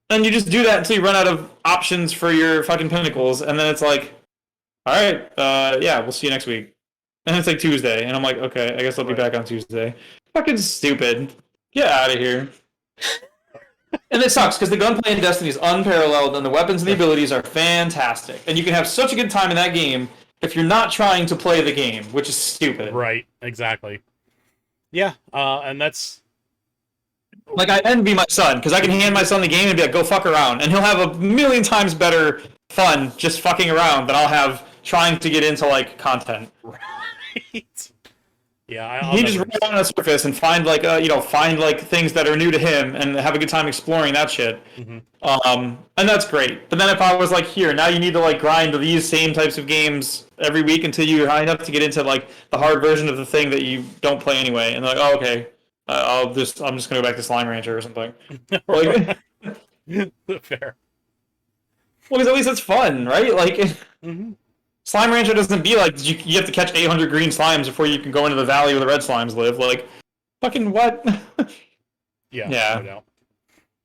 And you just do that until you run out of options for your fucking pinnacles, and then it's like, all right, yeah, we'll see you next week. And it's like Tuesday, and I'm like, okay, I guess I'll be back on Tuesday. Fucking stupid. Get out of here. And it sucks, because the gunplay in Destiny is unparalleled, and the weapons and the abilities are fantastic. And you can have such a good time in that game if you're not trying to play the game, which is stupid. Right, exactly. Yeah, and that's... Like, I envy my son, because I can hand my son the game and be like, go fuck around. And he'll have a million times better fun just fucking around than I'll have trying to get into, like, content. Right. Yeah, I'll he just run on the surface and find like find like things that are new to him and have a good time exploring that shit. Mm-hmm. And that's great. But then if I was like, here, now you need to like grind these same types of games every week until you're high enough to get into like the hard version of the thing that you don't play anyway, and they're like, oh, okay, I'm just gonna go back to Slime Rancher or something. Like, fair. Well, because at least it's fun, right? Like. Mm-hmm. Slime Rancher doesn't be like you have to catch 800 green slimes before you can go into the valley where the red slimes live. Like, fucking what? Yeah. Yeah. No doubt.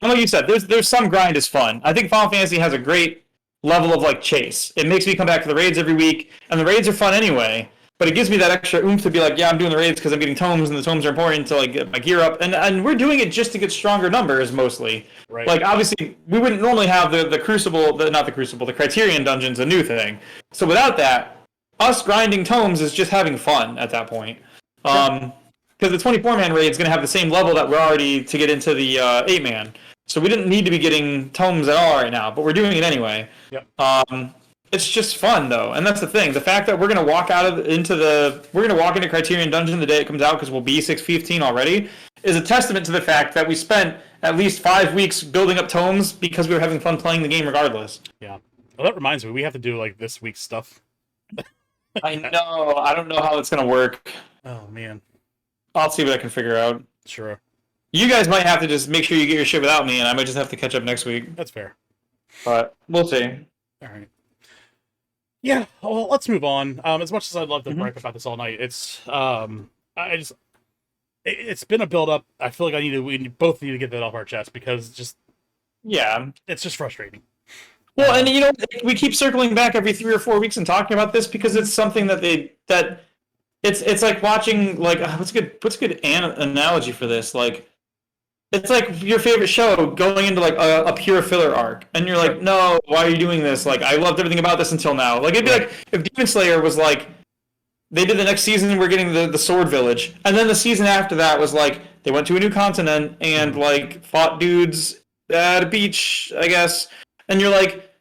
And like you said, there's some grind is fun. I think Final Fantasy has a great level of like chase. It makes me come back to the raids every week, and the raids are fun anyway. But it gives me that extra oomph to be like, yeah, I'm doing the raids because I'm getting tomes, and the tomes are important to like get my gear up. And we're doing it just to get stronger numbers mostly. Right. Like obviously, we wouldn't normally have the Crucible, the Criterion dungeon's a new thing. So without that, us grinding tomes is just having fun at that point. Because the 24-man raid is going to have the same level that we're already to get into the 8-man. So we didn't need to be getting tomes at all right now, but we're doing it anyway. Yep. It's just fun though, and that's the thing. The fact that we're gonna walk into Criterion Dungeon the day it comes out because we'll be 615 already is a testament to the fact that we spent at least 5 weeks building up tomes because we were having fun playing the game regardless. Yeah. Well, that reminds me, we have to do like this week's stuff. I know. I don't know how it's gonna work. Oh man. I'll see what I can figure out. Sure. You guys might have to just make sure you get your shit without me, and I might just have to catch up next week. That's fair. But we'll see. All right. Yeah, well, let's move on. As much as I'd love to gripe about this all night, it's it's been a build up. I feel like we both need to get that off our chest because it's just frustrating. Well, and we keep circling back every 3 or 4 weeks and talking about this because it's something that it's like watching like what's a good analogy for this? Like it's like your favorite show going into like a pure filler arc, and you're like, no, why are you doing this? Like, I loved everything about this until now. Like, it'd be like if Demon Slayer was like, they did the next season, and we're getting the Sword Village, and then the season after that was like they went to a new continent and like fought dudes at a beach, I guess, and you're like,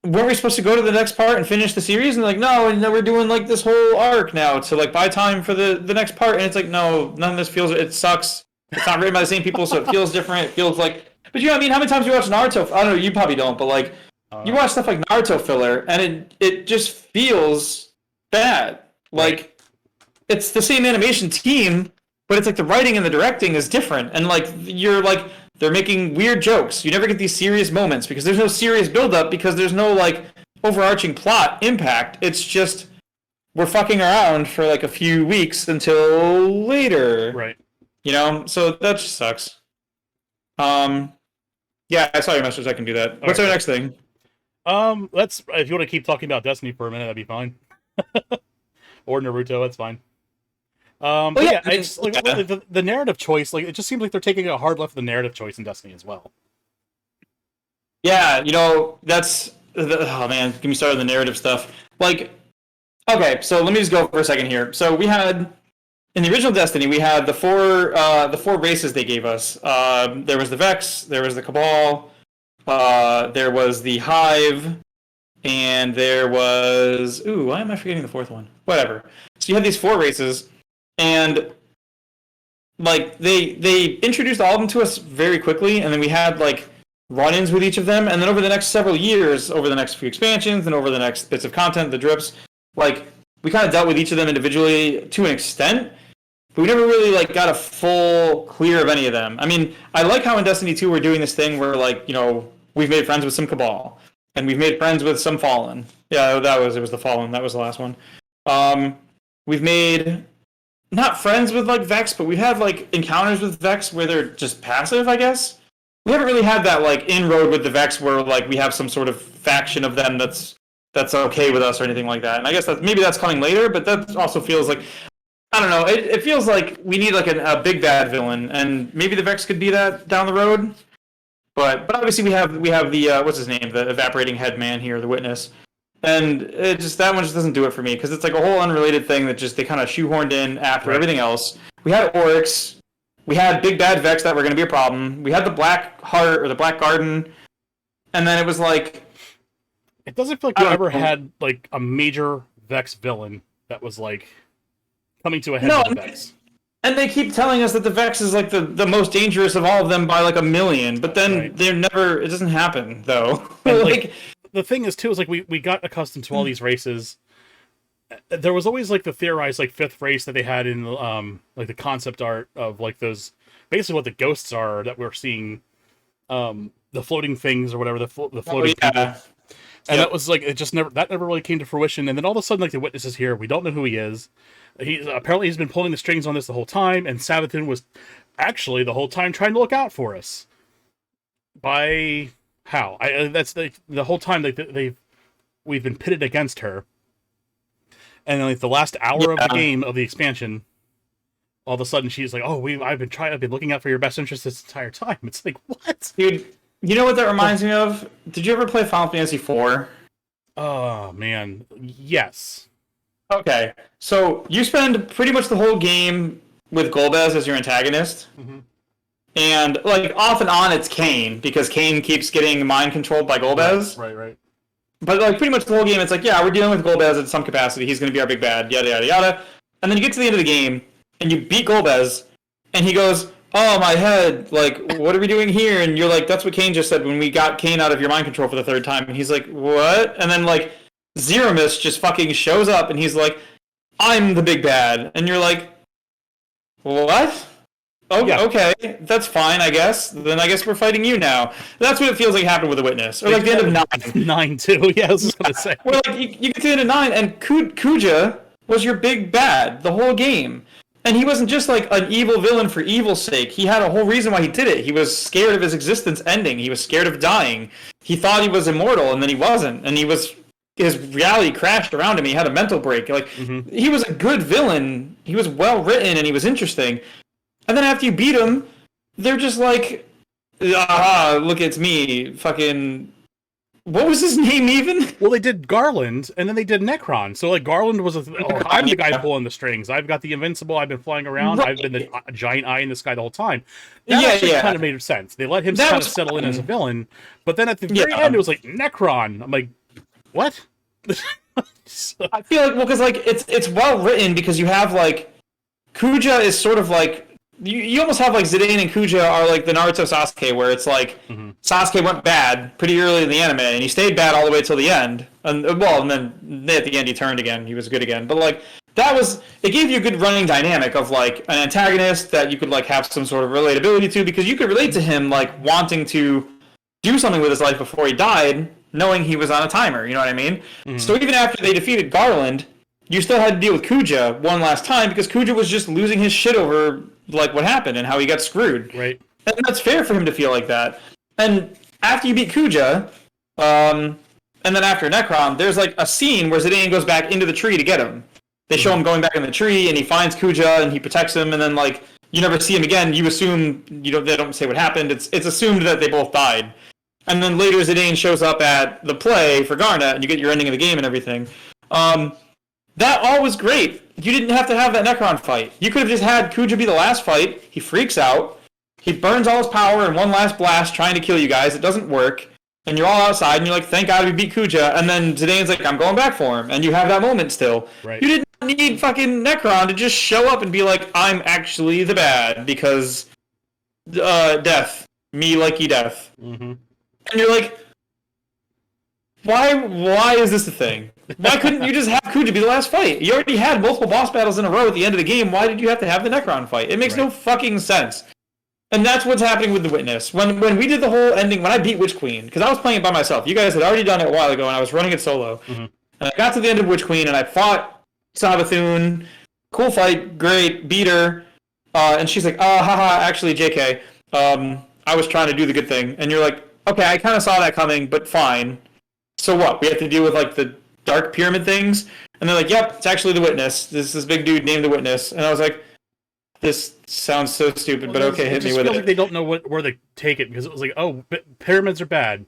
weren't we supposed to go to the next part and finish the series? And they're like, no, and then we're doing like this whole arc now to like buy time for the next part, and it's like, no, none of this feels, it sucks. It's not written by the same people, so it feels different. It feels like, but you know what I mean? How many times you watch Naruto? I don't know, you probably don't, but like, you watch stuff like Naruto filler, and it just feels bad. Like, right. it's the same animation team, but it's like the writing and the directing is different, and like you're like they're making weird jokes. You never get these serious moments because there's no serious build-up because there's no like overarching plot impact. It's just we're fucking around for like a few weeks until later. Right. You know, so that just sucks. Yeah, I saw your message. I can do that. What's our next thing? Let's if you want to keep talking about Destiny for a minute, that'd be fine. Or Naruto, that's fine. But yeah, I just, like, the narrative choice, like it just seems like they're taking a hard left of the narrative choice in Destiny as well. Yeah, you know, that's oh man, give me started on the narrative stuff. Like, okay, so let me just go for a second here. So we had in the original Destiny, we had the four races they gave us. There was the Vex, there was the Cabal, there was the Hive, and there was why am I forgetting the fourth one? Whatever. So you had these four races, and like they introduced all of them to us very quickly, and then we had like run-ins with each of them, and then over the next several years, over the next few expansions, and over the next bits of content, the drips, like we kind of dealt with each of them individually to an extent, but we never really like got a full clear of any of them. I mean, I like how in Destiny 2 we're doing this thing where like, you know, we've made friends with some Cabal, and we've made friends with some Fallen. Yeah, it was the Fallen. That was the last one. We've made not friends with like Vex, but we've had like encounters with Vex where they're just passive, I guess. We haven't really had that like inroad with the Vex where like we have some sort of faction of them that's okay with us or anything like that. And I guess that maybe that's coming later, but that also feels like I don't know. It feels like we need like a big bad villain, and maybe the Vex could be that down the road. But obviously we have the what's his name, the evaporating head man here, the Witness, and it just that one just doesn't do it for me because it's like a whole unrelated thing that just they kind of shoehorned in after everything else. We had Oryx. We had big bad Vex that were going to be a problem. We had the Black Heart or the Black Garden, and then it was like it doesn't feel like we ever had like a major Vex villain that was like coming to a head with the Vex. And they keep telling us that the Vex is like the most dangerous of all of them by like 1 million, but then they're never. It doesn't happen though. like the thing is too is like we got accustomed to all these races. There was always like the theorized like fifth race that they had in like the concept art of like those basically what the ghosts are that we're seeing, the floating things or whatever the floating people. And that was like it just never really came to fruition. And then all of a sudden like the Witness is here. We don't know who he is. He's been pulling the strings on this the whole time, and Savathun was actually the whole time trying to look out for us. By how? That's the whole time we've been pitted against her. And like the last hour of the game of the expansion, all of a sudden she's like, "Oh, I've been looking out for your best interest this entire time." It's like, what, dude? You know what that reminds me of? Did you ever play Final Fantasy IV? Oh man, yes. Okay, so you spend pretty much the whole game with Golbez as your antagonist, and like off and on it's Kain because Kain keeps getting mind controlled by Golbez. Right. But like pretty much the whole game, it's like, yeah, we're dealing with Golbez in some capacity. He's going to be our big bad, yada yada yada. And then you get to the end of the game, and you beat Golbez, and he goes, "Oh, my head! Like, what are we doing here?" And you're like, "That's what Kain just said when we got Kain out of your mind control for the third time." And he's like, "What?" And then like Zeramis just fucking shows up, and he's like, "I'm the big bad," and you're like, "What?" Oh, yeah. Okay, that's fine, I guess. Then I guess we're fighting you now. That's what it feels like happened with the Witness. Or like the end of 9. 9 too, yeah, I was just going to say. Where like, you get to the end of 9, and Kuja was your big bad the whole game. And he wasn't just like an evil villain for evil's sake. He had a whole reason why he did it. He was scared of his existence ending. He was scared of dying. He thought he was immortal, and then he wasn't. And his reality crashed around him. He had a mental break. Like, he was a good villain. He was well written, and he was interesting. And then after you beat him, they're just like, look, it's me. Fucking, what was his name even? Well, they did Garland, and then they did Necron. So, like, Garland was I'm the guy pulling the strings. I've got the Invincible. I've been flying around. Right. I've been the giant eye in the sky the whole time. That kind of made sense. They let him kind of settle in as a villain. But then at the very end, it was like, Necron. I'm like, what? So, I feel like, well, because, like, it's well written because you have, like, Kuja is sort of like you almost have like Zidane and Kuja are like the Naruto Sasuke, where it's like Sasuke went bad pretty early in the anime, and he stayed bad all the way till the end. And then at the end he turned again. He was good again. But like it gave you a good running dynamic of like an antagonist that you could like have some sort of relatability to, because you could relate to him like wanting to do something with his life before he died, knowing he was on a timer. You know what I mean? So even after they defeated Garland, you still had to deal with Kuja one last time, because Kuja was just losing his shit over like what happened and how he got screwed. Right. And that's fair for him to feel like that. And after you beat Kuja, and then after Necron, there's like a scene where Zidane goes back into the tree to get him. They show him going back in the tree, and he finds Kuja, and he protects him, and then like you never see him again. You assume they don't say what happened. It's assumed that they both died. And then later Zidane shows up at the play for Garnet, and you get your ending of the game and everything. That all was great. You didn't have to have that Necron fight. You could have just had Kuja be the last fight. He freaks out. He burns all his power in one last blast trying to kill you guys. It doesn't work. And you're all outside, and you're like, thank God we beat Kuja. And then Zidane's like, I'm going back for him. And you have that moment still. Right. You didn't need fucking Necron to just show up and be like, I'm actually the bad, because death. Me likey death. And you're like, why is this a thing? Why couldn't you just have Kuja be the last fight? You already had multiple boss battles in a row at the end of the game. Why did you have to have the Necron fight? It makes no fucking sense. And that's what's happening with The Witness. When we did the whole ending, when I beat Witch Queen, because I was playing it by myself. You guys had already done it a while ago, and I was running it solo. And I got to the end of Witch Queen, and I fought Savathun. Cool fight, great, beat her. And she's like, haha, actually, JK. I was trying to do the good thing. And you're like, okay, I kind of saw that coming, but fine. So what? We have to deal with like the dark pyramid things? And they're like, yep, it's actually The Witness. This big dude named The Witness. And I was like, this sounds so stupid, but okay, hit me with it. Like they don't know where they take it, because it was like, oh, pyramids are bad.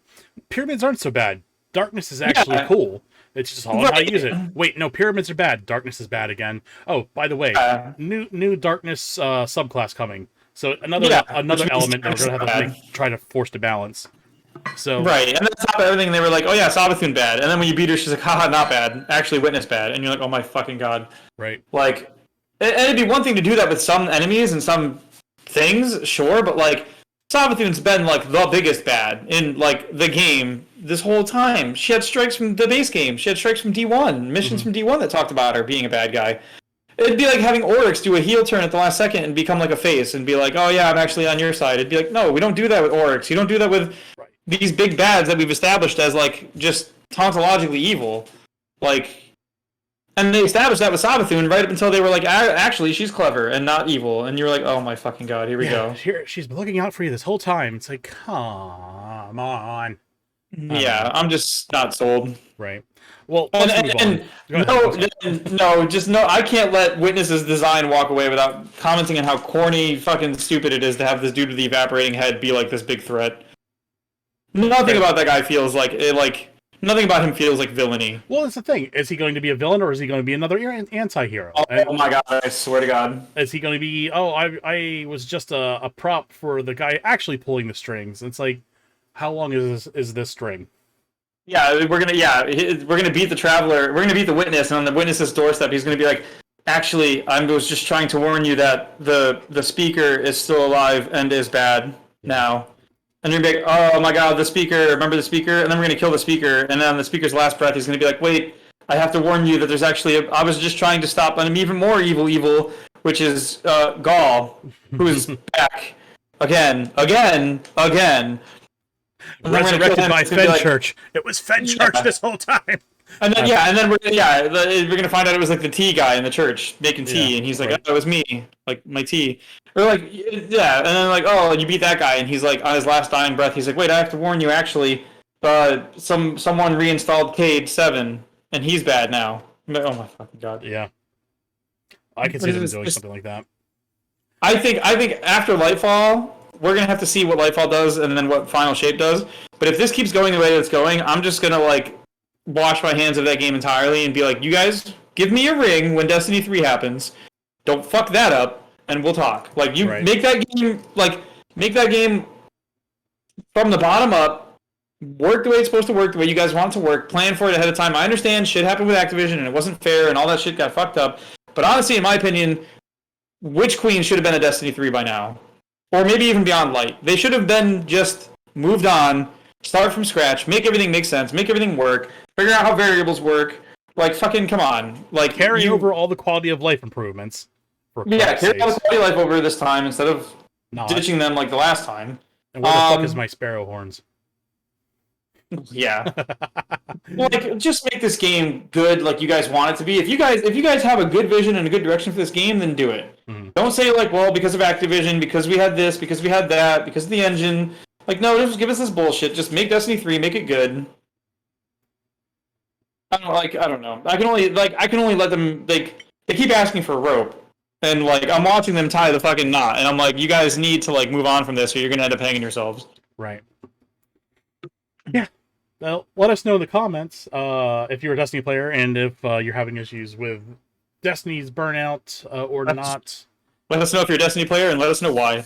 Pyramids aren't so bad. Darkness is actually cool. It's just all how to use it. Wait, no, pyramids are bad. Darkness is bad again. Oh, by the way, new darkness subclass coming. So another element that we're gonna have to try to force to balance. So right, and then on top of everything, they were like, "Oh yeah, Savathun bad," and then when you beat her, she's like, "Haha, not bad. Actually, Witness bad," and you're like, "Oh my fucking god!" Right. Like, and it'd be one thing to do that with some enemies and some things, sure, but like Savathun's been like the biggest bad in like the game this whole time. She had strikes from the base game. She had strikes from D1, missions from D1 that talked about her being a bad guy. It'd be like having Oryx do a heel turn at the last second and become like a face and be like, "Oh yeah, I'm actually on your side." It'd be like, no, we don't do that with Oryx. You don't do that with these big bads that we've established as like just tautologically evil. Like, and they established that with Savathun right up until they were like, actually, she's clever and not evil. And you were like, oh my fucking god, here we go. She's been looking out for you this whole time. It's like, come on. Yeah, I'm just not sold. Right. Well, no, I can't let Witness's design walk away without commenting on how corny, fucking stupid it is to have this dude with the evaporating head be like this big threat. Nothing about that guy feels like it. Nothing about him feels like villainy. Well, that's the thing. Is he going to be a villain, or is he going to be another anti-hero? Oh my god! I swear to God. Is he going to be? Oh, I was just a prop for the guy actually pulling the strings. It's like, how long is this string? Yeah, we're gonna beat the Traveler. We're gonna beat the Witness, and on the Witness's doorstep, he's gonna be like, "Actually, I was just trying to warn you that the speaker is still alive and is bad now." And you're gonna be like, "Oh my god, the speaker! Remember the speaker?" And then we're gonna kill the speaker, and then on the speaker's last breath, he's gonna be like, "Wait, I have to warn you that there's actually I was just trying to stop an even more evil, which is Gaul, who's back again." Resurrected by Fenchurch. It was Fenchurch this whole time. And then we're gonna find out it was like the tea guy in the church making tea, and he's like, "Oh, it was me, like my tea." Or like, yeah, and then like, "Oh, you beat that guy," and he's like, on his last dying breath, he's like, "Wait, I have to warn you. Actually, someone reinstalled Cade 7, and he's bad now." I'm like, oh my fucking god. Yeah, I could see them doing something like that. I think after Lightfall, we're gonna have to see what Lightfall does and then what Final Shape does. But if this keeps going the way that it's going, I'm just gonna like wash my hands of that game entirely and be like, "You guys, give me a ring when Destiny 3 happens. Don't fuck that up, and we'll talk." Like make that game from the bottom up, work the way it's supposed to work, the way you guys want it to work. Plan for it ahead of time. I understand shit happened with Activision and it wasn't fair and all that shit got fucked up. But honestly, in my opinion, Witch Queen should have been a Destiny 3 by now. Or maybe even Beyond Light. They should have been just moved on, start from scratch, make everything make sense, make everything work, figure out how variables work. Like, fucking come on. Like, carry over all the quality of life improvements. Yeah, carry all the quality of life over this time instead of ditching them like the last time. And where the fuck is my sparrow horns? Yeah. Like, just make this game good like you guys want it to be. If you guys have a good vision and a good direction for this game, then do it. Mm-hmm. Don't say like, well, because of Activision, because we had this, because we had that, because of the engine. Like, no, just give us this bullshit. Just make Destiny 3, make it good. I don't know. I can only let them, like, they keep asking for rope. And, like, I'm watching them tie the fucking knot. And I'm like, you guys need to, like, move on from this or you're going to end up hanging yourselves. Right. Yeah. Well, let us know in the comments if you're a Destiny player and if you're having issues with Destiny's Burnout or not. Let us know if you're a Destiny player and let us know why.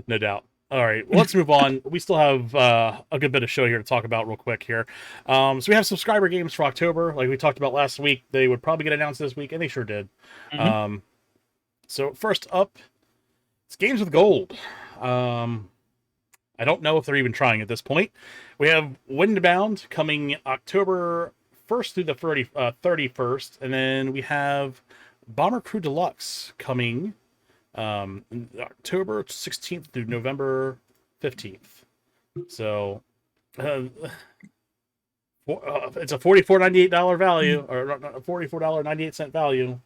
No doubt. All right, well, let's move on. We still have a good bit of show here to talk about real quick here. So we have subscriber games for October. Like we talked about last week, they would probably get announced this week, and they sure did. Mm-hmm. So first up, it's games with gold. I don't know if they're even trying at this point. We have Windbound coming October 1st through the 31st, and then we have Bomber Crew Deluxe coming October 16th through November 15th. So it's a $44.98 value, or $44.98 value.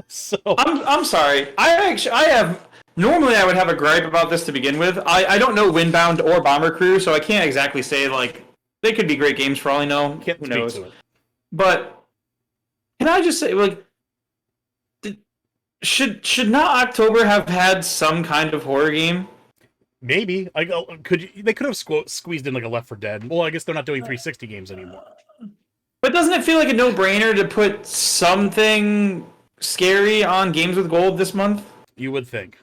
So I'm sorry. Normally I would have a gripe about this to begin with. I don't know Windbound or Bomber Crew, so I can't exactly say, like, they could be great games for all I know. Who knows? But can I just say, like, should not October have had some kind of horror game? Maybe. They could have squeezed in like a Left 4 Dead. Well, I guess they're not doing 360 games anymore. But doesn't it feel like a no-brainer to put something scary on Games with Gold this month? You would think.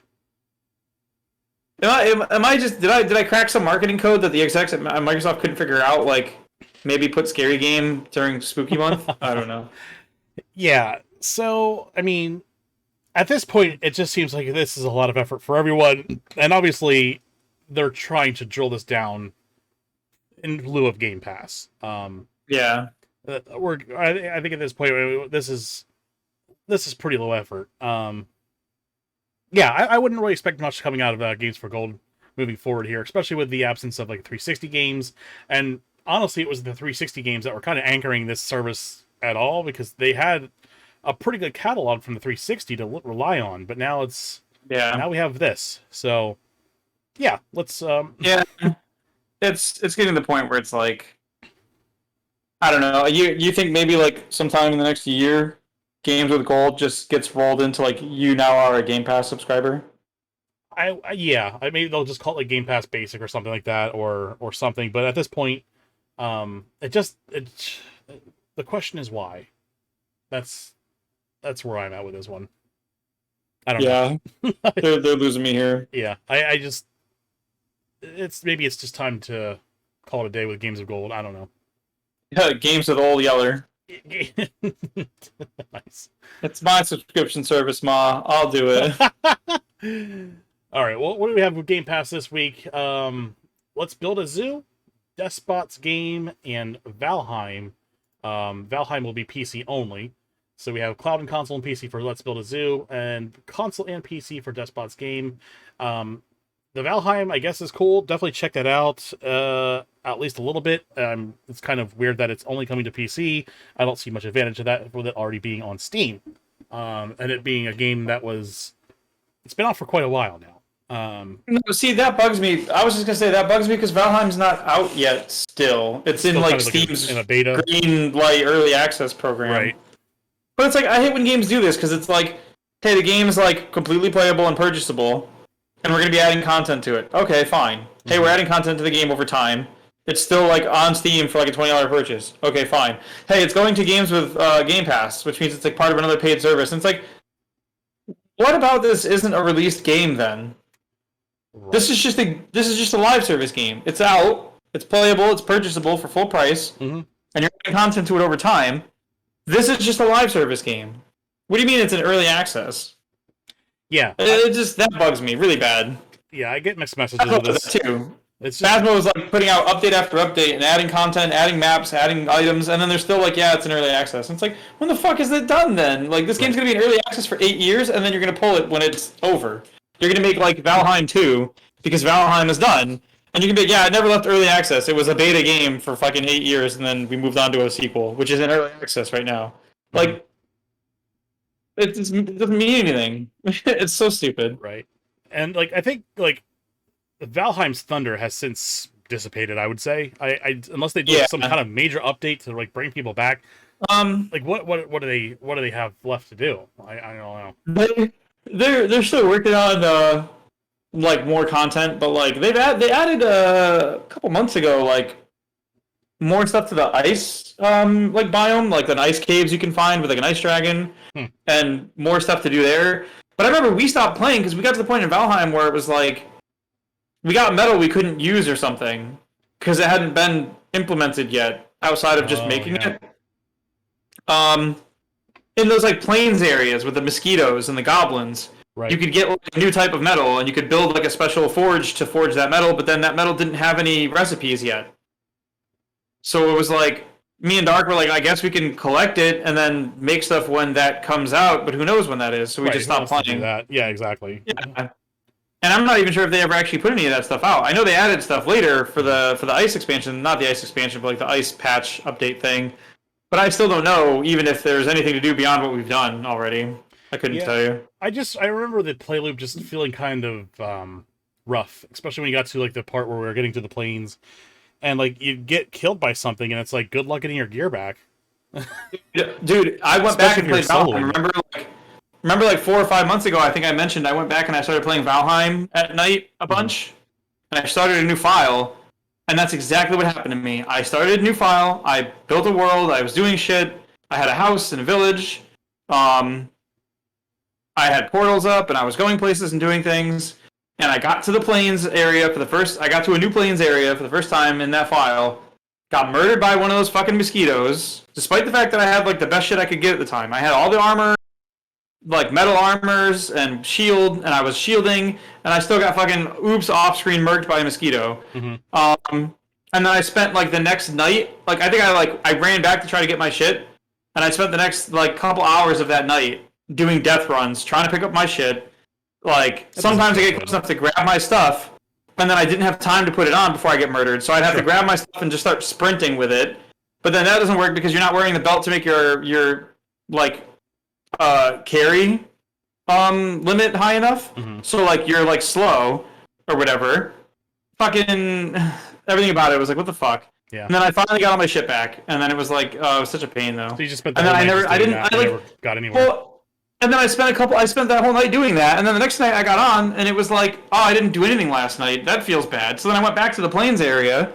Am I just did I crack some marketing code that the execs at Microsoft couldn't figure out? Like, maybe put scary game during Spooky Month? I don't know. Yeah. So I mean, at this point, it just seems like this is a lot of effort for everyone, and obviously, they're trying to drill this down in lieu of Game Pass. Yeah, I think at this point, this is pretty low effort. Yeah, I wouldn't really expect much coming out of Games for Gold moving forward here, especially with the absence of like 360 games. And honestly, it was the 360 games that were kind of anchoring this service at all, because they had a pretty good catalog from the 360 to rely on, but now now we have this. So yeah, let's yeah, it's getting to the point where it's like, I don't know. You think maybe like sometime in the next year, Games with Gold just gets rolled into like, you now are a Game Pass subscriber? Maybe they'll just call it like Game Pass Basic or something like that, or something. But at this point, the question is why. That's where I'm at with this one. I don't know. they're losing me here. Yeah, it's just time to call it a day with Games of Gold. I don't know. Yeah, Games with Old Yeller. Nice. It's my subscription service, Ma. I'll do it. All right. Well, what do we have with Game Pass this week? Let's Build a Zoo, Despot's Game, and Valheim. Valheim will be PC only. So we have cloud and console and PC for Let's Build a Zoo, and console and PC for Despot's Game. The Valheim, I guess, is cool. Definitely check that out, at least a little bit. It's kind of weird that it's only coming to PC. I don't see much advantage of that with it already being on Steam. And it being a game it's been out for quite a while now. No, see, that bugs me. I was just going to say that bugs me because Valheim's not out yet still. It's in like Steam's in a beta. Green Light Early Access program. Right. But it's like, I hate when games do this because it's like, hey, the game is like completely playable and purchasable, and we're going to be adding content to it. Okay, fine. Hey, we're adding content to the game over time. It's still like on Steam for like a $20 purchase. Okay, fine. Hey, it's going to games with Game Pass, which means it's like part of another paid service. And it's like, what about this isn't a released game then? Right. This is just a live service game. It's out. It's playable. It's purchasable for full price, and you're adding content to it over time. This is just a live service game. What do you mean it's an early access? Yeah, It just that bugs me really bad. I get mixed messages Phasmo with does this. that too. It's just, Phasmo is like putting out update after update and adding content, adding maps, adding items, and then they're still like, yeah, it's an early access. And it's like, when the fuck is it done then? Like, this game's gonna be in early access for 8 years, and then you're gonna pull it when it's over. You're gonna make like Valheim 2 because Valheim is done, and you can be, yeah, it never left early access. It was a beta game for fucking 8 years, and then we moved on to a sequel, which is in early access right now. Like, it doesn't mean anything. It's so stupid. right. And like, I think like Valheim's thunder has since dissipated. I would say, unless they do some kind of major update to like bring people back. Like what do they have left to do? I don't know. They're still working on like more content, but like they added a couple months ago like more stuff to the ice like biome, like an ice caves you can find with like an ice dragon, and more stuff to do there. But I remember we stopped playing because we got to the point in Valheim where it was like we got metal we couldn't use or something because it hadn't been implemented yet outside of just making it. In those like plains areas with the mosquitoes and the goblins, you could get like, a new type of metal and you could build like a special forge to forge that metal, but then that metal didn't have any recipes yet. So it was like me and Dark were like, I guess we can collect it and then make stuff when that comes out, but who knows when that is? So we just stopped playing. That. Yeah, exactly. Yeah. And I'm not even sure if they ever actually put any of that stuff out. I know they added stuff later for the ice expansion, not the ice expansion, but like the ice patch update thing. But I still don't know even if there's anything to do beyond what we've done already. I couldn't tell you. I remember the play loop just feeling kind of rough, especially when you got to like the part where we were getting to the plains, and like you get killed by something, and it's like good luck getting your gear back. Dude, I went back and played Valheim. Remember like 4 or 5 months ago, I think I mentioned I went back and I started playing Valheim at night a bunch, and I started a new file, and that's exactly what happened to me. I started a new file, I built a world, I was doing shit, I had a house and a village, I had portals up, and I was going places and doing things, and I got to the plains area I got to a new plains area for the first time in that file, got murdered by one of those fucking mosquitoes, despite the fact that I had like the best shit I could get at the time. I had all the armor, like metal armors and shield, and I was shielding, and I still got fucking off-screen murked by a mosquito. And then I spent like the next night, like I think I ran back to try to get my shit, and I spent the next like couple hours of that night doing death runs, trying to pick up my shit. Like sometimes I get close enough to grab my stuff, and then I didn't have time to put it on before I get murdered, so I'd have to grab my stuff and just start sprinting with it. But then that doesn't work because you're not wearing the belt to make your like carry limit high enough. So like you're like slow or whatever. Fucking everything about it was like, what the fuck? Yeah. And then I finally got all my shit back, and then it was like, oh, it was such a pain though. So you just spent the whole night never got anywhere. Well, and then I spent that whole night doing that, and then the next night I got on, and it was like, oh, I didn't do anything last night. That feels bad. So then I went back to the plains area,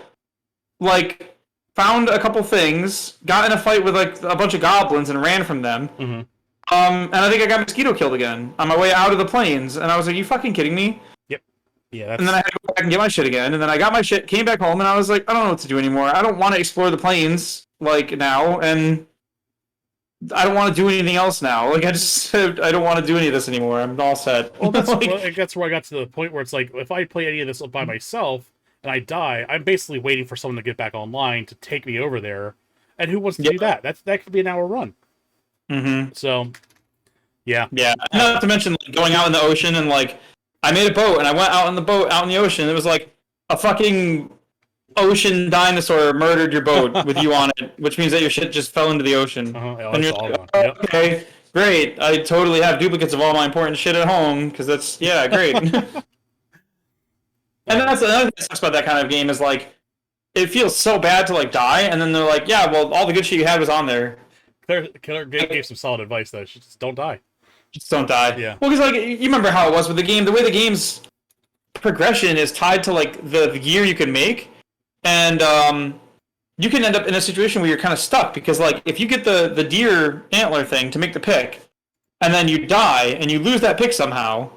like found a couple things, got in a fight with like a bunch of goblins, and ran from them. And I think I got mosquito killed again on my way out of the plains, and I was like, you fucking kidding me? Yep. Yeah. And then I had to go back and get my shit again, and then I got my shit, came back home, and I was like, I don't know what to do anymore. I don't want to explore the plains like now, and I don't want to do anything else now. Like I don't want to do any of this anymore. I'm all set. Well, that's where I got to the point where it's like, if I play any of this by myself and I die, I'm basically waiting for someone to get back online to take me over there. And who wants to do that? That could be an hour run. So, yeah. Yeah. Not to mention like, going out in the ocean and like I made a boat and I went out in the boat out in the ocean. It was like a fucking ocean dinosaur murdered your boat with you on it, which means that your shit just fell into the ocean. And you're like, oh, okay, great. I totally have duplicates of all my important shit at home because that's great. And that's another thing that sucks about that kind of game is like it feels so bad to like die, and then they're like, yeah, well, all the good shit you had was on there. Killer gave some solid advice though. Just don't die. Just don't die. Yeah. Well, because like you remember how it was with the game. The way the game's progression is tied to like the gear you can make. And you can end up in a situation where you're kind of stuck because, like, if you get the deer antler thing to make the pick, and then you die and you lose that pick somehow,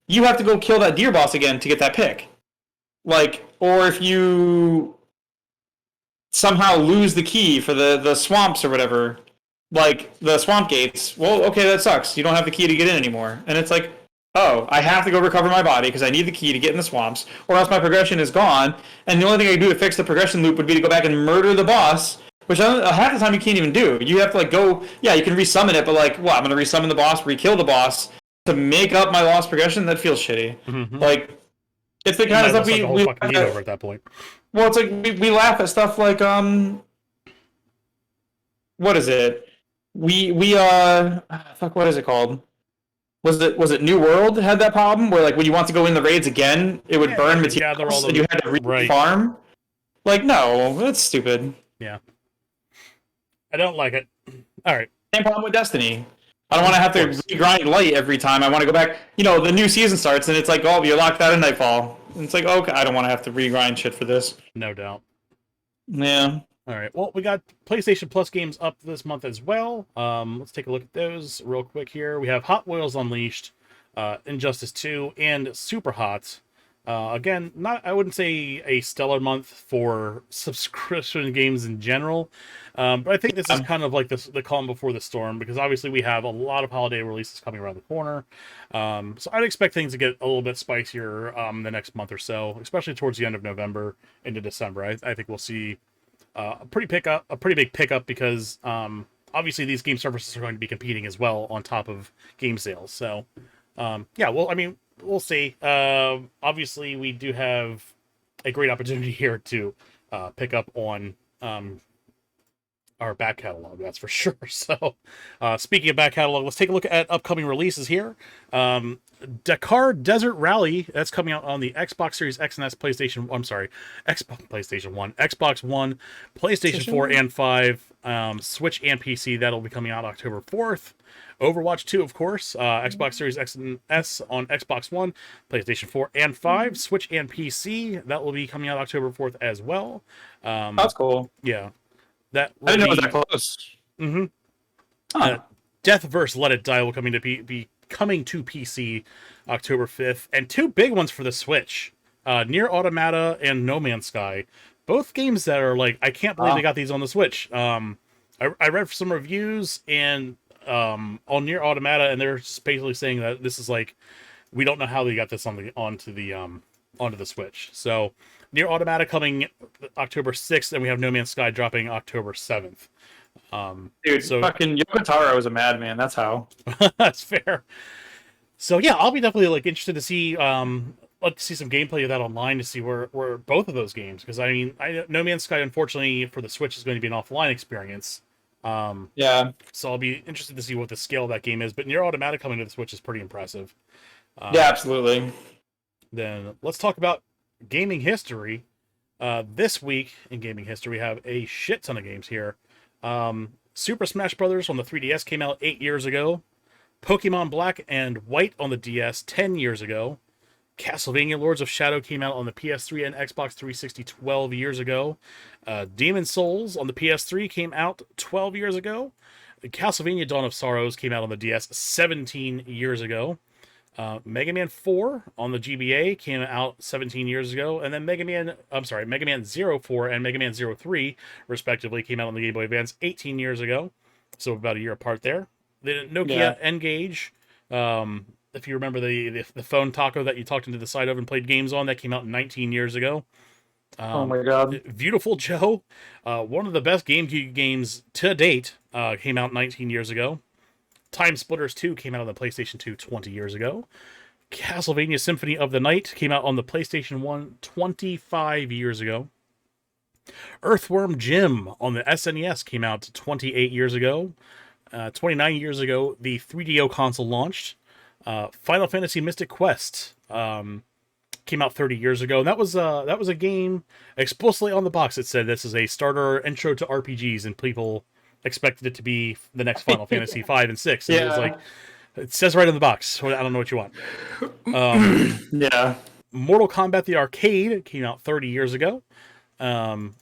you have to go kill that deer boss again to get that pick. Like, or if you somehow lose the key for the swamps or whatever, like the swamp gates. Well, okay, that sucks. You don't have the key to get in anymore. And it's like, oh, I have to go recover my body because I need the key to get in the swamps, or else my progression is gone. And the only thing I can do to fix the progression loop would be to go back and murder the boss, which half the time you can't even do. You have to like go, yeah, you can resummon it, but like, what? I'm gonna resummon the boss, re-kill the boss to make up my lost progression. That feels shitty. Mm-hmm. Like, it's the You kind might of as well stuff start the whole fucking game over at that point. well, it's like we laugh at stuff like what is it? We fuck, what is it called? Was it New World had that problem where like when you want to go in the raids again, it would burn materials and you had to re-farm? Like, no, that's stupid. Yeah. I don't like it. All right. Same problem with Destiny. I don't want to have to grind light every time. I want to go back. You know, the new season starts and it's like, oh, you're locked out of Nightfall. And it's like, okay, I don't want to have to regrind shit for this. No doubt. Yeah. All right. Well, we got PlayStation Plus games up this month as well. Let's take a look at those real quick here. We have Hot Wheels Unleashed, Injustice 2, and Super Hot. Again, I wouldn't say a stellar month for subscription games in general, but I think this is kind of like the calm before the storm, because obviously we have a lot of holiday releases coming around the corner. So I'd expect things to get a little bit spicier the next month or so, especially towards the end of November into December. I think we'll see a pretty big pickup because obviously these game services are going to be competing as well on top of game sales. So yeah, well, I mean, we'll see. Obviously, we do have a great opportunity here to pick up on our back catalog, that's for sure. So, speaking of back catalog, let's take a look at upcoming releases here. Dakar Desert Rally, that's coming out on the Xbox Series X and S, PlayStation 1, Xbox One, PlayStation 4 and 5, Switch and PC. That'll be coming out October 4th. Overwatch 2, of course, Xbox Series X and S on Xbox One, PlayStation 4 and 5, Switch and PC. That will be coming out October 4th as well. That's cool. Yeah. That I didn't know it was that close. Mm-hmm. Huh. Death vs. Let It Die will be coming to PC October 5th. And two big ones for the Switch. Nier Automata and No Man's Sky. Both games that are like, I can't believe they got these on the Switch. I read some reviews and on Nier Automata, and they're basically saying that this is like, we don't know how they got this onto the Switch. So Nier Automata coming October 6th, and we have No Man's Sky dropping October 7th. Dude, so fucking Yoko Taro is a madman. That's how. That's fair. So yeah, I'll be definitely like interested to see see some gameplay of that online to see where both of those games, because I mean, No Man's Sky unfortunately for the Switch is going to be an offline experience. Yeah. So I'll be interested to see what the scale of that game is. But Nier Automata coming to the Switch is pretty impressive. Yeah, absolutely. Then let's talk about gaming history. This week in gaming history, we have a shit ton of games here. Super Smash Bros. On the 3DS came out 8 years ago. Pokemon Black and White on the DS 10 years ago. Castlevania Lords of Shadow came out on the PS3 and Xbox 360 12 years ago. Demon Souls on the PS3 came out 12 years ago. Castlevania Dawn of Sorrows came out on the DS 17 years ago. Mega Man 4 on the GBA came out 17 years ago, and then Mega Man 04 and Mega Man 03, respectively, came out on the Game Boy Advance 18 years ago, so about a year apart there. The Nokia N-Gage, if you remember the phone taco that you talked into the side of and played games on, that came out 19 years ago. Oh my god. Beautiful Joe, one of the best GameCube games to date, came out 19 years ago. Time Splitters 2 came out on the PlayStation 2 20 years ago. Castlevania Symphony of the Night came out on the PlayStation 1 25 years ago. Earthworm Jim on the SNES came out 28 years ago. 29 years ago, the 3DO console launched. Final Fantasy Mystic Quest came out 30 years ago. And that was a game explicitly on the box. It said this is a starter intro to RPGs, and people expected it to be the next Final Fantasy 5 and 6. And it was like, it says right in the box. I don't know what you want. Yeah. Mortal Kombat the Arcade came out 30 years ago. And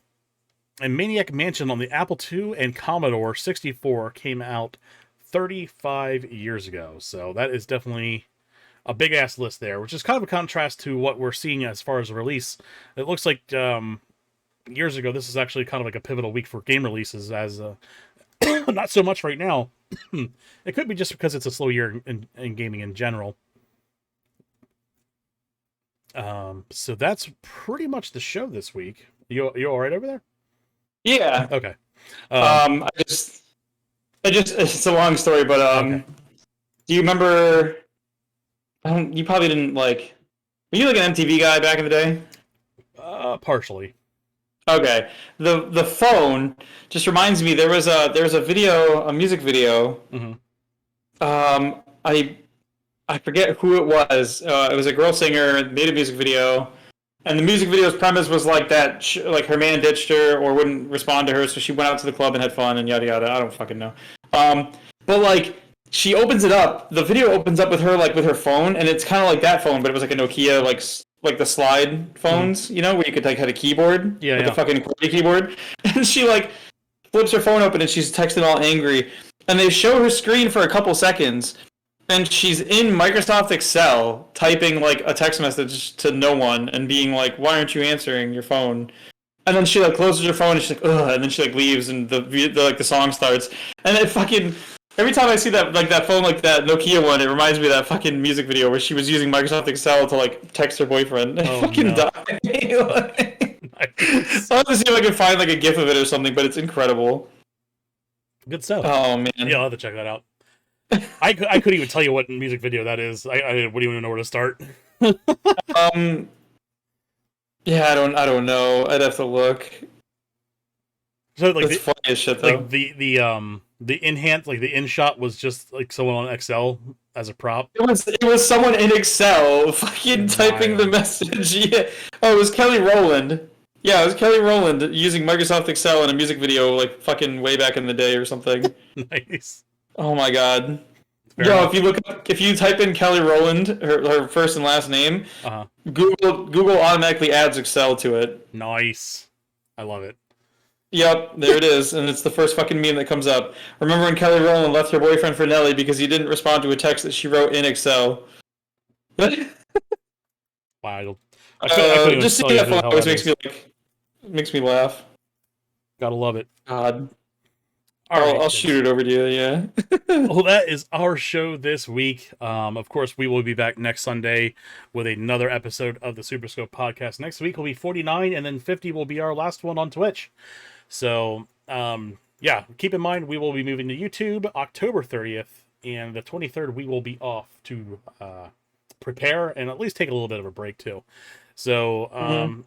Maniac Mansion on the Apple II and Commodore 64 came out 35 years ago. So that is definitely a big-ass list there, which is kind of a contrast to what we're seeing as far as a release. It looks like years ago, this is actually kind of like a pivotal week for game releases, as Not so much right now. It could be just because it's a slow year in gaming in general. So that's pretty much the show this week. You all right over there? Yeah. Okay. It's a long story, but Okay. do you remember? You probably didn't like. Were you like an MTV guy back in the day? Partially. Okay. The phone just reminds me there was a video, a music video. Hmm. Um, I forget who it was. It was a girl singer made a music video, and the music video's premise was like that, like her man ditched her or wouldn't respond to her, so she went out to the club and had fun and yada yada. I don't fucking know. But like she opens it up. The video opens up with her like with her phone, and it's kind of like that phone, but it was like a Nokia like the slide phones, you know, where you could like had a keyboard Yeah, with yeah. the fucking QWERTY keyboard, and she like flips her phone open and she's texting all angry, and they show her screen for a couple seconds. And she's in Microsoft Excel typing like a text message to no one and being like, "Why aren't you answering your phone?" And then she like closes her phone and she's like, "Ugh," and then she like leaves and the song starts. And it fucking every time I see that phone like that Nokia one, it reminds me of that fucking music video where she was using Microsoft Excel to like text her boyfriend. Oh, fucking no. died. Nice. I'll have to see if I can find like a GIF of it or something, but it's incredible. Good stuff. Oh man. Yeah, I'll have to check that out. I couldn't even tell you what music video that is. I wouldn't even know where to start. Um. Yeah, I don't know. I'd have to look. So like It's funny as shit though. like the enhance like the in shot was just like someone on Excel as a prop. It was someone in Excel fucking typing the Wild. message. Yeah. Oh, it was Kelly Rowland. Yeah, it was Kelly Rowland using Microsoft Excel in a music video like fucking way back in the day or something. Nice. Oh my god. Fair Yo, enough. if you type in Kelly Rowland, her first and last name, Uh-huh. Google automatically adds Excel to it. Nice. I love it. Yep, there it is, and it's the first fucking meme that comes up. Remember when Kelly Rowland left her boyfriend for Nelly because he didn't respond to a text that she wrote in Excel? Wild. I couldn't even Just tell seeing you that who the photo hell always that is. makes me laugh. Gotta love it. God, All right, I'll kids. shoot it over to you. Yeah. Well, that is our show this week. Of course, we will be back next Sunday with another episode of the SuperScope podcast. Next week will be 49, and then 50 will be our last one on Twitch. So, yeah, keep in mind we will be moving to YouTube October 30th, and the 23rd we will be off to prepare and at least take a little bit of a break too. So,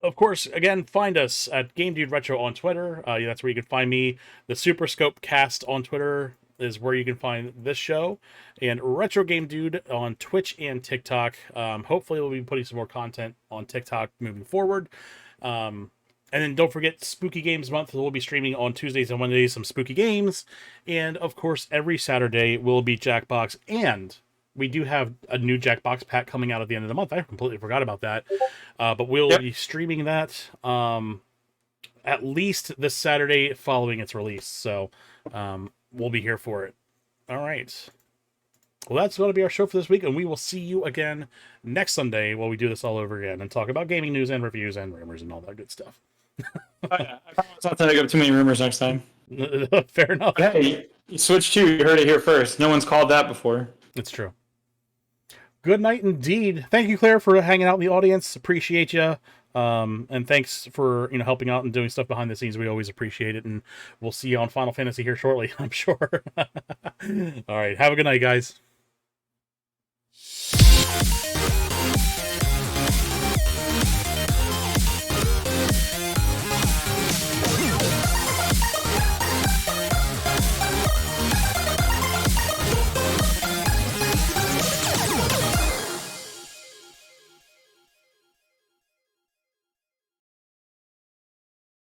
of course, again, find us at Game Dude Retro on Twitter. That's where you can find me. The SuperScope Cast on Twitter is where you can find this show, and Retro Game Dude on Twitch and TikTok. Hopefully, we'll be putting some more content on TikTok moving forward. And then don't forget Spooky Games Month. We'll be streaming on Tuesdays and Wednesdays some spooky games, and of course, every Saturday will be Jackbox, and we do have a new Jackbox pack coming out at the end of the month. I completely forgot about that. But we'll be streaming that at least this Saturday following its release. So we'll be here for it. All right. Well, that's going to be our show for this week, and we will see you again next Sunday while we do this all over again and talk about gaming news and reviews and rumors and all that good stuff. I promise not to make up too many rumors next time. Fair enough. But hey, you switched to. You heard it here first. No one's called that before. It's true. Good night indeed. Thank you, Claire, for hanging out in the audience. Appreciate you. And thanks for helping out and doing stuff behind the scenes. We always appreciate it. And we'll see you on Final Fantasy here shortly, I'm sure. All right. Have a good night, guys.